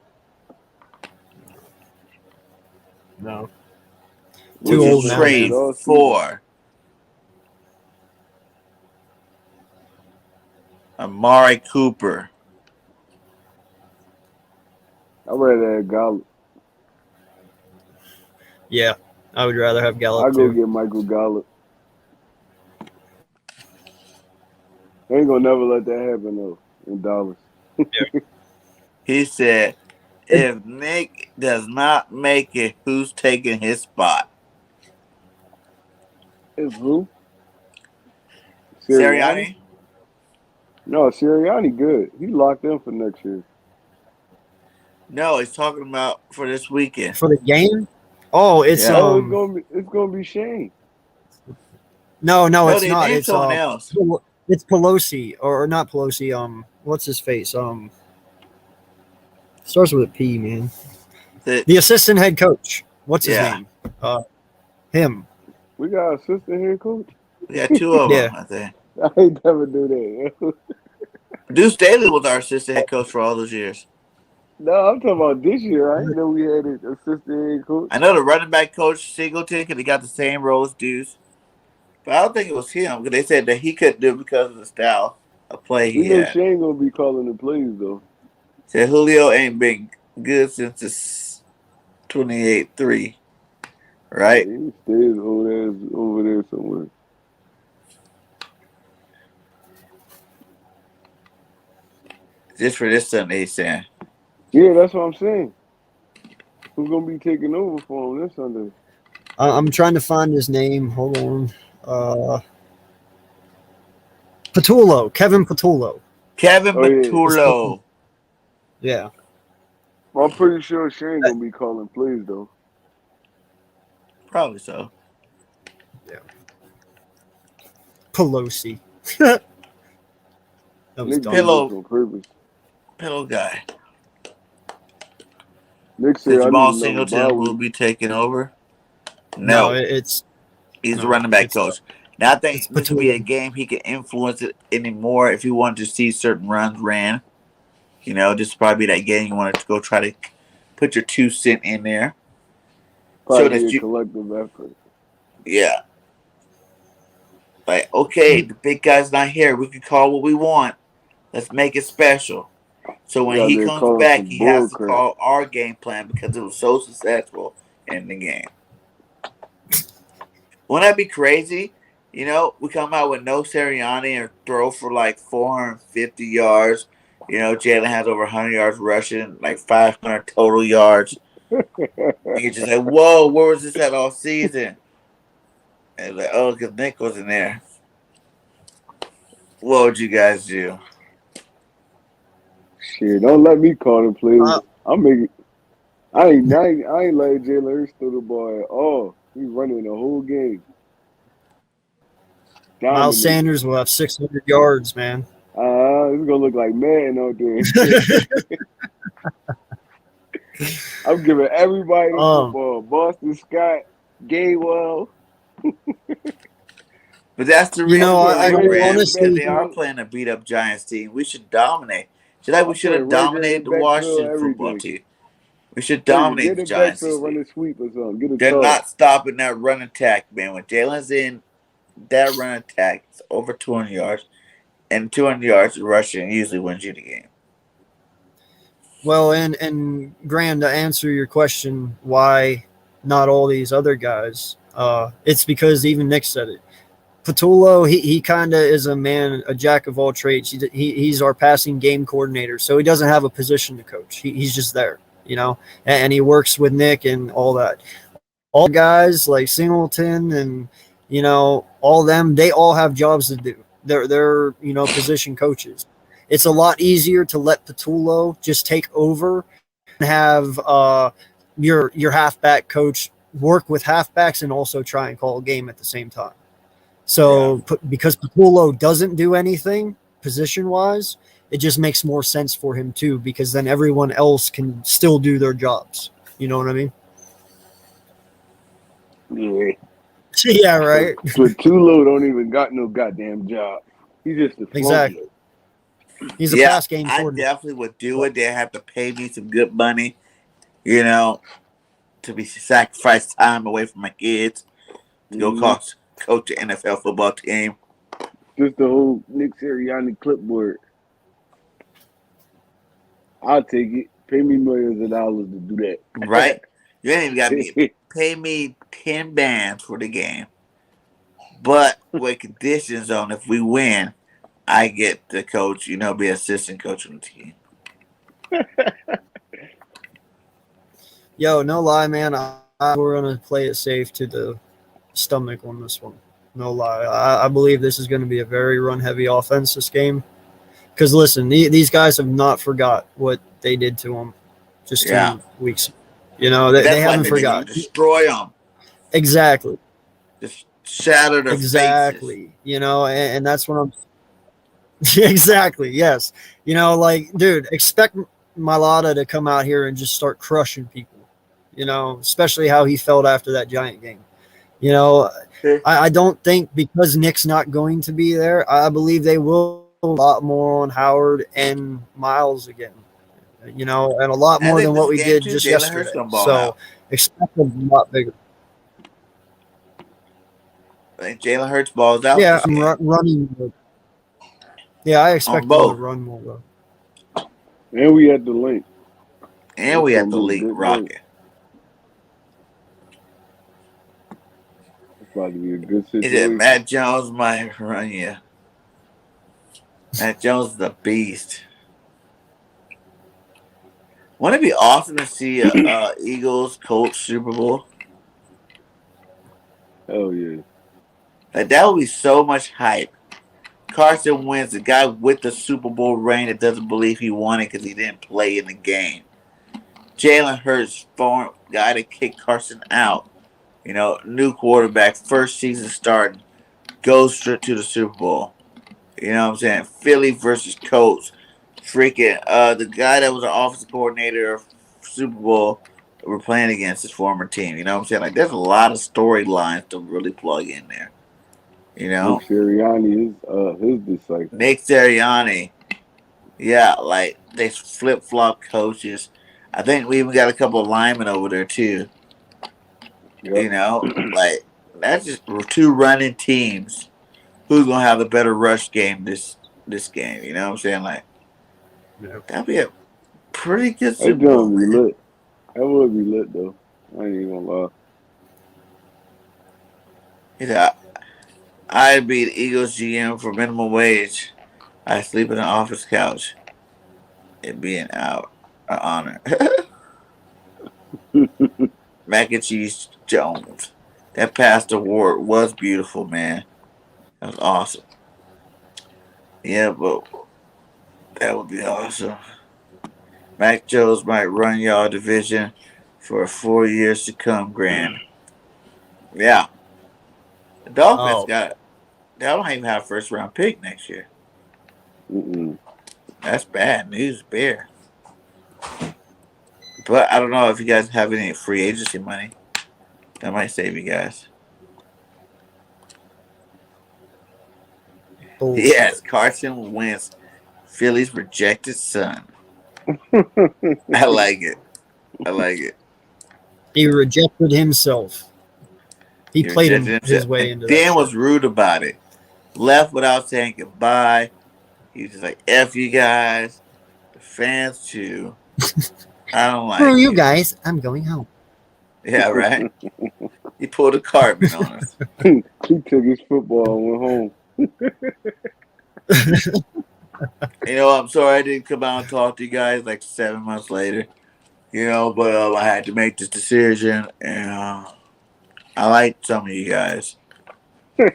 No. We Would Too you just old now, ran shit trade man. all season. for Amari Cooper? I'd rather have Gallup. Yeah, I would rather have Gallup I go too. get Michael Gallup. They ain't gonna never let that happen though in Dallas. He said, if Nick does not make it, who's taking his spot? It's who? Sirianni? Sirianni? No, Sirianni good. He locked in for next year. No, he's talking about for this weekend. For the game? Oh, it's Yeah. No, it's gonna be Shane. no, No, it's they not. named someone else. It's Pelosi or not Pelosi. What's his face? Starts with a P, man. The assistant head coach. What's his Yeah. name? Him. We got an assistant head coach. We got 2 of Yeah. them, I think. I ain't never do that. Deuce Staley was our assistant head coach for all those years. No, I'm talking about this year. I didn't know we had an assistant head coach. I know the running back coach Singleton because he got the same role as Deuce. But I don't think it was him because they said that he couldn't do it because of the style of play We he know had. Shane gonna be calling the plays though. Said Julio ain't been good since the 28-3, right? He stays over there somewhere. Just for this Sunday, he's saying. Yeah, that's what I'm saying. Who's gonna be taking over for him this Sunday? I'm trying to find his name. Hold on. Patullo. Kevin Patullo. Kevin Oh, yeah. Patullo. Yeah. I'm pretty sure Shane gonna be calling plays though. Probably so. Pelosi. That was Nick dumb. did this on purpose. Pillow guy. Nick Said said I Jamal need another bye Singleton will week. be taking over. No, No, it's he's the no, running back it's coach. Now I it's think this will be a Patullo. game he can influence it anymore if he wanted to see certain runs ran. You know, this is probably that game you wanted to go try to put your 2 cents in there. So Probably that be a you, collective effort. yeah. Like, okay, the big guy's not here. We can call what we want. Let's make it special. So We when out he there comes calling back, some he bull has to crap. call our game plan because it was so successful in the game. Wouldn't that be crazy? You know, we come out with no Sirianni and throw for like 450 yards. You know, Jalen has over 100 yards rushing, like 500 total yards. And you're just like, whoa, where was this at all season? And like, oh, because Nick was in there. What would you guys do? Shit, don't let me call the plays. Uh, I'm making. I ain't letting Jalen Hurts throw the ball at all. He's running the whole game, Miles dominating. Sanders will have 600 yards, man. It's gonna look like Madden out there. I'm giving everybody the football. Boston Scott, Gainwell. But that's the You reason know, we're I like Ray Rand. We said honestly, they are backfield. playing a beat up Giants team. We should dominate. Just like we I'm should have putting Rager in dominated the the backfield, Washington football everything. team. We should Rager, dominate get the in the Giants this backfield, run week. a sweep or something. Get a They're toss. not stopping that run attack, man. When Jalen's in that run attack, it's over 200 yards. And 200 yards rushing usually wins you the game. well, and Grand, to answer your question, why not all these other guys? It's because even Nick said it. Patullo, he kind of is a jack of all trades. He's our passing game coordinator, so he doesn't have a position to coach. He's just there, you know, and he works with Nick and all that. All guys like Singleton and, you know, all them, they all have jobs to do. They're you know, position coaches. It's a lot easier to let Patullo just take over and have your halfback coach work with halfbacks and also try and call a game at the same time. So because Papulo doesn't do anything position wise, it just makes more sense for him too, because then everyone else can still do their jobs. You know what I mean? Yeah. Yeah, right. But Tulo don't even got no goddamn job. He's just a flunky. Exactly. He's a Yeah, pass game I coordinator. definitely would do it. They have to pay me some good money, you know, to be sacrifice time away from my kids to go coach an NFL football team. Just the whole Nick Sirianni clipboard. I'll take it. Pay me millions of dollars to do that. Right? You ain't even got me pay me 10 bands for the game. But with conditions on if we win, I get to coach, be assistant coach on the team. Yo, no lie, man. We're gonna play it safe to the stomach on this one. No lie. I believe this is going to be a very run-heavy offense this game. Because listen, these guys have not forgot what they did to them just 2 weeks. They haven't forgot. Destroy them. Exactly. Just shatter their faces. And that's what I'm. Exactly. Yes. Dude, expect Mailata to come out here and just start crushing people. Especially how he felt after that Giant game. I don't think because Nick's not going to be there, I believe they will a lot more on Howard and Miles again. And a lot more than what we did just yesterday. So expect a lot bigger. I think Jalen Hurts balls out. Yeah, I'm running. Yeah, I expect them to run more though. And we had the link. And we had the link rocket. Probably be a good situation. Is it Matt Jones might run you? Matt Jones is a beast. Wouldn't it be awesome to see a Eagles Colts Super Bowl? Oh yeah. Like that would be so much hype. Carson Wentz, the guy with the Super Bowl ring that doesn't believe he won it because he didn't play in the game. Jalen Hurts, former guy that kicked Carson out. New quarterback, first season starting, goes straight to the Super Bowl. You know what I'm saying? Philly versus Colts. Freaking the guy that was an offensive coordinator of Super Bowl we're playing against his former team. You know what I'm saying? Like there's a lot of storylines to really plug in there. Nick Sirianni is his disciple. Nick Sirianni. Yeah, like they flip flop coaches. I think we even got a couple of linemen over there too. Yep. Like that's just two running teams. Who's gonna have the better rush game this game? You know what I'm saying? Like that'd be a pretty good Super Bowl. That'd be lit. That would be lit though. I ain't even gonna lie. Yeah, I'd be the Eagles GM for minimum wage. I sleep in an office couch. It'd be an honor. Mac and Cheese Jones. That past award was beautiful, man. That was awesome. Yeah, but that would be awesome. Mac Jones might run y'all division for 4 years to come, Grand. Yeah. The Dolphins they don't even have a first round pick next year. That's bad news, Bear. But I don't know if you guys have any free agency money. That might save you guys. Yes, Carson Wentz, Philly's rejected son. I like it. He rejected himself. He played his way into that. Dan was rude about it. Left without saying goodbye. He was just like, F you guys. The fans too. I don't like Screw you guys. I'm going home. Yeah, right? He pulled a carpet on us. He took his football and went home. I'm sorry I didn't come out and talk to you guys like 7 months later. But I had to make this decision, and I like some of you guys. I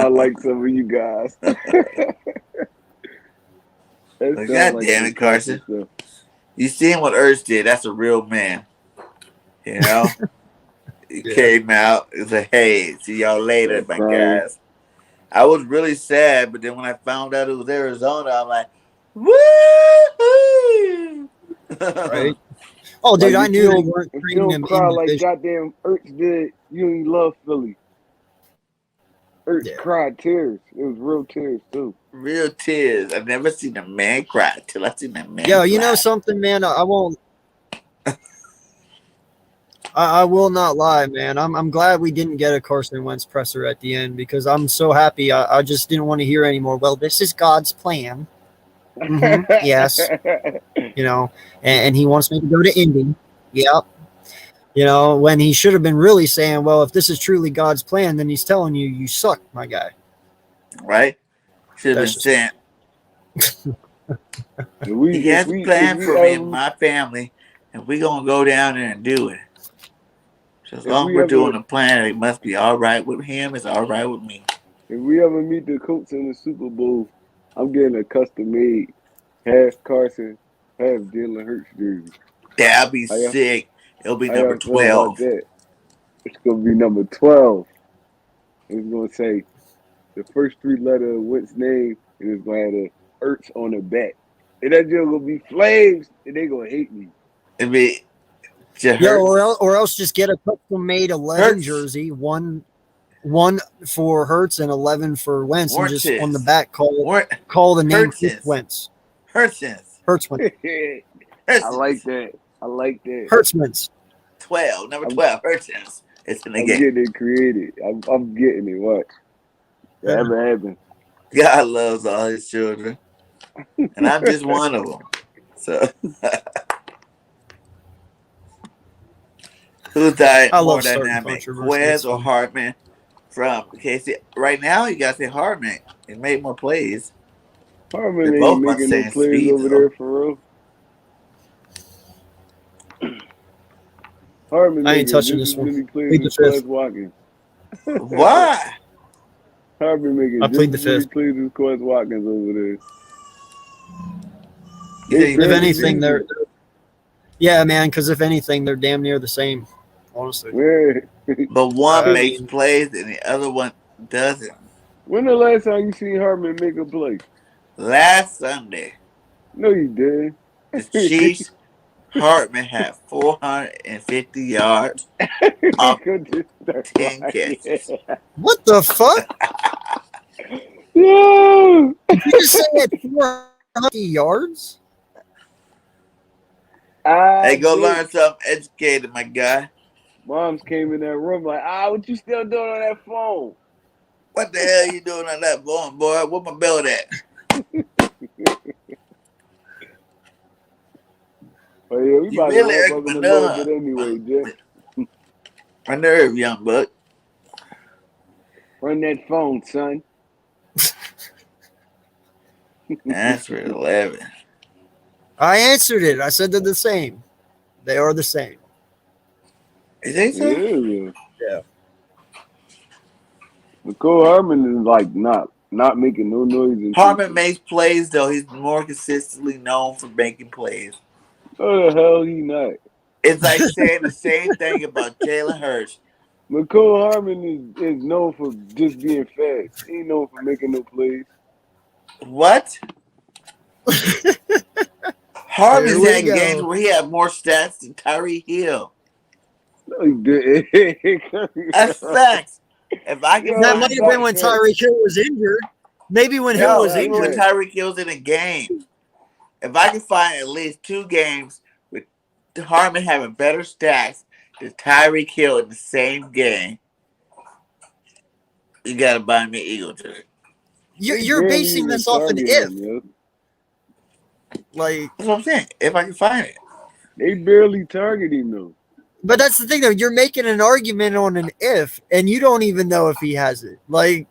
like some of you guys. God damn it, Carson. You seen what Ertz did. That's a real man. You know, it came out. It was like, hey, see y'all later, Start my crying. guys. I was really sad, but then when I found out it was Arizona, I'm like, woo! Right? Oh, dude, Like I knew they weren't if you treating don't him cry like individually. goddamn Ertz did, you ain't love Philly. Ertz Yeah. cried tears. It was real tears too. Real tears. I've never seen a man cry till I seen a man Yo, you know cry. something, man? I won't. I will not lie, man. I'm glad we didn't get a Carson Wentz presser at the end because I'm so happy. I just didn't want to hear anymore. Well, this is God's plan. Yes, you know, and he wants me to go to Indy. Yep. You know, when he should have been really saying, well, if this is truly God's plan, then he's telling you, you suck, my guy. Right? Should have That's been just saying, he has a if plan we for me and ever my family, and we're going to go down there and do it. So as if long as we we're ever doing a plan, it must be all right with him. It's all right with me. if we ever meet the Colts in the Super Bowl, I'm getting a custom made half Carson, half Jalen Hurts jersey. That'll be How y'all sick. It'll be how number y'all feel about 12. that? It's gonna be number 12. It's gonna say the first three letters of Wentz name, and it's gonna have the Ertz on the back. And that just gonna be flames, and they gonna hate me. It'll be just Yo, Hurts. or else just get a custom made 11 Hurts. jersey, one for Hertz and 11 for Wentz, and just on the Warranties. back call the name just Hurtsons. Wentz. Hurtsons. Hertz Wentz. I like Hurtsons. that. I like that. Hertz Wentz. 12. Number I'm 12. Hurtsons. It's in the I'm game. getting it created. I'm getting it. Watch. That ever happen. God loves all his children. And I'm just one of them. So who's I more love starting dynamic? controversy. It's Quez or fun. Hartman from KC? Right now, you got to say Hartman. He made more plays. Harmon They're ain't both about the making no same plays speed, over there though. for real. Harmon I ain't making touching just this as one. many plays Plead the as Quez fifth. Watkins. Why? Harmon I making plead just the as many fifth. plays as Quez Watkins over there. You They think If barely anything, use him. yeah, man. Because if anything, they're damn near the same. Honestly, Yeah. but one I makes mean, plays and the other one doesn't. When the last time you seen Harmon make a play? Last Sunday, No, you didn't. the Chiefs, Hartman had 450 yards He off could just start 10 crying. catches. what the fuck? No. Did you just say at 400 yards? I Hey, go did. learn something educated, my guy. Moms came in that room like, what you still doing on that phone? What the hell you doing on that phone, boy? Where my belt at? But yeah, we You about to really wrap irking up my in a little bit nerve. anyway, Jeff. My nerve, young buck. Run that phone, son. That's for 11. I answered it. I said they're the same. They are the same. You think so? Yeah. Yeah. Nicole Harmon is like not making no noise in Hartman Houston. makes plays, though. He's more consistently known for making plays. Oh the hell he not. It's like saying the same thing about Jalen Hurts. Nicole Harmon is known for just being fast. He ain't known for making no plays. What? Hartman's Here we had games go. where he had more stats than Tyreek Hill. No, he didn't. That's facts. If I can Yo, That find might it's have been not when fair. Tyreek Hill was injured. Maybe when Hill no, was even when injured. Tyreek Hill's in a game, if I can find at least 2 games with Hartman having better stats than Tyreek Hill in the same game, you gotta buy me an Eagle jersey. You're barely basing even this off an target if. him, yo. Like, That's what I'm saying. If I can find it. They barely target him though. but that's the thing though. You're making an argument on an if, and you don't even know if he has it. Like,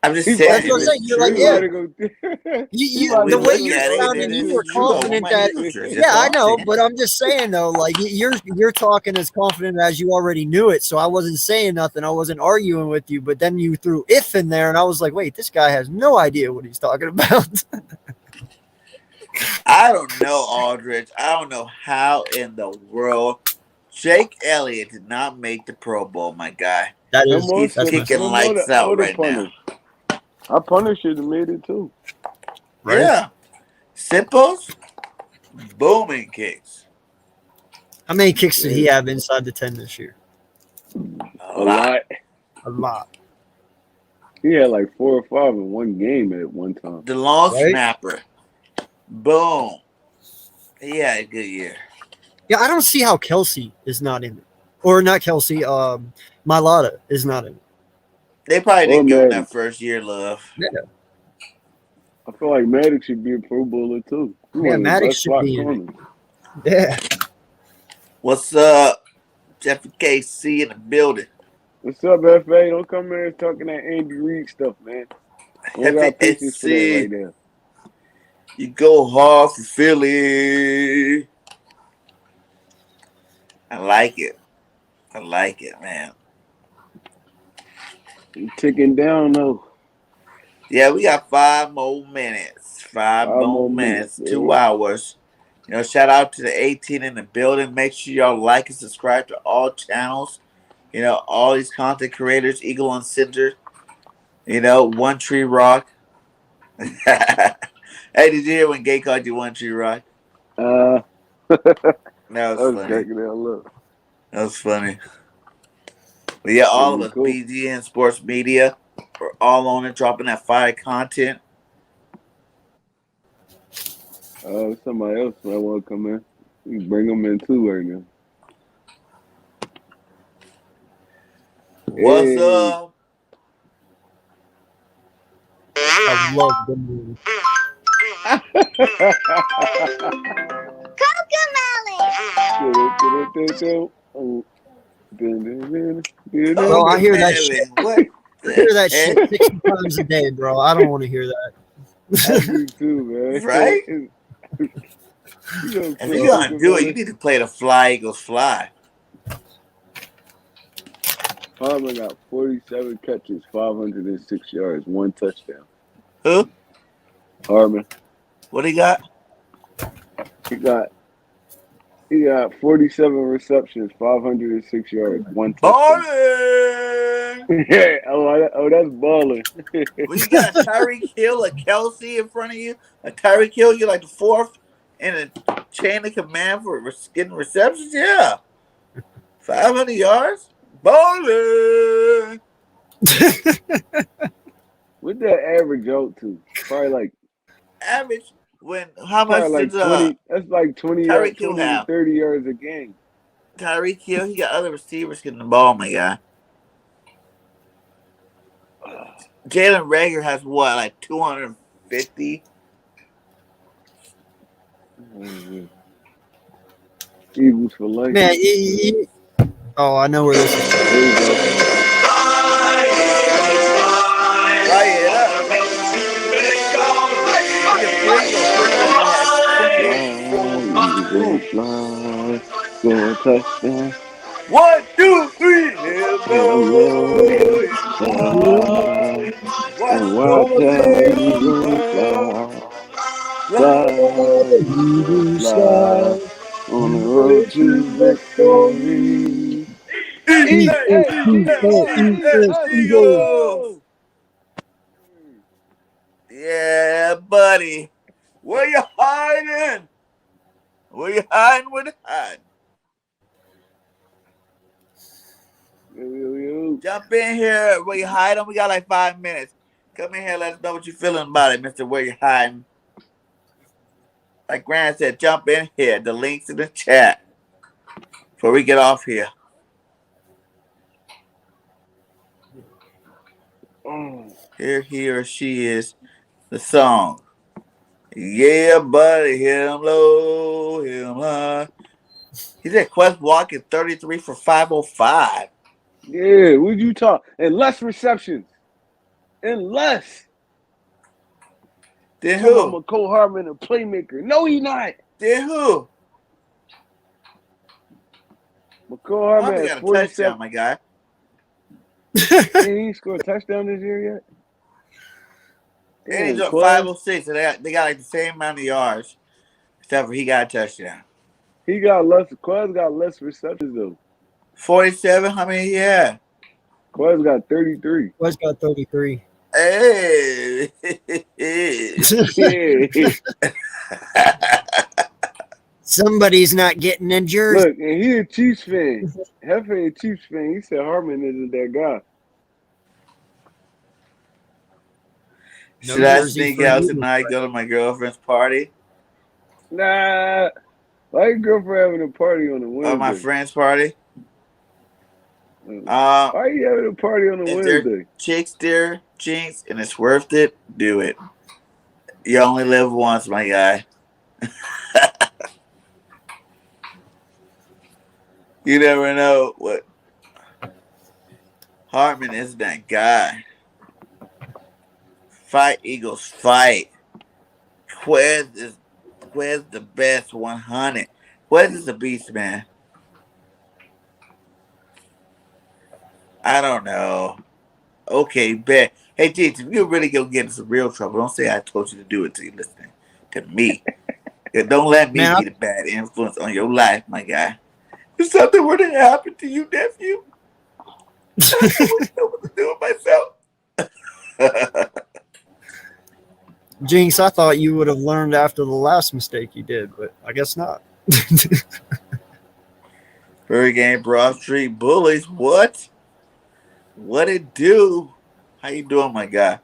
I'm just He saying that's about what I'm if to saying. it's You're like, he yeah. about true. to go he You about We the to way look go you're at it and sounding, if argue you it's were true, I want confident my that. Eagle jersey. Yeah, That's all I I'm know, saying. but I'm just saying though, like you're talking as confident as you already knew it. So I wasn't saying nothing. I wasn't arguing with you. But then you threw if in there, and I was like, wait, this guy has no idea what he's talking about. I don't know, Aldrich. I don't know how in the world Jake Elliott did not make the Pro Bowl, my guy. That Some is more, He's that's some, messed kicking up. some more lights the out older right now. punters. Our punter should have made it too. Right? Yeah. Simples, booming kicks. How many kicks did he Yeah. have inside the 10 this year? A A lot. lot. A lot. He had like 4 or 5 in one game at one time. The long Right? snapper. Boom. He had a good year. Yeah, I don't see how Kelsey is not in it. Or not Kelsey, Mailata is not in it. They probably Or didn't give him Maddox. that first year love. Yeah. I feel like Maddox should be a Pro Bowler too. He Yeah, one of the Maddox best should slot be in it. corners. Yeah. What's up? Jeffy KC in the building. What's up, FA? Don't come here talking that Andy Reid stuff, man. We don't got patience for that right SC. now. You go hard for Philly. I like it. I like it, man. You ticking down though. Yeah, we got 5 more minutes. 5 more minutes. 2 baby. hours. You know, shout out to the 18 in the building. Make sure y'all like and subscribe to all channels. You know, all these content creators, Eagle Uncensored. You know, One Tree Rock. Hey, did you hear when Gay called you One Tree Rock? That That was was funny. cracking that look. That was funny. But yeah, all of us, Cool. BGN Sports Media, we're all on it, dropping that fire content. Somebody else might want to come in. You can bring them in too right now. What's Hey. up? I love the movie. Bro, I hear that shit. What I hear that shit heck? 60 times a day, bro. I don't want to hear that. I do too, man. Right? If If you're gonna do it, you need to play the Fly Eagles Fly. Harmon got 47 catches, 506 yards, 1 touchdown. Who? Harmon. What he got? He got 47 receptions, 506 yards, 1 touchdown. Balling! Yeah, that's balling. When you got a Tyreek Hill, a Kelsey in front of you, a Tyreek Hill, you're like the 4th in a chain of command for getting receptions. Yeah, 500 yards, balling. What'd that average out to? Probably like Average. How much like did 20. That's like 20 Tyreek Hill 20 to have? 30 yards a game. Tyreek Hill, he got other receivers getting the ball, my guy. Jalen Rager has what, like 250? Eagles for life. Man, oh, I know where this is. There you go. Fire it up. Eagles fly, score a touchdown. 1, 2, 3, hello. Fly, and watch how Eagles fly, on the road to victory. Eagles. Yeah, buddy. Where you hiding? Where you hiding? Where you hiding? Jump in here. Where you hiding? We got like 5 minutes. Come in here. Let us know what you're feeling about it, Mr. Where you hiding. Like Grant said, jump in here. The link's in the chat before we get off here. Here he or she is. The song. Yeah, buddy, hit him low, hit him high. He's at Quest Walking 33 for 505. Yeah, would you talk? And less receptions. And less. Then Talking who? about McCole Hardman, a playmaker. No, he not. Then who? McCole Hardman Harvey had got a touchdown, 47. my guy. He ain't scored a touchdown this year yet. And he's Damn, up 506, so they got like the same amount of yards, except for he got a touchdown. He got less. Quez got less receptions though. 47. How many he had? Quez got 33. West got 33. Hey. Yeah. Somebody's not getting a jersey. Look, and he a Chiefs fan. Hefe a Chiefs fan. He said Hartman isn't that guy. No Should I jersey sneak for out you. tonight, go to my girlfriend's party Nah. Why your girlfriend having a party on a or my Wednesday? friend's party? Why you having a party on a If there are Wednesday? chicks there, jinx, and it's worth it, do it. You only live once, my guy. You never know what Hartman is. That guy. Fight, Eagles, fight. Quez the best 100. Quez is a beast, man. I don't know. Okay, bet. Hey, Jinx, if you really go get in some real trouble, don't say I told you to do it to you listening to me. Yeah, don't let me Man, be the bad influence on your life, my guy. If something were to happen to you, nephew, I wouldn't know what to do with myself. Jinx, I thought you would have learned after the last mistake you did, but I guess not. BIRDGANG, Broad Street Bullies. What? What it do? How you doing, my guy?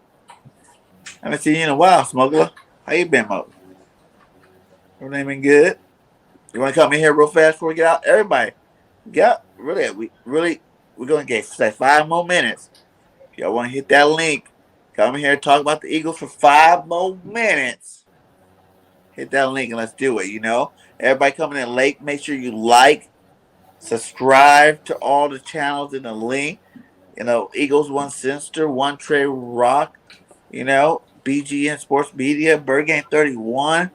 I haven't seen you in a while, Smuggler. How you been, Mo? Everything been good? You want to come in here real fast before we get out? Everybody, we're gonna get say 5 more minutes. If y'all want to hit that link, come in here and talk about the Eagles for 5 more minutes. Hit that link and let's do it. You know, everybody coming in late, make sure you like, subscribe to all the channels in the link. You know, Eagles One Sinister, One Trey Rock. You know, BGN Sports Media, BIRDGANG 31.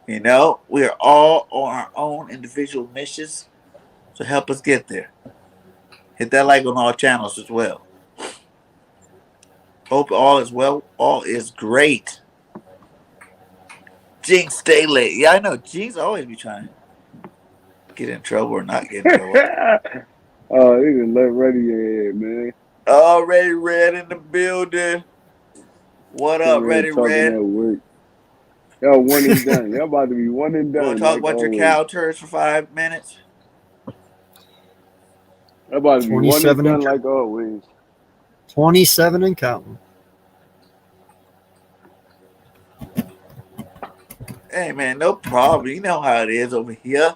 You know, we are all on our own individual missions to help us get there. Hit that like on all channels as well. Hope all is well. All is great. Jinx, stay late. Yeah, I know. Jinx always be trying to get in trouble or not get in trouble. Oh, he done let ready your head, man. Already Red in the building. What up, Sitting here Ready talking Red? that work. Y'all one and done. Y'all about to be one and You want done. to talk Like about your always. cow turds for 5 minutes? Y'all about to be one and 27 done and like always. 27 and counting. Hey, man, no problem. You know how it is over here.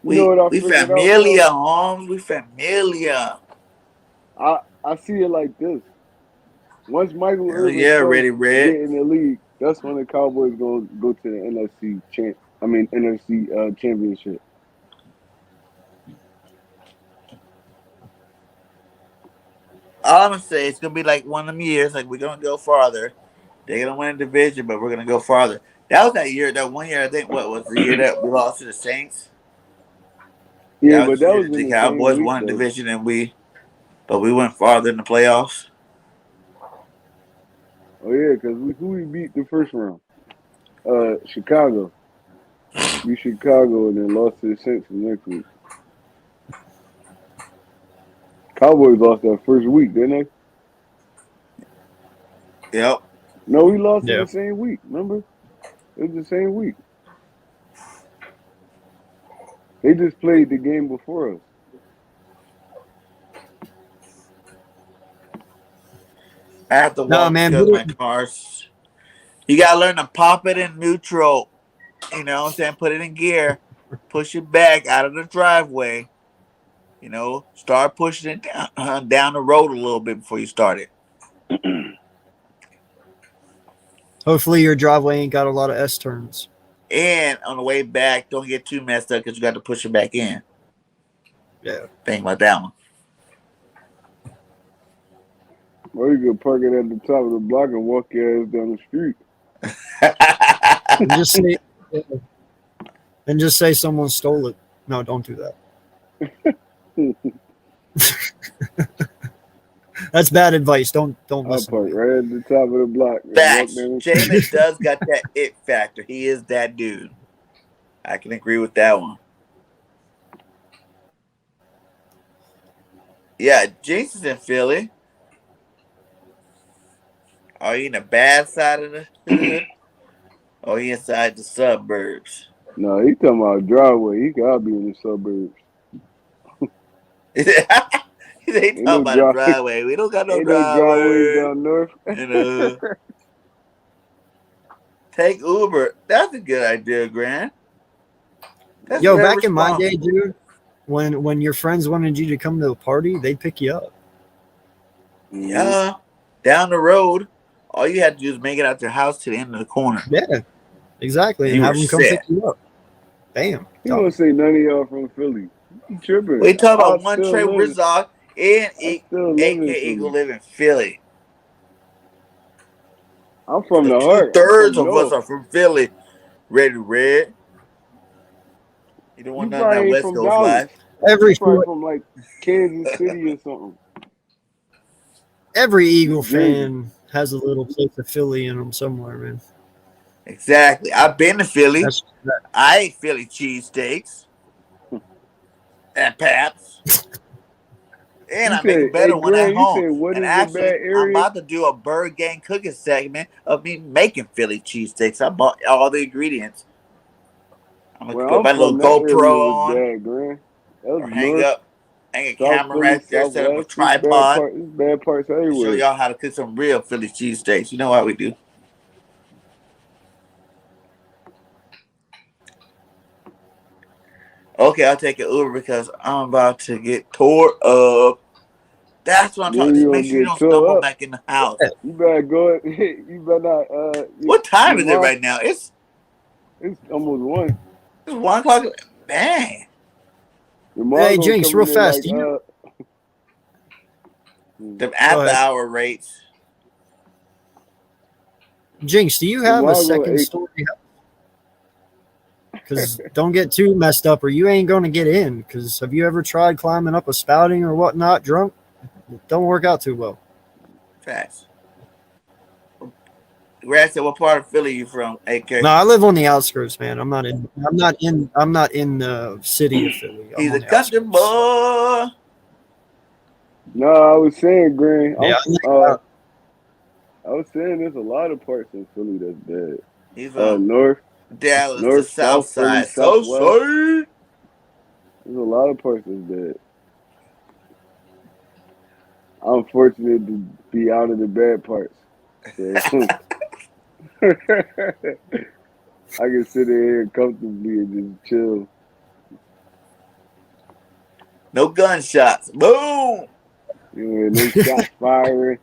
You know what I We figured out, familiar, Holmes. We familiar. bro? I see it like this. Once Michael Hell Irvin yeah, starts Ready Red. getting the league, that's when the Cowboys gonna go to the NFC championship. All I'm gonna say, it's gonna be like one of them years. Like we're gonna go farther. They're gonna win a division, but we're gonna go farther. That was that 1 year. I think what was the year that we lost to the Saints? Yeah, That was but the that year was that in the the same Cowboys week won a though. division, and we went farther in the playoffs. Oh yeah, because who we beat the first round? Chicago. Beat Chicago and then lost to the Saints the next week. Cowboys lost that first week, didn't they? Yep. No, we lost in Yeah. the same week. Remember? It was the same week. They just played the game before us. I have to No, walk man. because my car's. You gotta learn to pop it in neutral. You know what I'm saying? Put it in gear. Push it back out of the driveway. You know, start pushing it down the road a little bit before you start it. Hopefully your driveway ain't got a lot of S turns. And on the way back, don't get too messed up because you got to push it back in. Yeah. Think about that one. Or you could park it at the top of the block and walk your ass down the street. And just say someone stole it. No, don't do that. That's bad advice. Don't I'll listen. park right at the top of the block and walk Facts. down the street. Jameis does got that it factor. He is that dude. I can agree with that one. Yeah, Jinx is in Philly. Are you in the bad side of the hood? Or you inside the suburbs? No, he talking about driveway. He gotta be in the suburbs. They Ain't talk no about a drive. driveway. We don't got no Ain't no driveways driveway. down north. You know, take Uber. That's a good idea, Grant. That's Yo, very back in my day, responsible. dude, when your friends wanted you to come to a party, they'd pick you up. Mhm. Yeah, down the road, all you had to do is make it out your house to the end of the corner, Yeah, exactly, and and you were have them come pick set. you up. Bam, He done. won't say none of y'all from Philly. You tripping? We talk I about one still Trey live. Rizog and I still live AK in Eagle Philly. live in Philly. I'm from So the two heart. I'm thirds from of us north. are from Philly. Red. You don't want You none of that probably ain't West from Coast Dallas. life. You Every probably from like Kansas City or something. every Eagle Jersey. fan has a little place of Philly in them somewhere, man. Exactly. I've been to Philly. That's that. I ate Philly cheesesteaks at Paps. And You I make a said, hey better one at Grant, you home. said what And is the bad actually, I'm area? about to do a Bird Gang cooking segment of me making Philly cheesesteaks. I bought all the ingredients. I'm gonna Where put I'm my little from, that area GoPro was on bad, Grant. That was or north, hang a South camera Philly, right there, set up a Southwest. It's bad tripod part. It's bad parts to show everywhere. y'all how to cook some real Philly cheesesteaks. You know how we do. Okay, I'll take an Uber because I'm about to get tore up. That's what I'm talking. Then you Just make gonna sure you get don't tore stumble up. back in the house. You better go. You better not. What Your time is it mom. right now? It's almost one. It's 1 o'clock. Man, Your mom Hey, gonna Jinx, come real in there fast. like Do you them go after ahead, hour rates. Jinx? Do you your have a mom gonna. second story? Because don't get too messed up, or you ain't going to get in. Because have you ever tried climbing up a spouting or whatnot drunk? It don't work out too well. Facts. Grant said, "What part of Philly you from, No, AK?" I live on the outskirts, man. I'm not in. I'm not in. I'm not in the city of Philly. I'm He's on a the country outskirts. So boy. No, I was saying, Grant. yeah, I was saying there's a lot of parts in Philly that's bad. He's from North, Dallas, the north, South south Philly, Side. So southwest. sorry. There's a lot of parts that's bad. I'm fortunate to be out of the bad parts. So I can sit in here comfortably and just chill. No gunshots. Boom. You know, no shots firing,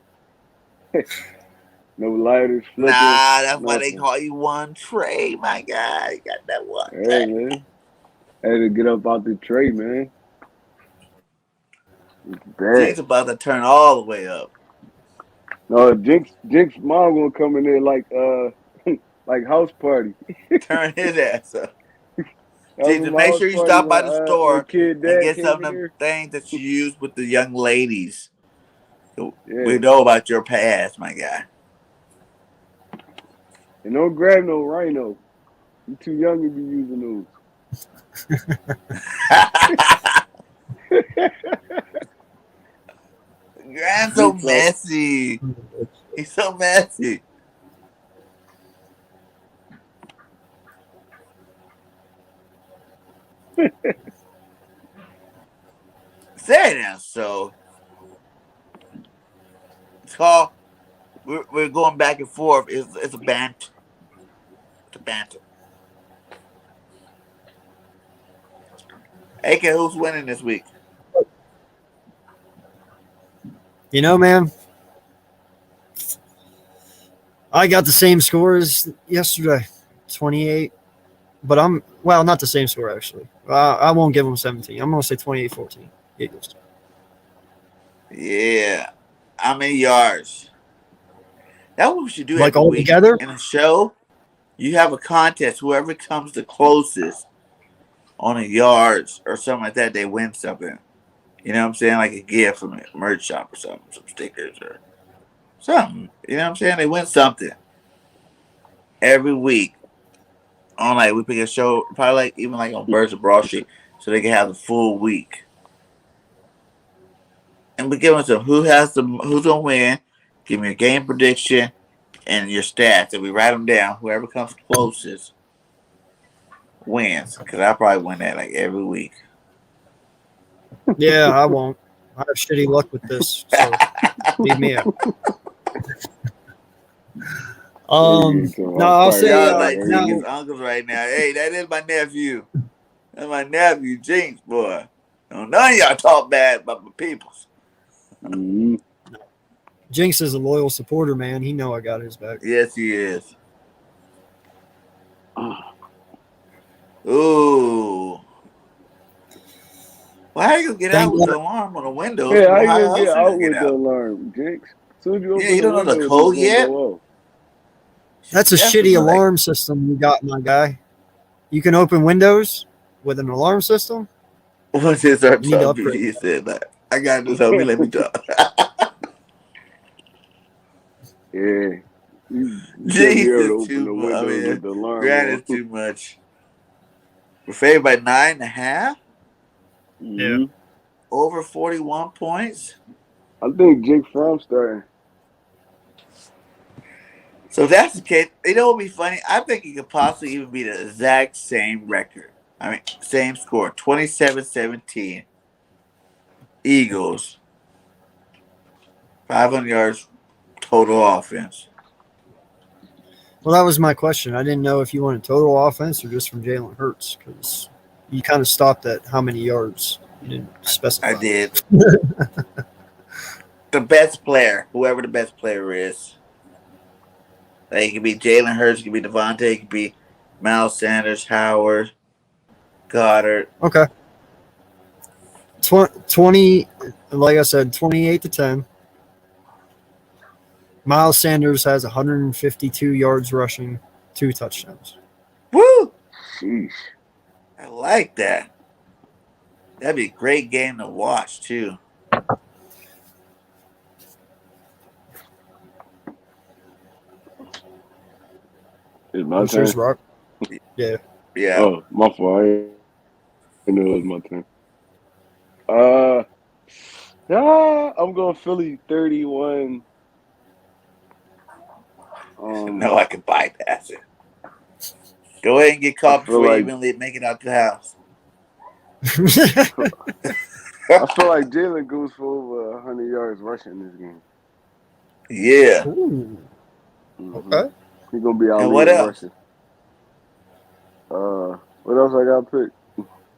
no lighters flipping, Nah, that's why they nothing. call you one Trey, my guy. You got that one Hey Trey. man, I had to get up out the tray, man. It's bad. Jinx about to turn all the way up. No, Jinx mom gonna come in there like house party. Turn his ass up. I Jinx, remember and my make house sure you party stop by the when store kid and dad get came some in of the here. things that you use with the young ladies. Yeah, We know about your past, my guy. and don't grab no rhino. You too young to be using those. Grant's so Jinx like, messy. He's so messy. Say it now. So it's called. We're going back and forth. It's a banter. It's a banter. AK, who's winning this week? you know, man, I got the same score as yesterday, 28. But not the same score actually. I won't give them 17. I'm gonna say 28-14. Eagles. Yeah. How many yards? That's what we should do Like every all week. together. In a show, you have a contest. Whoever comes the closest on a yards or something like that, they win something. You know what I'm saying? Like a gift from a merch shop or something, some stickers or something. You know what I'm saying? They win something every week on like we pick a show, probably like even like on Birds of Broad Street, so they can have the full week. And we give them some who's gonna win. Give me a game prediction and your stats, and we write them down. Whoever comes closest wins. Because I probably win that like every week. Yeah, I won't. I have shitty luck with this, so leave me out. No, I'll say Y'all like no. Jinx's uncles right now. Hey, that is my nephew. That's my nephew, Jinx, boy. None of y'all talk bad about my peoples. Mm-hmm. Jinx is a loyal supporter, man. He know I got his back. Yes, he is. Ooh. Well, how you gonna get out with the alarm on the windows? Yeah, how you How gonna get else you out gonna with get the out? alarm, Jinx? As soon as you Yeah, open you the don't know the windows, code it's gonna yet? go off. That's a shitty alarm system you got, my guy. You can open windows with an alarm system? What's his our You need to talk? upgrade. He said that. I got this, homie. Let me talk. Yeah. You shouldn't be able to Jesus, open too the much. I windows with mean, the alarm Grant on. is too much. We're favored by 9.5. Yeah. Over 41 points. I think Jake Fromm starting. So if that's the case, you know what would be funny? I think it could possibly even be the exact same record. I mean, same score, 27-17. Eagles. 500 yards total offense. Well, that was my question. I didn't know if you wanted total offense or just from Jalen Hurts because you kind of stopped at how many yards. You didn't specify. I did. The best player, whoever the best player is. Like, it could be Jalen Hurts, it could be Devontae, it could be Miles Sanders, Howard, Goddard. Okay. 20, like I said, 28-10. Miles Sanders has 152 yards rushing, 2 touchdowns. Woo! Sheesh. I like that. That'd be a great game to watch, too. It's my turn. Rock. Yeah. Yeah. Oh, my fault. I didn't know it was my turn. I'm going Philly 31. No, I can bypass it. Go ahead and get caught before you even make it out the house. I feel like Jalen goes for over 100 yards rushing this game. Yeah. Mm-hmm. Okay. He's going to be out and what else? rushing. What else I got to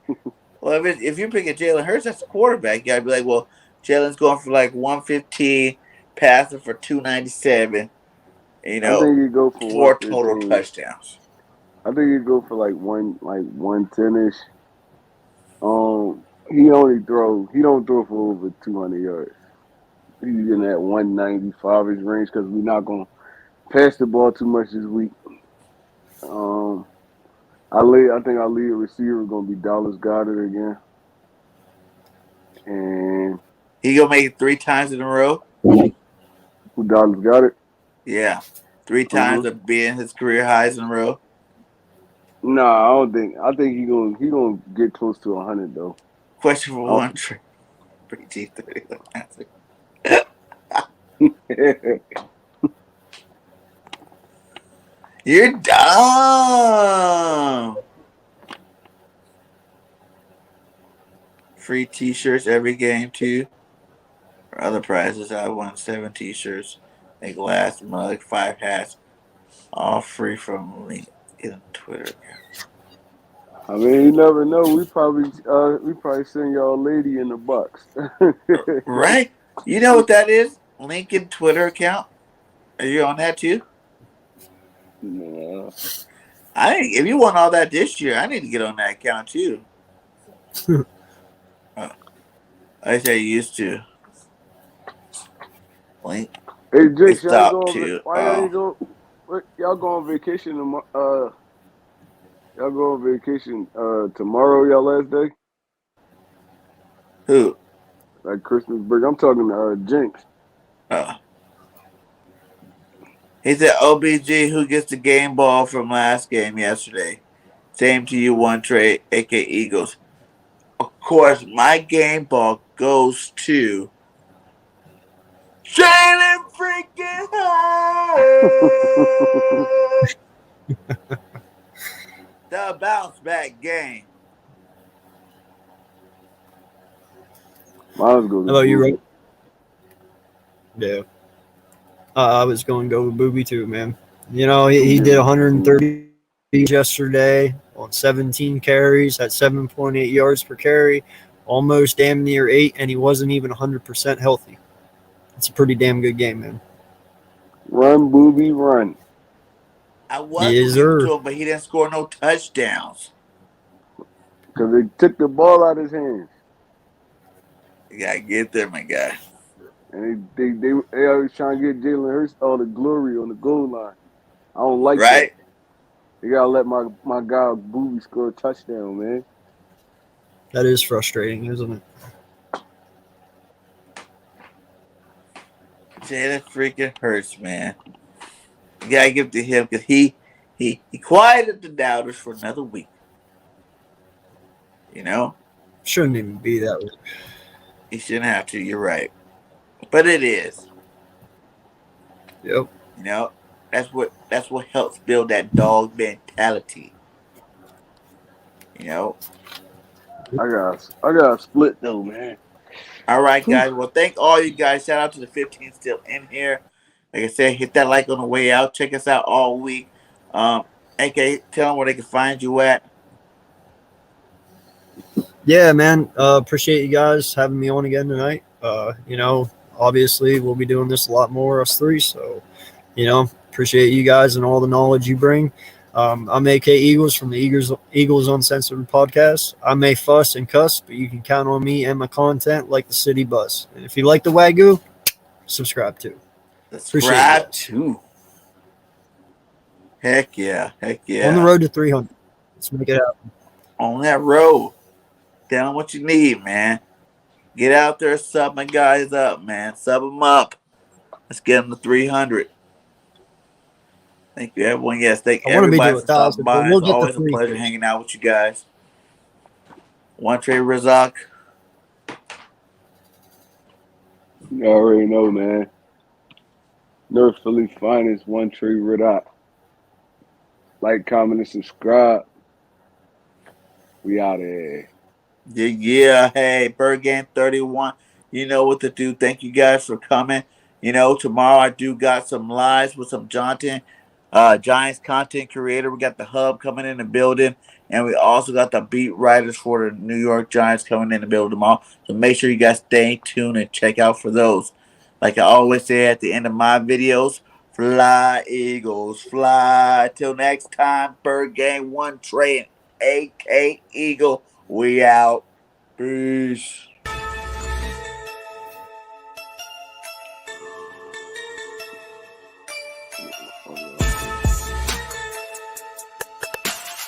pick? Well, if you pick a Jalen Hurts, that's a quarterback. You got to be like, well, Jalen's going for like 115, passing for 297. You know, I think he go for 4 total touchdowns. I think he'd go for like 110-ish. He don't throw for over 200 yards. He's in that 195-ish range because we're not gonna pass the ball too much this week. I think our lead receiver is gonna be Dallas Goedert again, and he gonna make it 3 times in a row. Who Dallas Goedert? Yeah, 3 times of being his career highs in a row. No, I don't think. I think he gonna get close to 100 though. Question for one. Pretty G30 answer. You're dumb. Free T-shirts every game too. For other prizes, I won 7 T-shirts, a glass mug, 5 hats, all free from LinkedIn, Twitter. I mean, you never know. We probably send y'all a lady in the box. Right? You know what that is? Lincoln Twitter account. Are you on that too? No. I think if you want all that this year, I need to get on that account too. I say you used to. Link. Hey, Jake, y'all go on vacation tomorrow? Y'all go on vacation tomorrow, y'all last day? Who? Like Christmas break. I'm talking to Jinx. He said OBG who gets the game ball from last game yesterday. Same to you, One Trade, aka Eagles. Of course, my game ball goes to Jalen freaking Hurts. The bounce back game. Mine's go How to about you, Ray? Booby. Yeah. I was going to go with Booby too, man. You know, he Yeah, did Booby. 130 yesterday on 17 carries, had 7.8 yards per carry, almost damn near 8, and he wasn't even 100% healthy. It's a pretty damn good game, man. Run, Booby, run. I was Yes, gonna give it sir. to him, but he didn't score no touchdowns. Because they took the ball out of his hands. You gotta get there, my guy. And they always trying to get Jalen Hurts all the glory on the goal line. I don't like that. Right? You gotta let my guy Booby score a touchdown, man. That is frustrating, isn't it? Jalen freaking Hurts, man. You gotta give it to him because he quieted the doubters for another week. You know? Shouldn't even be that way. He shouldn't have to, you're right. But it is. Yep. You know? That's what helps build that dog mentality. You know? I got a split though, man. All right, guys. Well, thank all you guys. Shout out to the 15 still in here. Like I said, hit that like on the way out. Check us out all week. AK, tell them where they can find you at. Yeah, man. Appreciate you guys having me on again tonight. You know, obviously we'll be doing this a lot more, us three. So, you know, appreciate you guys and all the knowledge you bring. I'm AK Eagles from the Eagles Uncensored podcast. I may fuss and cuss, but you can count on me and my content like the city bus. And if you like the Wagyu, subscribe too. Subscribe to. Heck yeah. Heck yeah. On the road to 300. Let's make it happen. On that road. Tell them what you need, man. Get out there, sub my guys up, man. Sub them up. Let's get them to 300. Thank you, everyone. Yes, thank I want to be everybody to for stopping 1,000, but by. we'll It's get to always a 3 pleasure first. hanging out with you guys. One Trey Rizak. You already know, man. North Philly finest, One Tree Ridot. Like, comment, and subscribe. We out of here. Yeah. Hey, BIRDGANG 31. You know what to do. Thank you guys for coming. You know, tomorrow I do got some lives with some Giants content creator. We got the hub coming in the building. And we also got the beat writers for the New York Giants coming in the building tomorrow. So make sure you guys stay tuned and check out for those. Like I always say at the end of my videos, fly, Eagles, fly. Till next time, BIRDGANG, One Trey, and AK Eagle. We out. Peace.